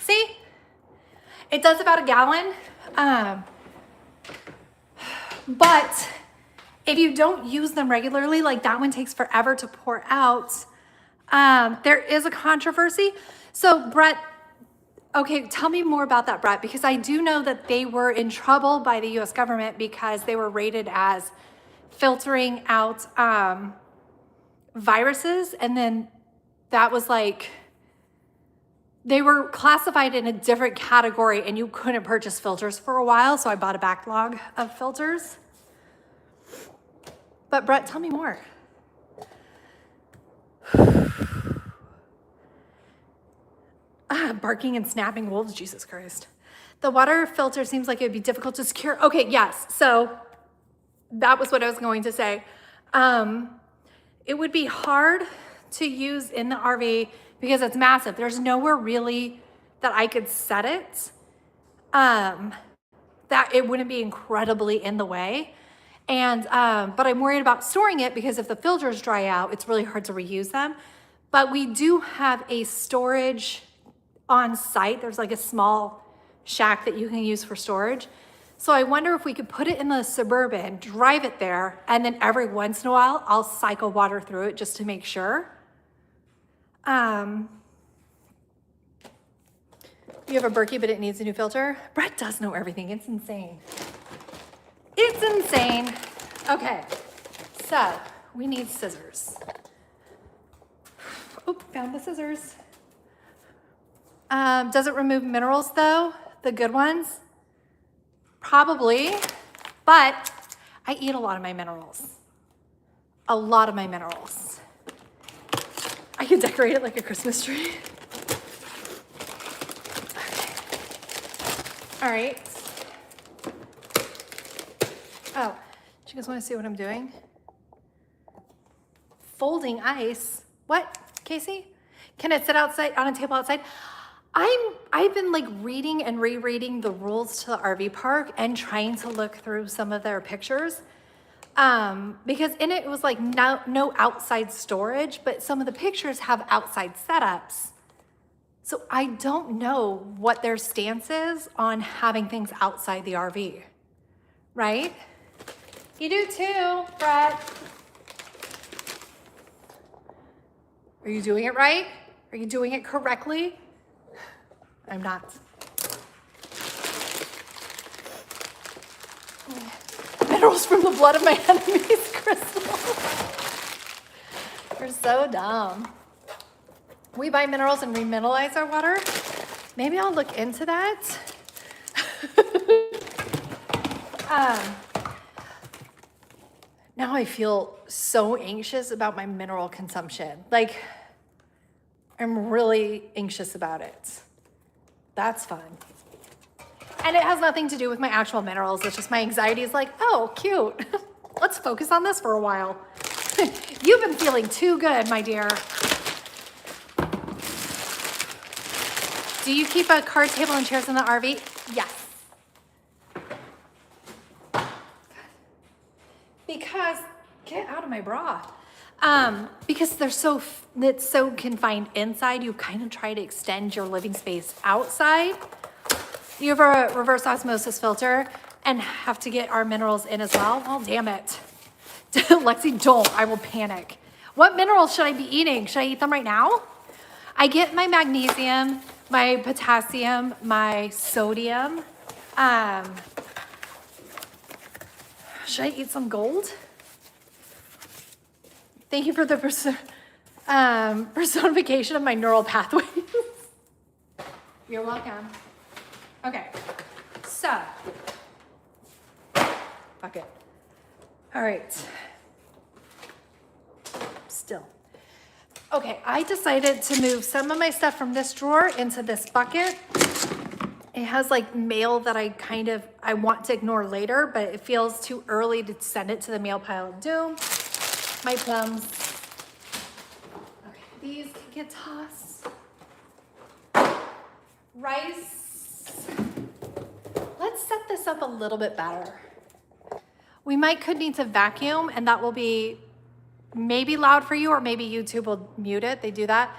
See? It does about a gallon. But if you don't use them regularly, like that one takes forever to pour out, there is a controversy. So Brett, okay, tell me more about that, Brett, because I do know that they were in trouble by the US government because they were rated as filtering out viruses. And then that was like, they were classified in a different category and you couldn't purchase filters for a while. So I bought a backlog of filters. But Brett, tell me more. Barking and snapping wolves, Jesus Christ. The water filter seems like it would be difficult to secure. Okay, yes. So that was what I was going to say. It would be hard to use in the RV because it's massive. There's nowhere really that I could set it, that it wouldn't be incredibly in the way. And, but I'm worried about storing it because if the filters dry out, it's really hard to reuse them. But we do have a storage on site. There's like a small shack that you can use for storage. So I wonder if we could put it in the Suburban, drive it there, and then every once in a while, I'll cycle water through it just to make sure. You have a Berkey, but it needs a new filter. Brett does know everything. It's insane. It's insane. Okay, so we need scissors. Oh, found the scissors. Does it remove minerals though? The good ones? Probably, but I eat a lot of my minerals. A lot of my minerals. I could decorate it like a Christmas tree. Okay. All right. Oh, do you guys want to see what I'm doing? Folding ice. What, Casey? Can it sit outside on a table outside? I've been like reading and rereading the rules to the RV park and trying to look through some of their pictures. Because in it was like no outside storage, but some of the pictures have outside setups. So I don't know what their stance is on having things outside the RV, right? You do too, Brett. Are you doing it right? Are you doing it correctly? I'm not. Minerals from the blood of my enemies, Crystal. You're so dumb. We buy minerals and remineralize our water. Maybe I'll look into that. Now I feel so anxious about my mineral consumption. Like, I'm really anxious about it. That's fun. And it has nothing to do with my actual minerals. It's just my anxiety is like, oh, cute. Let's focus on this for a while. You've been feeling too good, my dear. Do you keep a card table and chairs in the RV? Yes. Because, get out of my bra. Because it's so confined inside, you kind of try to extend your living space outside. You have a reverse osmosis filter and have to get our minerals in as well. Oh, damn it. Lexi, don't, I will panic. What minerals should I be eating? Should I eat them right now? I get my magnesium, my potassium, my sodium. Should I eat some gold? Thank you for the personification of my neural pathways. You're welcome. Okay, so, fuck it. All right, still. Okay, I decided to move some of my stuff from this drawer into this bucket. It has like mail that I want to ignore later, but it feels too early to send it to the mail pile of doom. My plums. Okay, these can get tossed. Rice. Let's set this up a little bit better. We could need to vacuum, and that will be maybe loud for you, or maybe YouTube will mute it. They do that.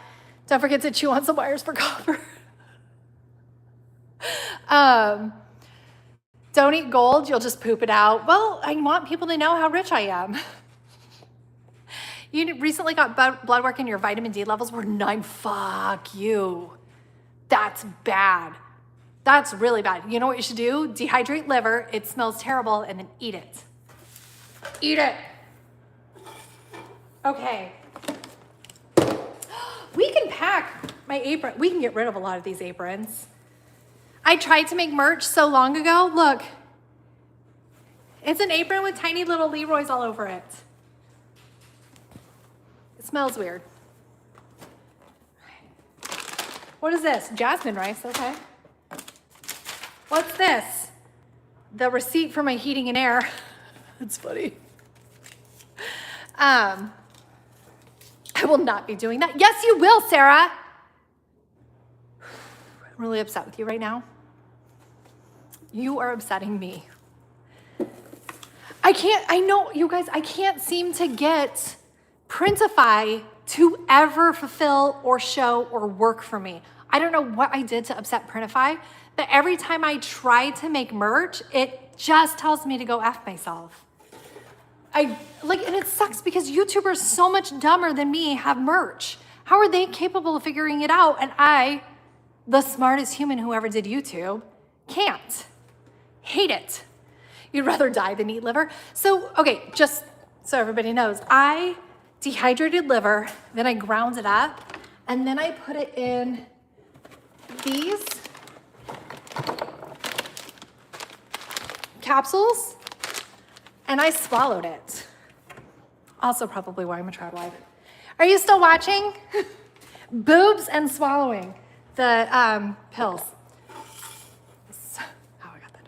Don't forget to chew on some wires for copper. Don't eat gold, you'll just poop it out. Well, I want people to know how rich I am. You recently got blood work and your vitamin D levels were 9. Fuck you. That's bad. That's really bad. You know what you should do? Dehydrate liver. It smells terrible, and then eat it. Eat it. Okay. We can pack my apron. We can get rid of a lot of these aprons. I tried to make merch so long ago. Look. It's an apron with tiny little Leroy's all over it. It smells weird. What is this? Jasmine rice, okay. What's this? The receipt for my heating and air. That's funny. I will not be doing that. Yes, you will, Sarah. I'm really upset with you right now. You are upsetting me. I know, you guys, I can't seem to get Printify to ever fulfill or show or work for me. I don't know what I did to upset Printify, but every time I try to make merch, it just tells me to go F myself. And it sucks because YouTubers so much dumber than me have merch. How are they capable of figuring it out? And I, the smartest human who ever did YouTube, can't. Hate it. You'd rather die than eat liver. So, okay, just so everybody knows, I dehydrated liver, then I ground it up, and then I put it in these capsules. And I swallowed it. Also probably why I'm a Tradwife. Are you still watching? Boobs and swallowing the pills. So, how I got that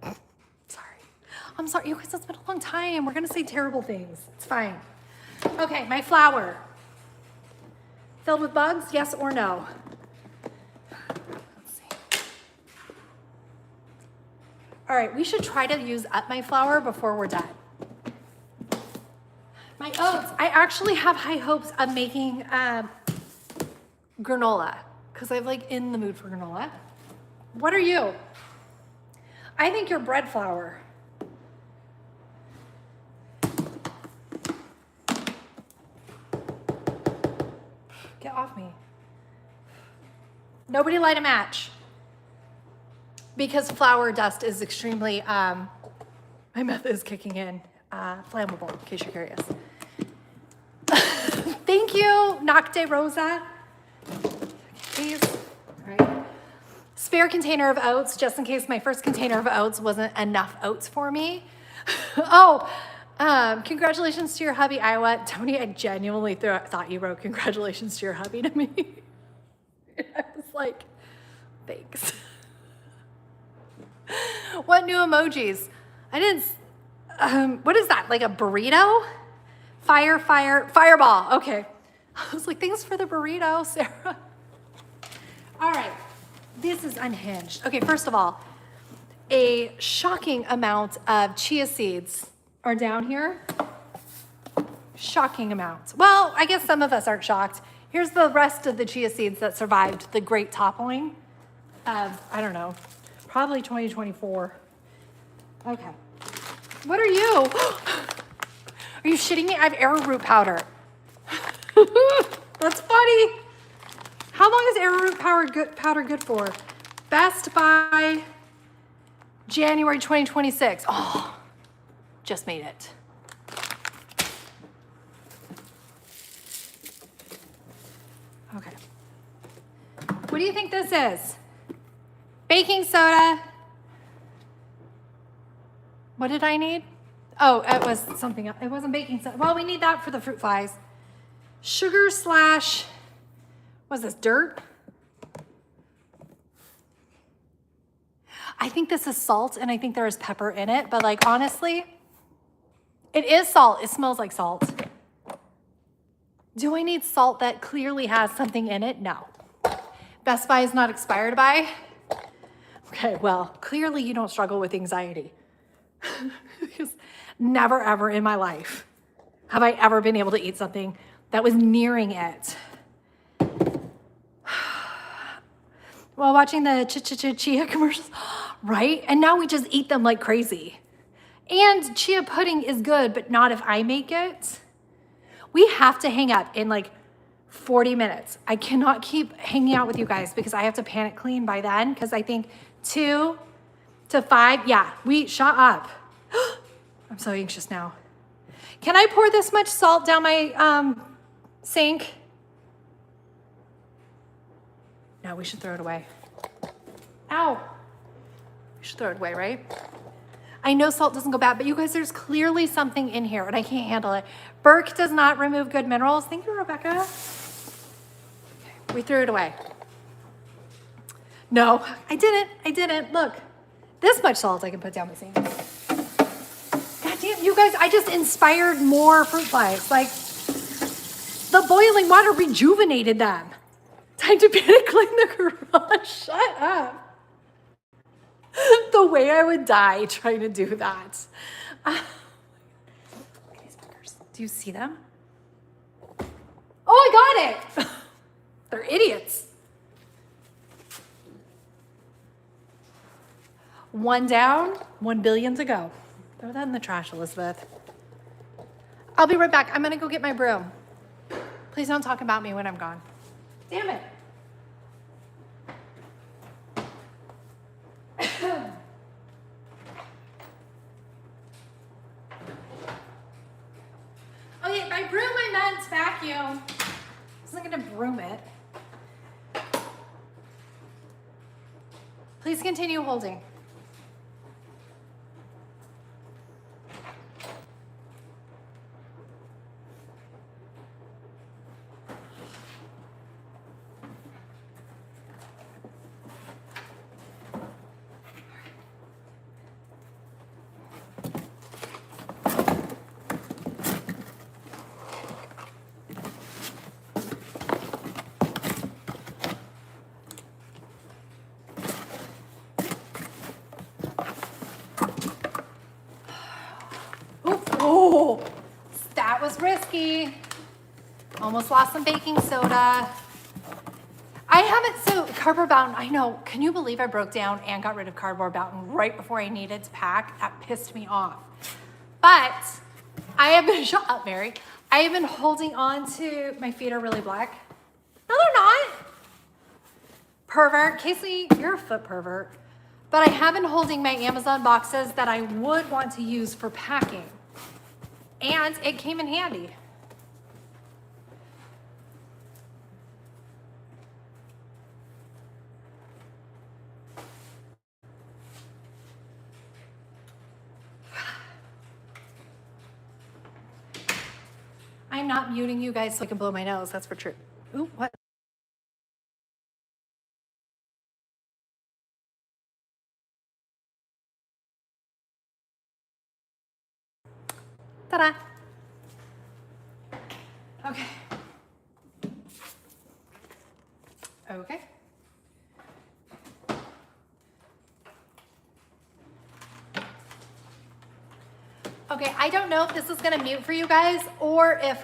done. Sorry. I'm sorry, you guys, it's been a long time. We're gonna say terrible things. It's fine. Okay, my flour. Filled with bugs, yes or no? Let's see. All right, we should try to use up my flour before we're done. My oats, I actually have high hopes of making granola because I'm like in the mood for granola. What are you? I think you're bread flour. Get off me. Nobody light a match. Because flour dust is extremely, my method is kicking in, flammable, in case you're curious. Thank you, Nocte Rosa. Please. All right. Spare container of oats, just in case my first container of oats wasn't enough oats for me. Oh, congratulations to your hubby, Iowa. Tony, I genuinely thought you wrote congratulations to your hubby to me. I was like, thanks. What new emojis? I didn't, what is that? Like a burrito? Fireball. Okay. I was like, thanks for the burrito, Sarah. All right. This is unhinged. Okay, first of all, a shocking amount of chia seeds are down here. Shocking amount. Well, I guess some of us aren't shocked. Here's the rest of the chia seeds that survived the great toppling of, I don't know, probably 2024. Okay. What are you? Are you shitting me? I have arrowroot powder. That's funny. How long is arrowroot powder good for? Best by January 2026. Oh, just made it. Okay. What do you think this is? Baking soda. What did I need? Oh, it was something else. It wasn't baking soda. Well, we need that for the fruit flies. Sugar slash, what's this, dirt? I think this is salt, and I think there is pepper in it, but like, honestly, it is salt. It smells like salt. Do I need salt that clearly has something in it? No. Best Buy is not expired by. Okay, well, clearly you don't struggle with anxiety. Because never ever in my life have I ever been able to eat something that was nearing it. While watching the chia commercials, right? And now we just eat them like crazy. And chia pudding is good, but not if I make it. We have to hang up in like 40 minutes. I cannot keep hanging out with you guys because I have to panic clean by then because I think 2 to 5, yeah, we shut up. I'm so anxious now. Can I pour this much salt down my sink? No, we should throw it away. Ow. We should throw it away, right? I know salt doesn't go bad, but you guys, there's clearly something in here and I can't handle it. Burke does not remove good minerals. Thank you, Rebecca. Okay, we threw it away. No, I didn't. Look, this much salt I can put down my sink. God damn, you guys, I just inspired more fruit flies. Like, the boiling water rejuvenated them. Time to panic clean the garage. Shut up. The way I would die trying to do that. Do you see them? Oh, I got it. They're idiots. One down, 1 billion to go. Throw that in the trash, Elizabeth. I'll be right back. I'm gonna go get my broom. Please don't talk about me when I'm gone. Damn it. Okay, by broom I meant vacuum. I wasn't gonna broom it. Please continue holding. risky. Almost lost some baking soda. I haven't, so cardboard mountain, I know, can you believe I broke down and got rid of cardboard mountain right before I needed to pack? That pissed me off. But I have been, shut up, Mary. I have been holding on to, my feet are really black. No, they're not. Pervert, Casey, you're a foot pervert. But I have been holding my Amazon boxes that I would want to use for packing. And it came in handy. I'm not muting you guys so I can blow my nose, that's for true. Ooh, what? Ta-da. Okay. Okay. Okay, I don't know if this is gonna mute for you guys or if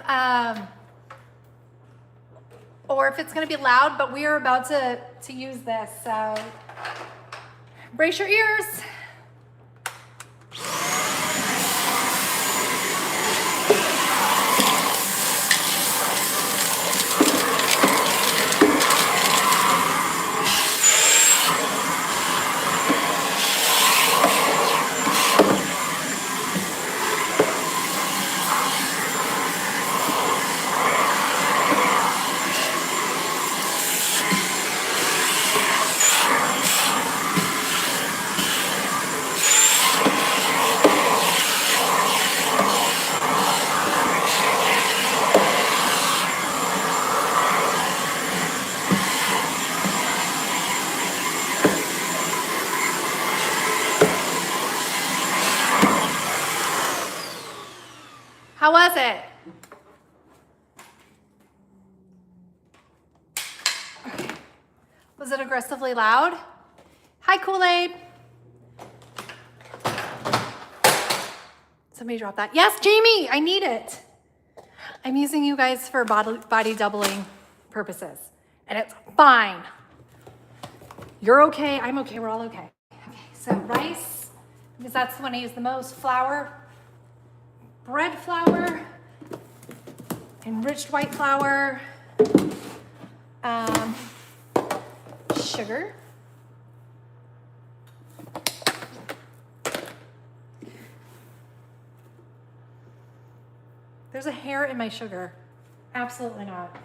it's gonna be loud, but we are about to use this, so brace your ears. How was it? Was it aggressively loud? Hi, Kool-Aid. Somebody drop that. Yes, Jamie, I need it. I'm using you guys for body doubling purposes, and it's fine. You're okay, I'm okay, we're all okay. Okay, so rice, because that's the one I use the most. Flour, bread flour, enriched white flour, sugar, there's a hair in my sugar. Absolutely not.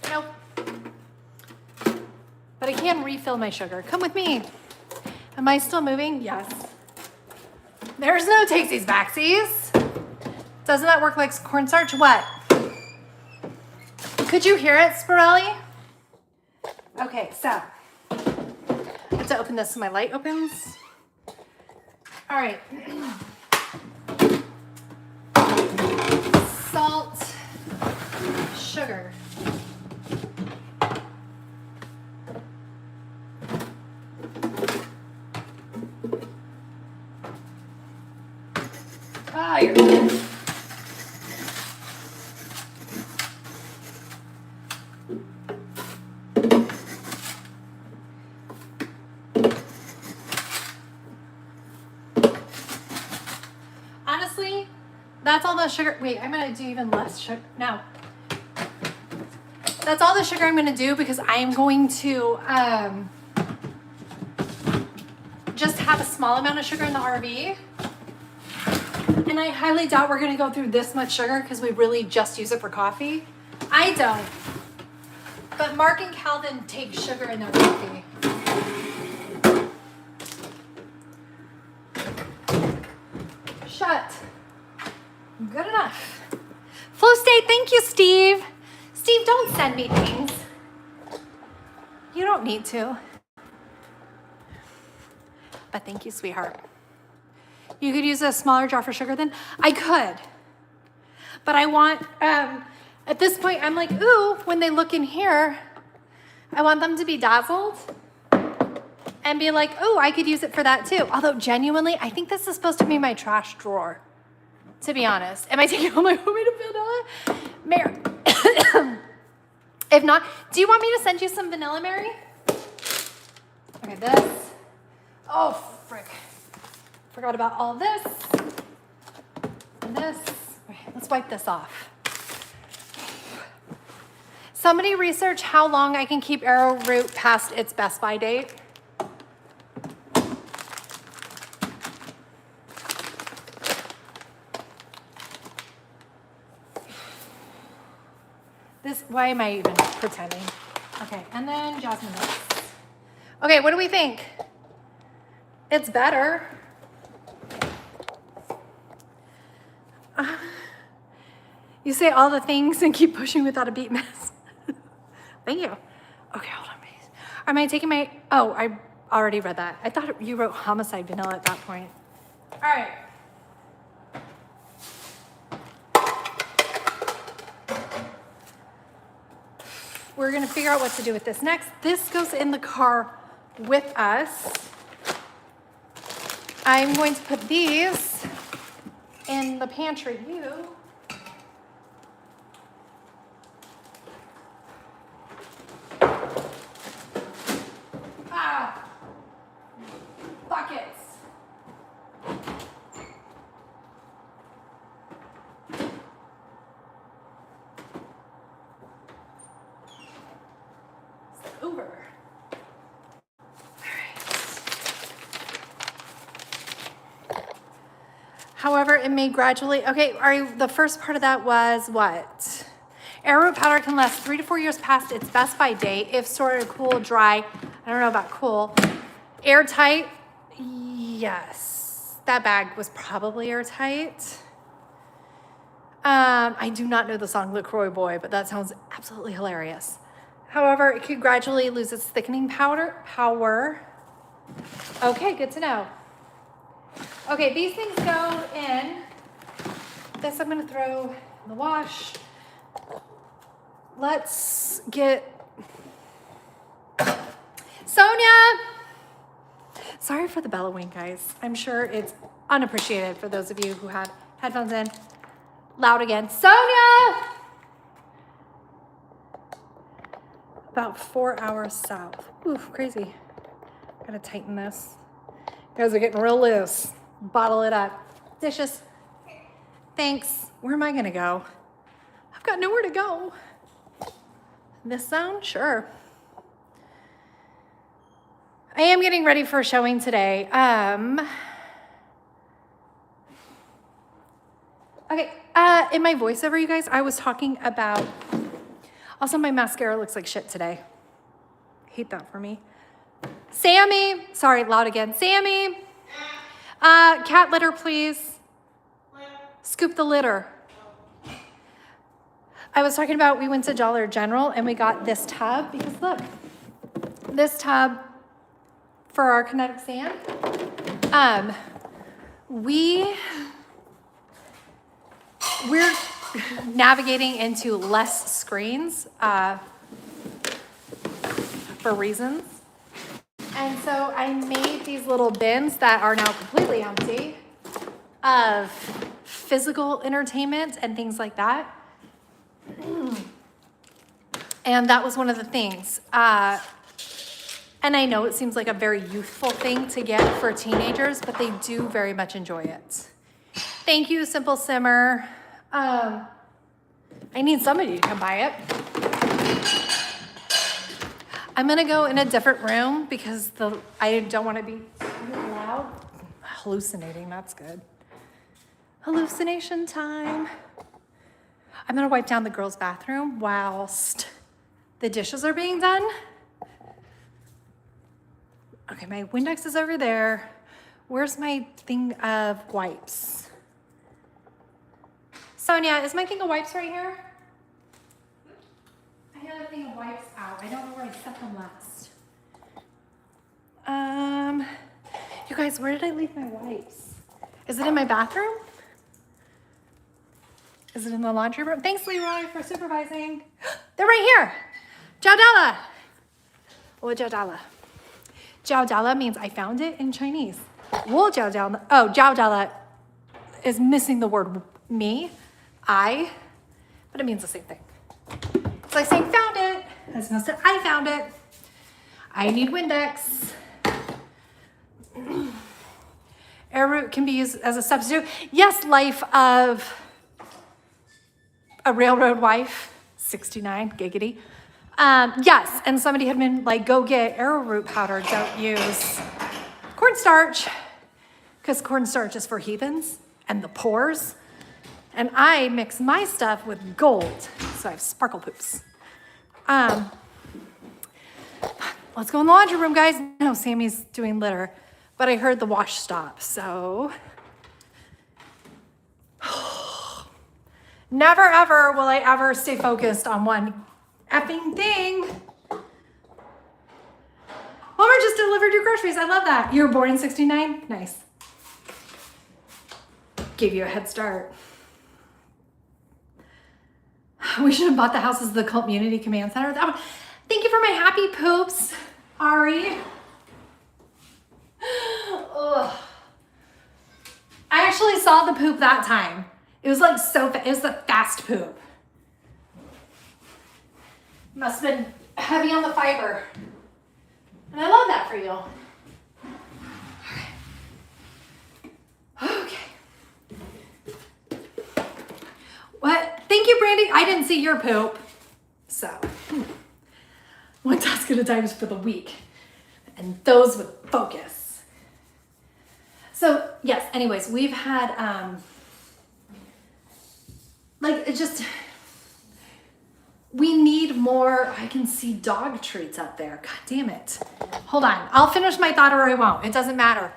Nope. But I can refill my sugar. Come with me. Am I still moving? Yes. There's no takesies backsies. Doesn't that work like cornstarch? What? Could you hear it, Spirelli? Okay, so I have to open this so my light opens. All right. Salt, sugar. Ah, you're good. Honestly, that's all the sugar. Wait, I'm gonna do even less sugar. No. That's all the sugar I'm gonna do because I am going to just have a small amount of sugar in the RV. And I highly doubt we're gonna go through this much sugar because we really just use it for coffee. I don't. But Mark and Calvin take sugar in their coffee. Shut. Good enough. Flow State, thank you, Steve. Steve, don't send me things. You don't need to. But thank you, sweetheart. You could use a smaller jar for sugar then? I could. But I want, at this point, I'm like, ooh, when they look in here, I want them to be dazzled and be like, ooh, I could use it for that too. Although genuinely, I think this is supposed to be my trash drawer. to be honest. Am I taking all my homemade vanilla? Mary. If not, do you want me to send you some vanilla, Mary? Okay, this. Oh, frick. Forgot about all this. And this. Okay, let's wipe this off. Somebody research how long I can keep arrowroot past its best by date. Why am I even pretending? Okay, and then jasmine nuts. Okay, what do we think? It's better. You say all the things and keep pushing without a beat mess. Thank you. Okay, hold on, please. Am I taking my, oh, I already read that. I thought you wrote homicide vanilla at that point. All right. We're gonna figure out what to do with this next. This goes in the car with us. I'm going to put these in the pantry view. Ah, buckets. Over. All right. However, it may gradually, okay, the first part of that was what? Arrowroot powder can last 3 to 4 years past its best by date if stored cool, dry. I don't know about cool. Airtight, yes. That bag was probably airtight. I do not know the song LaCroix Boy, but that sounds absolutely hilarious. However, it could gradually lose its thickening power. Okay, good to know. Okay, these things go in. This I'm gonna throw in the wash. Let's get, Sonia! Sorry for the bellowing, guys. I'm sure it's unappreciated for those of you who had headphones in. Loud again. Sonia! About 4 hours south. Oof, crazy. Gotta tighten this. You guys are getting real loose. Bottle it up. Dishes. Thanks. Where am I gonna go? I've got nowhere to go. This sound? Sure. I am getting ready for a showing today. Okay, in my voiceover, you guys, I was talking about, also my mascara looks like shit today. Hate that for me. Sammy, sorry, loud again. Sammy, cat litter, please. Scoop the litter. I was talking about, we went to Dollar General and we got this tub because look, this tub for our kinetic sand. We're navigating into less screens for reasons. And so I made these little bins that are now completely empty of physical entertainment and things like that. And that was one of the things. And I know it seems like a very youthful thing to get for teenagers, but they do very much enjoy it. Thank you, Simple Simmer. I need somebody to come buy it. I'm gonna go in a different room because I don't want to be loud. Hallucinating, that's good. Hallucination time. I'm gonna wipe down the girls' bathroom whilst the dishes are being done. Okay, my Windex is over there. Where's my thing of wipes? Sonia, is my thing of wipes right here? I had a thing of wipes out. I don't know where I set them last. You guys, where did I leave my wipes? Is it in my bathroom? Is it in the laundry room? Thanks, Leroy, for supervising. They're right here. Jiaodala. Or jiaodala. Jiaodala means I found it in Chinese. Wo jiaodala. Oh, jiaodala is missing the word me, I, but it means the same thing. It's like saying found it, as opposed to I found it. I need Windex. Arrowroot can be used as a substitute. Yes, life of a railroad wife, 69, giggity. Yes, and somebody had been like, go get arrowroot powder, don't use cornstarch, because cornstarch is for heathens and the pores. And I mix my stuff with gold, so I have sparkle poops. Let's go in the laundry room, guys. No, Sammy's doing litter, but I heard the wash stop, so. Never ever will I ever stay focused on one effing thing. Homer just delivered your groceries. I love that. You were born in 69? Nice. Gave you a head start. We should have bought the house as the community command center. Thank you for my happy poops, Ari. Ugh. I actually saw the poop that time. It was like it was a fast poop. Must have been heavy on the fiber. And I love that for you. Okay. What? Thank you, Brandy. I didn't see your poop. So, one task at a time is for the week. And those with focus. So, yes, anyways, we've had, like, it just, we need more. I can see dog treats up there. God damn it. Hold on. I'll finish my thought or I won't. It doesn't matter.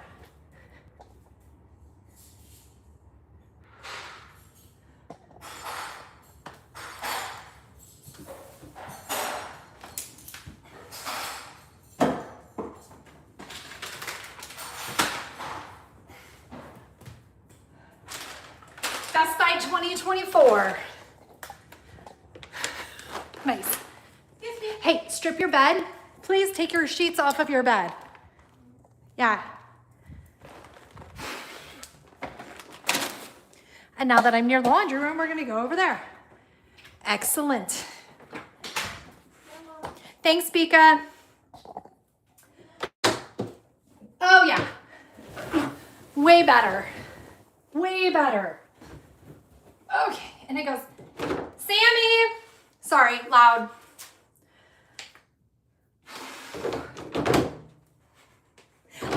Best Buy 2024. Nice. Hey, strip your bed. Please take your sheets off of your bed. Yeah. And now that I'm near the laundry room, we're gonna go over there. Excellent. Thanks, Bika. Oh yeah. Way better. Way better. Okay, and it goes, Sammy. Sorry, loud.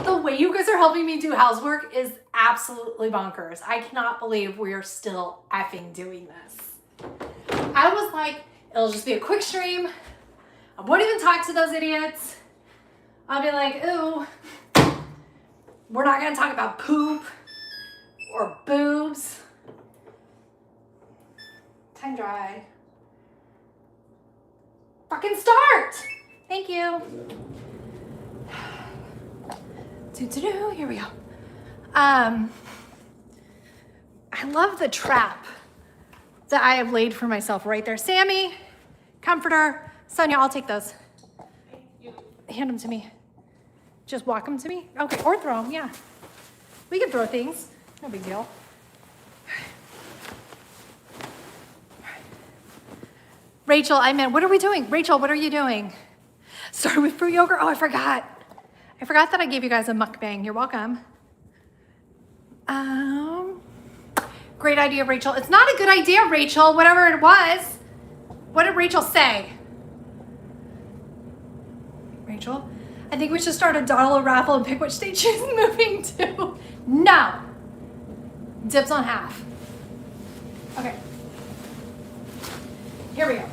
The way you guys are helping me do housework is absolutely bonkers. I cannot believe we are still effing doing this. I was like, it'll just be a quick stream. I won't even talk to those idiots. I'll be like, ooh, we're not gonna talk about poop or boobs. Time dry. Fucking start. Thank you. Here we go. I love the trap that I have laid for myself right there. Sammy, comforter. Sonia, I'll take those. Hand them to me. Just walk them to me? Okay, or throw them, yeah. We can throw things. No big deal. Rachel, what are we doing? Rachel, what are you doing? Start with fruit yogurt? Oh, I forgot. I forgot that I gave you guys a mukbang. You're welcome. Great idea, Rachel. It's not a good idea, Rachel, whatever it was. What did Rachel say? Rachel, I think we should start a dollar raffle and pick which state she's moving to. No. Dibs on half. Okay. Here we go.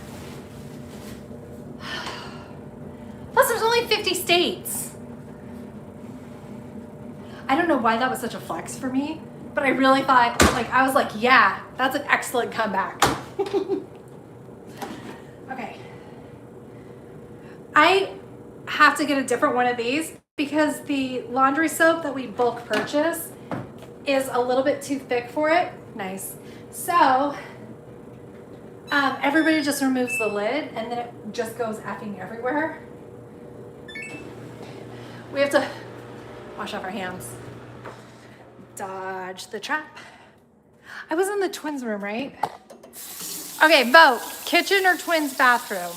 Plus, there's only 50 states. I don't know why that was such a flex for me, but I really thought, I was like, yeah, that's an excellent comeback. Okay. I have to get a different one of these because the laundry soap that we bulk purchase is a little bit too thick for it. Nice. So, everybody just removes the lid and then it just goes effing everywhere. We have to wash off our hands. Dodge the trap. I was in the twins room, right? Okay, vote. Kitchen or twins bathroom?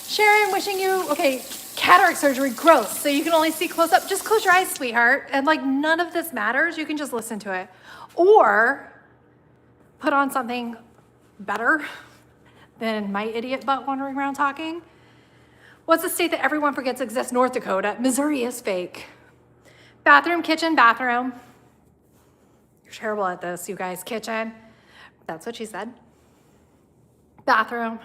Sharon, wishing you, okay, cataract surgery, gross. So you can only see close up. Just close your eyes, sweetheart. And like none of this matters. You can just listen to it. Or put on something better than my idiot butt wandering around talking. What's the state that everyone forgets exists? North Dakota. Missouri is fake. Bathroom, kitchen, bathroom. You're terrible at this, you guys. Kitchen. That's what she said. Bathroom.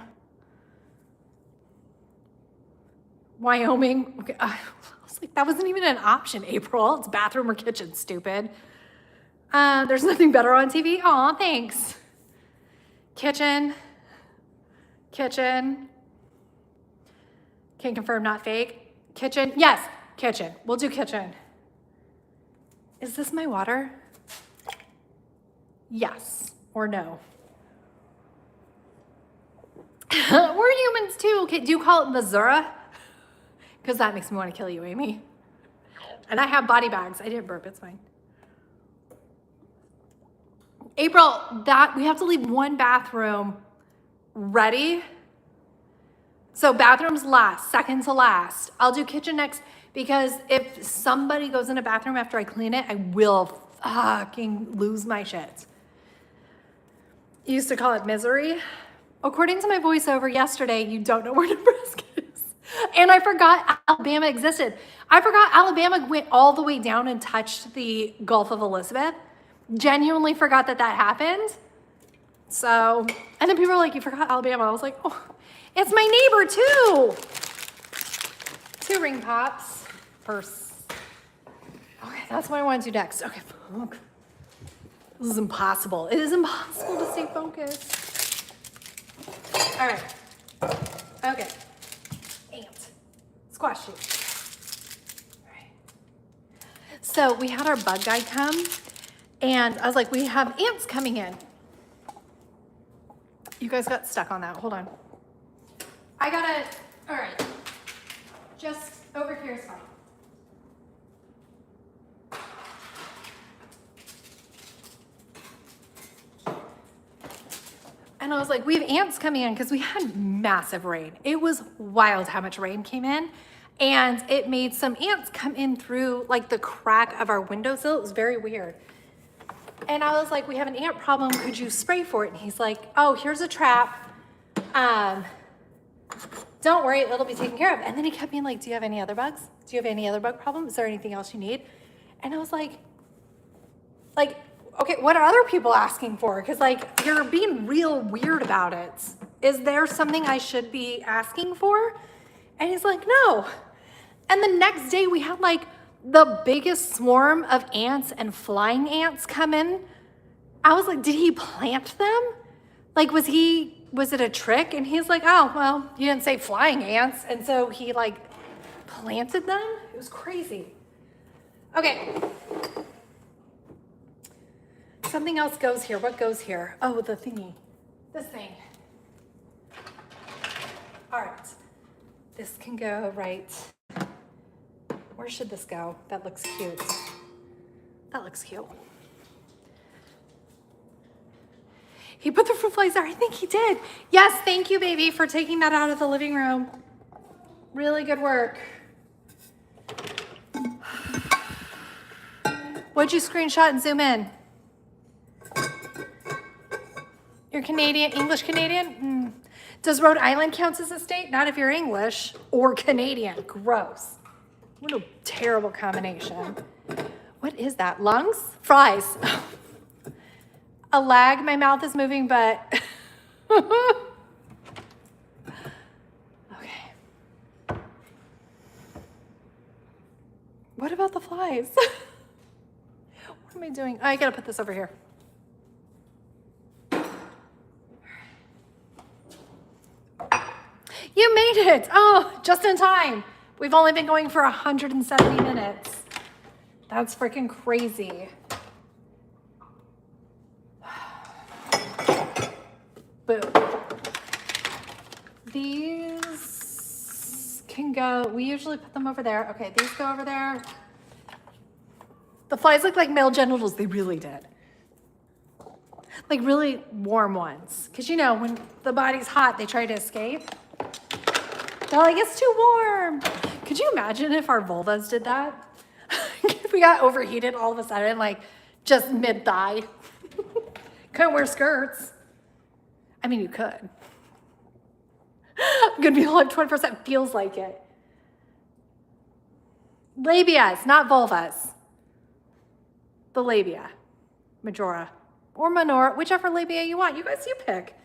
Wyoming. Okay. I was like, that wasn't even an option, April. It's bathroom or kitchen, stupid. There's nothing better on TV. Aw, thanks. Kitchen. Kitchen. Can confirm not fake. Kitchen. Yes, kitchen. We'll do kitchen. Is this my water? Yes or no? We're humans too. Okay, do you call it Missouri? Because that makes me want to kill you, Amy. And I have body bags. I didn't burp, it's fine. April, that we have to leave one bathroom ready. So bathrooms last, second to last. I'll do kitchen next because if somebody goes in a bathroom after I clean it, I will fucking lose my shit. You used to call it misery. According to my voiceover yesterday, you don't know where Nebraska is. And I forgot Alabama existed. I forgot Alabama went all the way down and touched the Gulf of Elizabeth. Genuinely forgot that that happened. So, and then people were like, you forgot Alabama. I was like, oh, it's my neighbor too. 2 ring pops. Purse. Okay, that's what I want to do next. Okay, fuck. This is impossible. It is impossible to stay focused. All right. Okay. Ant. Squash you. All right. So we had our bug guy come, and I was like, we have ants coming in. You guys got stuck on that. Hold on. I gotta, all right. Just over here is fine. And I was like, we have ants coming in because we had massive rain. It was wild how much rain came in. And it made some ants come in through like the crack of our windowsill. It was very weird. And I was like, we have an ant problem. Could you spray for it? And he's like, oh, here's a trap. Don't worry, it'll be taken care of. And then he kept being like, do you have any other bugs? Do you have any other bug problems? Is there anything else you need? And I was like, okay, what are other people asking for? Because like, you're being real weird about it. Is there something I should be asking for? And he's like, no. And the next day we had like the biggest swarm of ants and flying ants come in. I was like, did he plant them? Like, was it a trick? And he's like, oh, well, you didn't say flying ants. And so he like planted them. It was crazy. Okay. Something else goes here. What goes here? Oh, the thingy. This thing. All right. This can go right. Where should this go? That looks cute. That looks cute. He put the fruit flies there. I think he did. Yes, thank you, baby, for taking that out of the living room. Really good work. What'd you screenshot and zoom in? You're Canadian, English Canadian? Does Rhode Island count as a state? Not if you're English or Canadian. Gross. What a terrible combination. What is that? Lungs? Fries. A lag, my mouth is moving, but. Okay. What about the flies? What am I doing? Oh, I gotta put this over here. You made it. Oh, just in time. We've only been going for 170 minutes. That's freaking crazy. Boom. These can go, we usually put them over there. Okay, these go over there. The flies look like male genitals. They really did. Like really warm ones. Because you know, when the body's hot, they try to escape. They're like, it's too warm. Could you imagine if our vulvas did that? If we got overheated all of a sudden, like just mid-thigh. Couldn't wear skirts. I mean, you could. Good people like 20% feels like it. Labias, not vulvas. The labia, majora, or minora, whichever labia you want. You guys, you pick.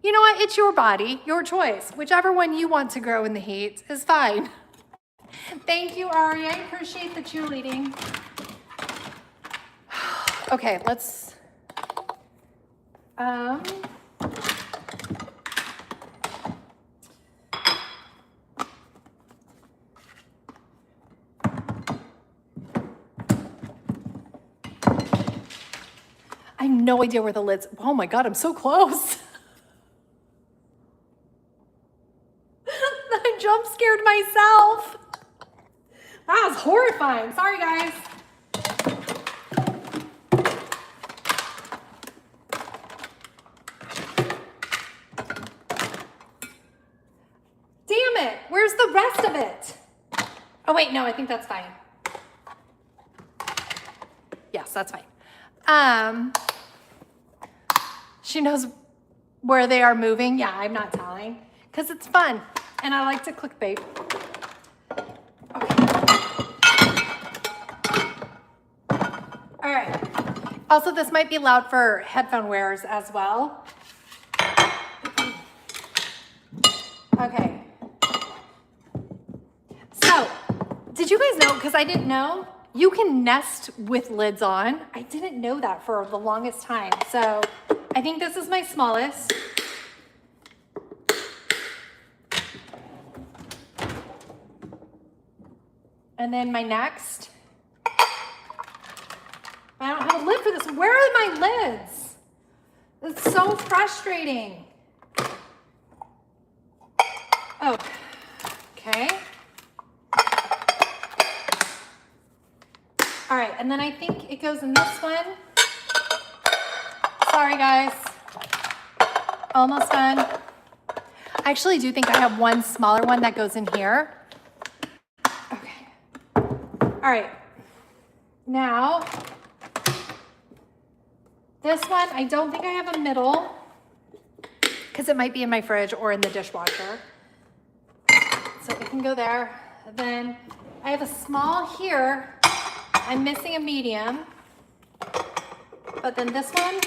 You know what? It's your body, your choice. Whichever one you want to grow in the heat is fine. Thank you, Ari. I appreciate the cheerleading. Okay, let's. I have no idea where the lid's. Oh my God, I'm so close. I jump scared myself. That was horrifying. Sorry, guys. Damn it. Where's the rest of it? Oh, wait, no, I think that's fine. Yes, that's fine. She knows where they are moving. Yeah, I'm not telling because it's fun and I like to clickbait. Okay. All right. Also, this might be loud for headphone wearers as well. Okay. So, did you guys know, because I didn't know, you can nest with lids on. I didn't know that for the longest time. So, I think this is my smallest. And then my next. I don't have a lid for this. Where are my lids? It's so frustrating. Oh, okay. All right, and then I think it goes in this one. Sorry, guys. Almost done. I actually do think I have one smaller one that goes in here. Okay. All right. Now, this one, I don't think I have a middle because it might be in my fridge or in the dishwasher. So it can go there. Then I have a small here. I'm missing a medium. But then this one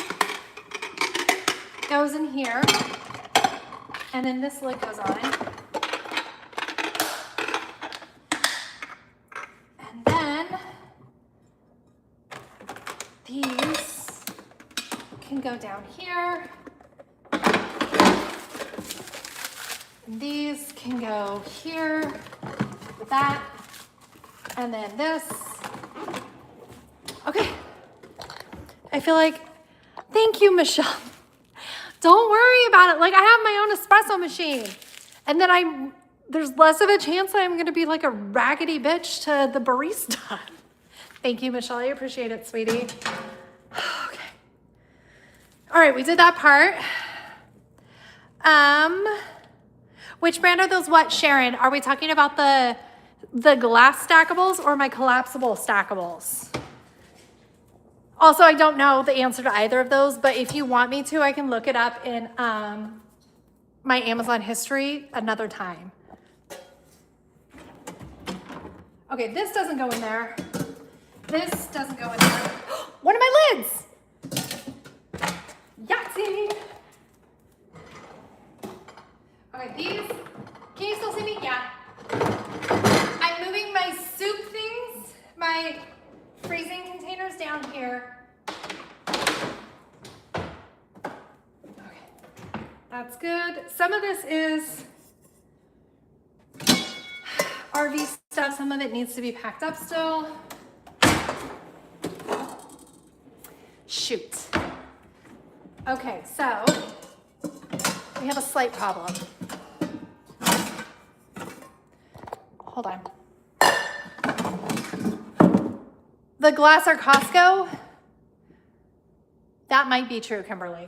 goes in here. And then this lid goes on. And then these can go down here. And these can go here with that. And then this. Okay. I feel like, thank you, Michelle. Don't worry about it. Like, I have my own espresso machine. And then there's less of a chance that I'm going to be like a raggedy bitch to the barista. Thank you, Michelle. I appreciate it, sweetie. Okay. All right, we did that part. Which brand are those what, Sharon? Are we talking about the glass stackables or my collapsible stackables? Also, I don't know the answer to either of those, but if you want me to, I can look it up in my Amazon history another time. Okay, this doesn't go in there. This doesn't go in there. One of my lids! Yahtzee! Okay, these, can you still see me? Yeah. I'm moving my soup things, my freezing containers down here. Okay, that's good. Some of this is RV stuff. Some of it needs to be packed up still. Shoot. Okay, so we have a slight problem. Hold on. The glass are Costco. That might be true, Kimberly.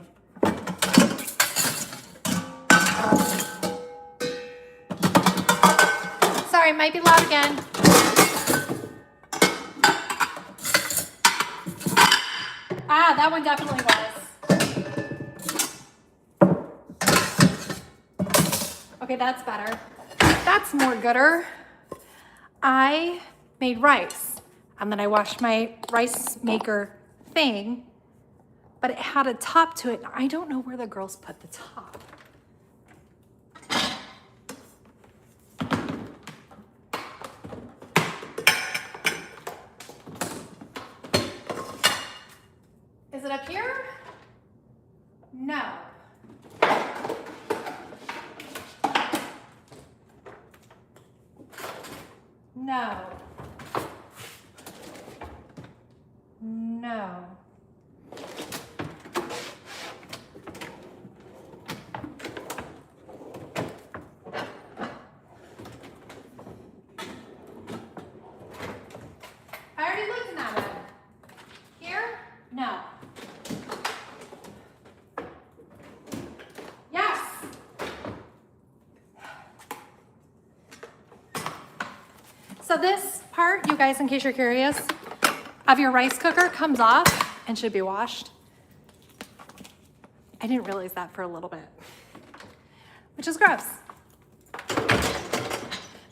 Sorry, it might be loud again. Ah, that one definitely was. Okay, that's better. That's more gooder. I made rice, and then I washed my rice maker thing, but it had a top to it. I don't know where the girls put the top. Is it up here? No. No. No. I already looked in that one. Here? No. Yes. So this part, you guys, in case you're curious, of your rice cooker comes off and should be washed. I didn't realize that for a little bit, which is gross.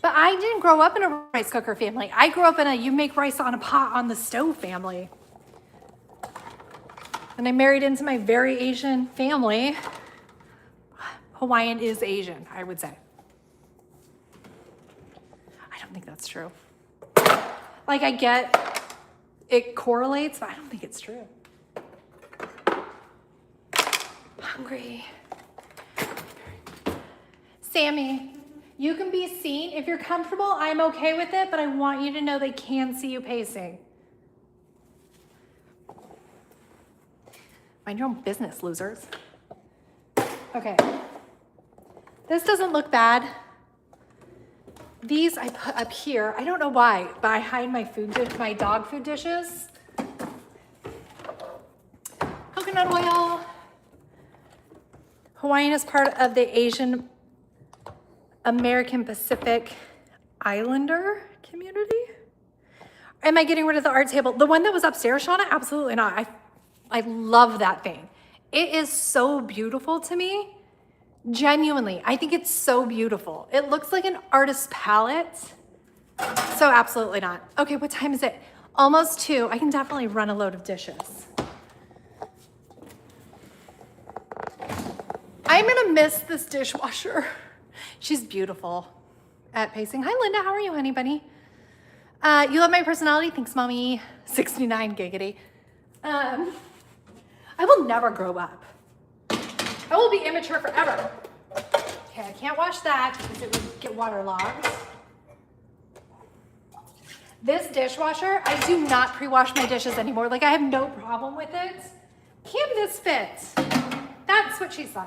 But I didn't grow up in a rice cooker family. I grew up in a you make rice on a pot on the stove family. And I married into my very Asian family. Hawaiian is Asian, I would say. I don't think that's true. Like, I get it correlates, but I don't think it's true. Hungry. Sammy, you can be seen. If you're comfortable, I'm okay with it, but I want you to know they can see you pacing. Mind your own business, losers. Okay. This doesn't look bad. These I put up here. I don't know why, but I hide my my dog food dishes. Coconut oil. Hawaiian is part of the Asian American Pacific Islander community. Am I getting rid of the art table? The one that was upstairs, Shauna? Absolutely not. I love that thing. It is so beautiful to me. Genuinely, I think it's so beautiful. It looks like an artist's palette. So absolutely not. Okay, what time is it? Almost 2. I can definitely run a load of dishes. I'm gonna miss this dishwasher. She's beautiful at pacing. Hi, Linda, how are you, honey bunny? You love my personality? Thanks, mommy. 69 giggity. I will never grow up. I will be immature forever. Okay, I can't wash that because it would get waterlogged. This dishwasher, I do not pre-wash my dishes anymore. Like, I have no problem with it. Can this fit? That's what she said.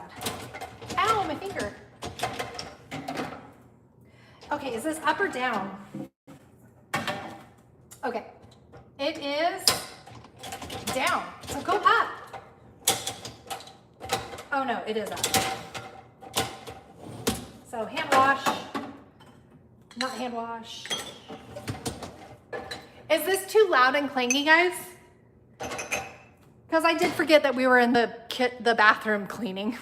Ow, my finger. Okay, is this up or down? Okay, it is down, so go up. Oh no, it is up. So hand wash, not hand wash. Is this too loud and clangy, guys? Because I did forget that we were in the bathroom cleaning.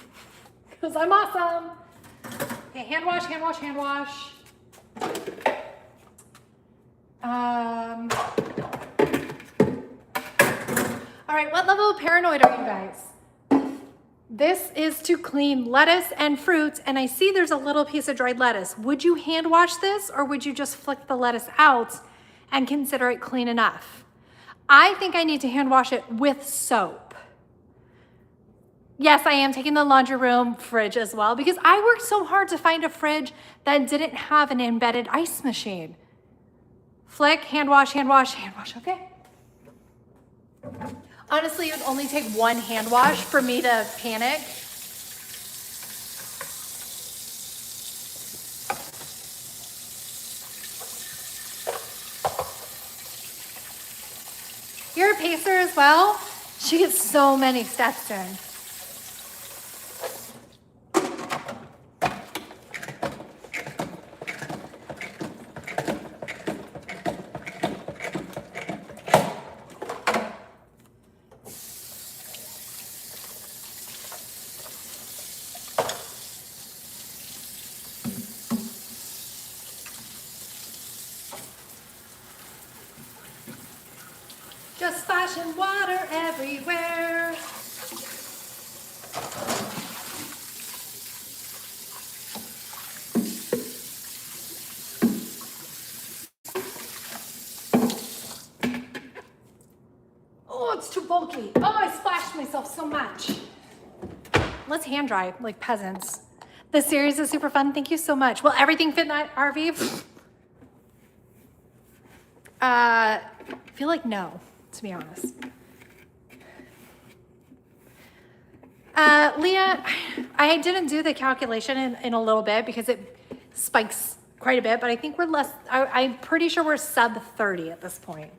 Because I'm awesome. Okay, hand wash, hand wash, hand wash. All right, what level of paranoid are you guys? This is to clean lettuce and fruits, and I see there's a little piece of dried lettuce. Would you hand wash this, or would you just flick the lettuce out and consider it clean enough? I think I need to hand wash it with soap. Yes, I am taking the laundry room fridge as well, because I worked so hard to find a fridge that didn't have an embedded ice machine. Flick, hand wash, hand wash, hand wash, okay? Honestly, it would only take one hand wash for me to panic. You're a pacer as well? She gets so many steps in. Just splashing water everywhere. Oh, it's too bulky. Oh, I splashed myself so much. Let's hand dry like peasants. This series is super fun. Thank you so much. Will everything fit in that RV? I feel like no, to be honest. Leah, I didn't do the calculation in a little bit because it spikes quite a bit, but I think we're less, I'm pretty sure we're sub 30 at this point.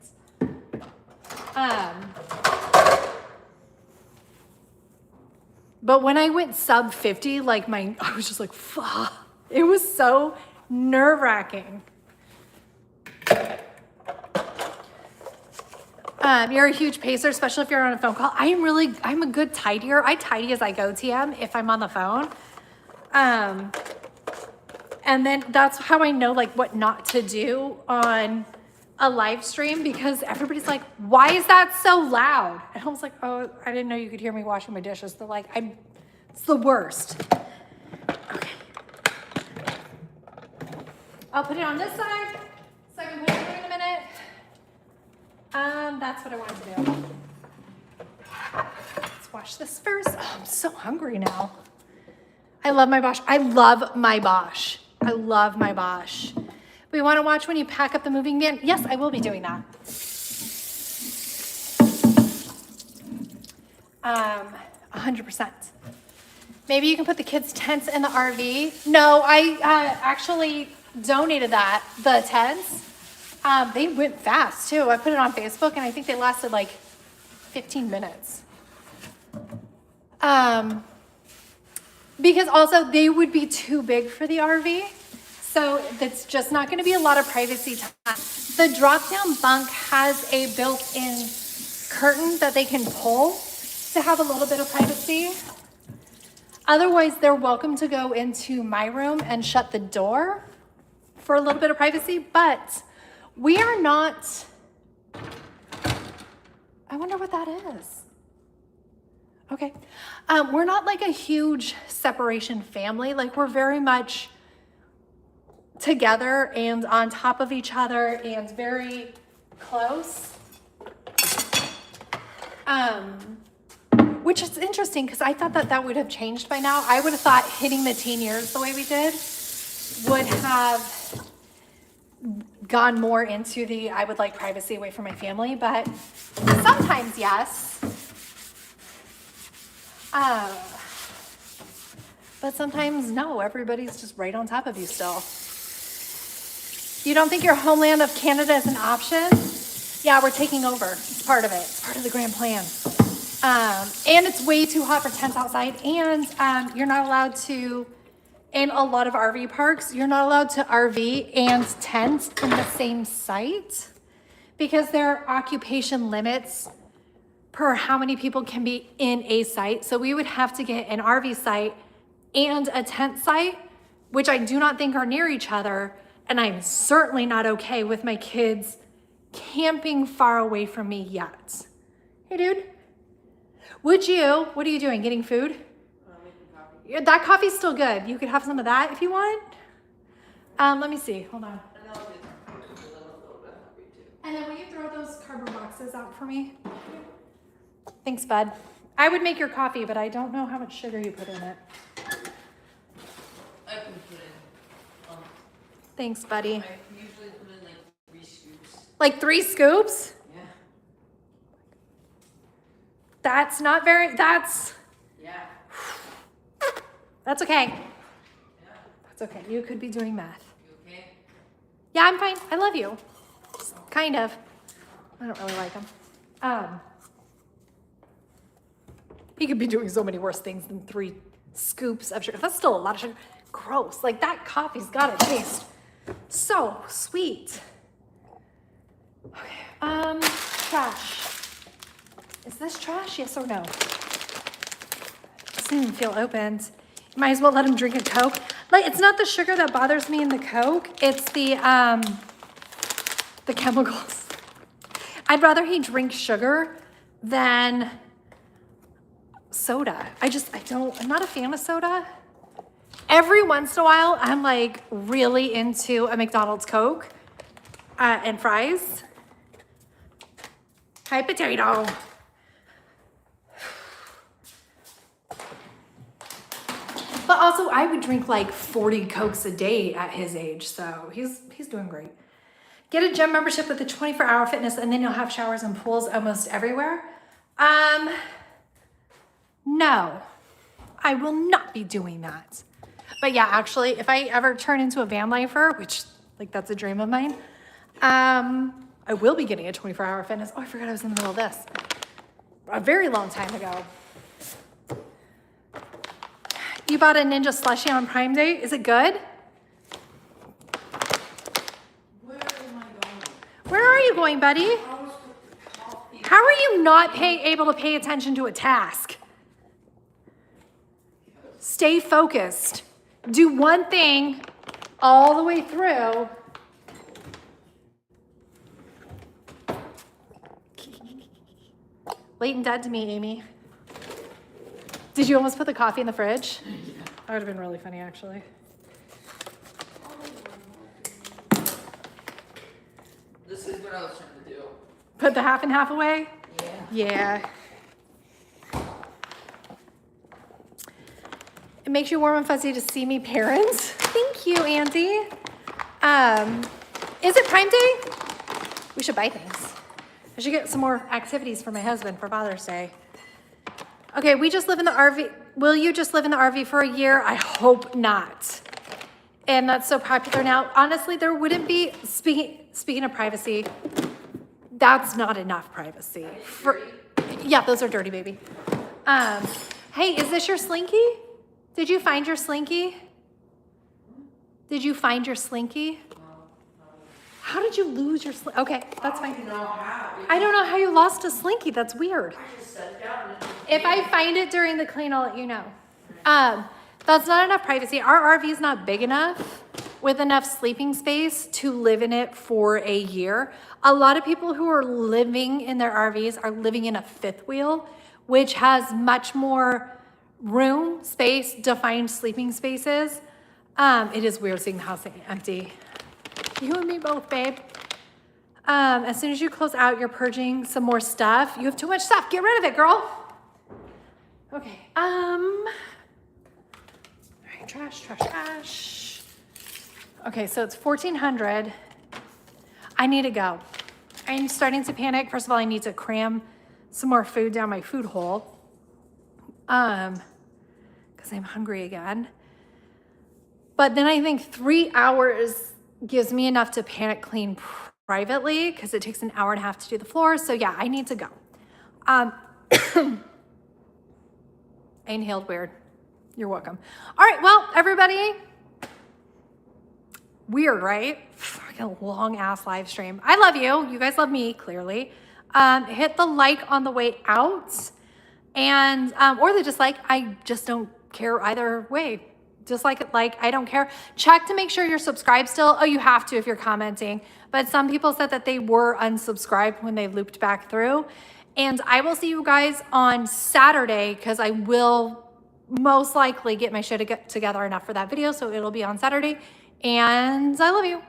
But when I went sub 50, like I was just like, fuck. It was so nerve-wracking. You're a huge pacer, especially if you're on a phone call. I'm a good tidier. I tidy as I go, TM, if I'm on the phone. And then that's how I know like what not to do on a live stream, because everybody's like, why is that so loud? And I was like, oh, I didn't know you could hear me washing my dishes. They're like, it's the worst. Okay. I'll put it on this side so I can put it through in a minute. That's what I wanted to do. Let's wash this first. Oh, I'm so hungry now. I love my Bosch. I love my Bosch. I love my Bosch. We want to watch when you pack up the moving van? Yes, I will be doing that. 100%. Maybe you can put the kids' tents in the RV. No, I actually donated the tents. They went fast too. I put it on Facebook and I think they lasted like 15 minutes. Because also they would be too big for the RV. So that's just not going to be a lot of privacy time. The drop-down bunk has a built-in curtain that they can pull to have a little bit of privacy. Otherwise, they're welcome to go into my room and shut the door for a little bit of privacy, but we are not, I wonder what that is. Okay. We're not like a huge separation family. Like we're very much together and on top of each other and very close. Which is interesting because I thought that would have changed by now. I would have thought hitting the teen years the way we did would have gone more into the I would like privacy away from my family, but sometimes yes. But sometimes no, everybody's just right on top of you still. You don't think your homeland of Canada is an option? Yeah, we're taking over. It's part of it. It's part of the grand plan. And it's way too hot for tents outside. And you're not allowed to, in a lot of RV parks, you're not allowed to RV and tent in the same site because there are occupation limits per how many people can be in a site. So we would have to get an RV site and a tent site, which I do not think are near each other. And I'm certainly not okay with my kids camping far away from me yet. Hey, dude. What are you doing? Getting food? Making coffee. Yeah, that coffee's still good. You could have some of that if you want. Let me see. Hold on. And then will you throw those cardboard boxes out for me? Thanks, bud. I would make your coffee, but I don't know how much sugar you put in it. I can put in. Thanks, buddy. I usually put in like 3 scoops. Like 3 scoops? Yeah. That's not very, that's okay. Yeah. That's okay. You could be doing math. You okay? Yeah, I'm fine. I love you. Kind of. I don't really like them. He could be doing so many worse things than 3 scoops of sugar. That's still a lot of sugar. Gross. Like that coffee's gotta taste so sweet. Okay. Trash. Is this trash? Yes or no? Doesn't even feel opened. You might as well let him drink a Coke. Like, it's not the sugar that bothers me in the Coke. It's the chemicals. I'd rather he drink sugar than soda. I'm not a fan of soda. Every once in a while, I'm like really into a McDonald's Coke and fries. Hi, potato. But also, I would drink like 40 Cokes a day at his age, so he's doing great. Get a gym membership with a 24-hour fitness, and then you'll have showers and pools almost everywhere. No, I will not be doing that. But yeah, actually, if I ever turn into a van lifer, which like that's a dream of mine, I will be getting a 24-hour fitness. Oh, I forgot I was in the middle of this. A very long time ago. You bought a Ninja Slushie on Prime Day. Is it good? Where am I going? Where are you going, buddy? How are you not able to pay attention to a task? Stay focused. Do one thing all the way through. Late and dead to me, Amy. Did you almost put the coffee in the fridge? That would have been really funny, actually. This is what I was trying to do. Put the half and half away? Yeah. Yeah. It makes you warm and fuzzy to see me, parents. Thank you, Andy. Is it Prime Day? We should buy things. I should get some more activities for my husband for Father's Day. Okay, we just live in the RV. Will you just live in the RV for a year? I hope not. And that's so popular now. Honestly, there wouldn't be, speaking of privacy, that's not enough privacy. Yeah, those are dirty, baby. Hey, is this your Slinky? Did you find your Slinky? Did you find your Slinky? How did you lose your Slinky? Okay, that's fine. I don't know how you lost a Slinky. That's weird. I just set it down and If I find it during the clean, I'll let you know. That's not enough privacy. Our RV is not big enough with enough sleeping space to live in it for a year. A lot of people who are living in their RVs are living in a fifth wheel, which has much more room, space, defined sleeping spaces. It is weird seeing the house empty. You and me both, babe. As soon as you close out, you're purging some more stuff. You have too much stuff. Get rid of it, girl. Okay. All right, trash. Okay, so it's 1400. I need to go. I'm starting to panic. First of all, I need to cram some more food down my food hole. Because I'm hungry again. But then I think 3 hours gives me enough to panic clean privately because it takes an hour and a half to do the floor. So yeah, I need to go. I inhaled weird. You're welcome. All right, well, everybody. Weird, right? Fucking long ass live stream. I love you. You guys love me, clearly. Hit the like on the way out. And, or the dislike. I just don't care either way. Dislike it, like, I don't care. Check to make sure you're subscribed still. Oh, you have to if you're commenting. But some people said that they were unsubscribed when they looped back through. And I will see you guys on Saturday because I will most likely get my shit together enough for that video. So it'll be on Saturday. And I love you.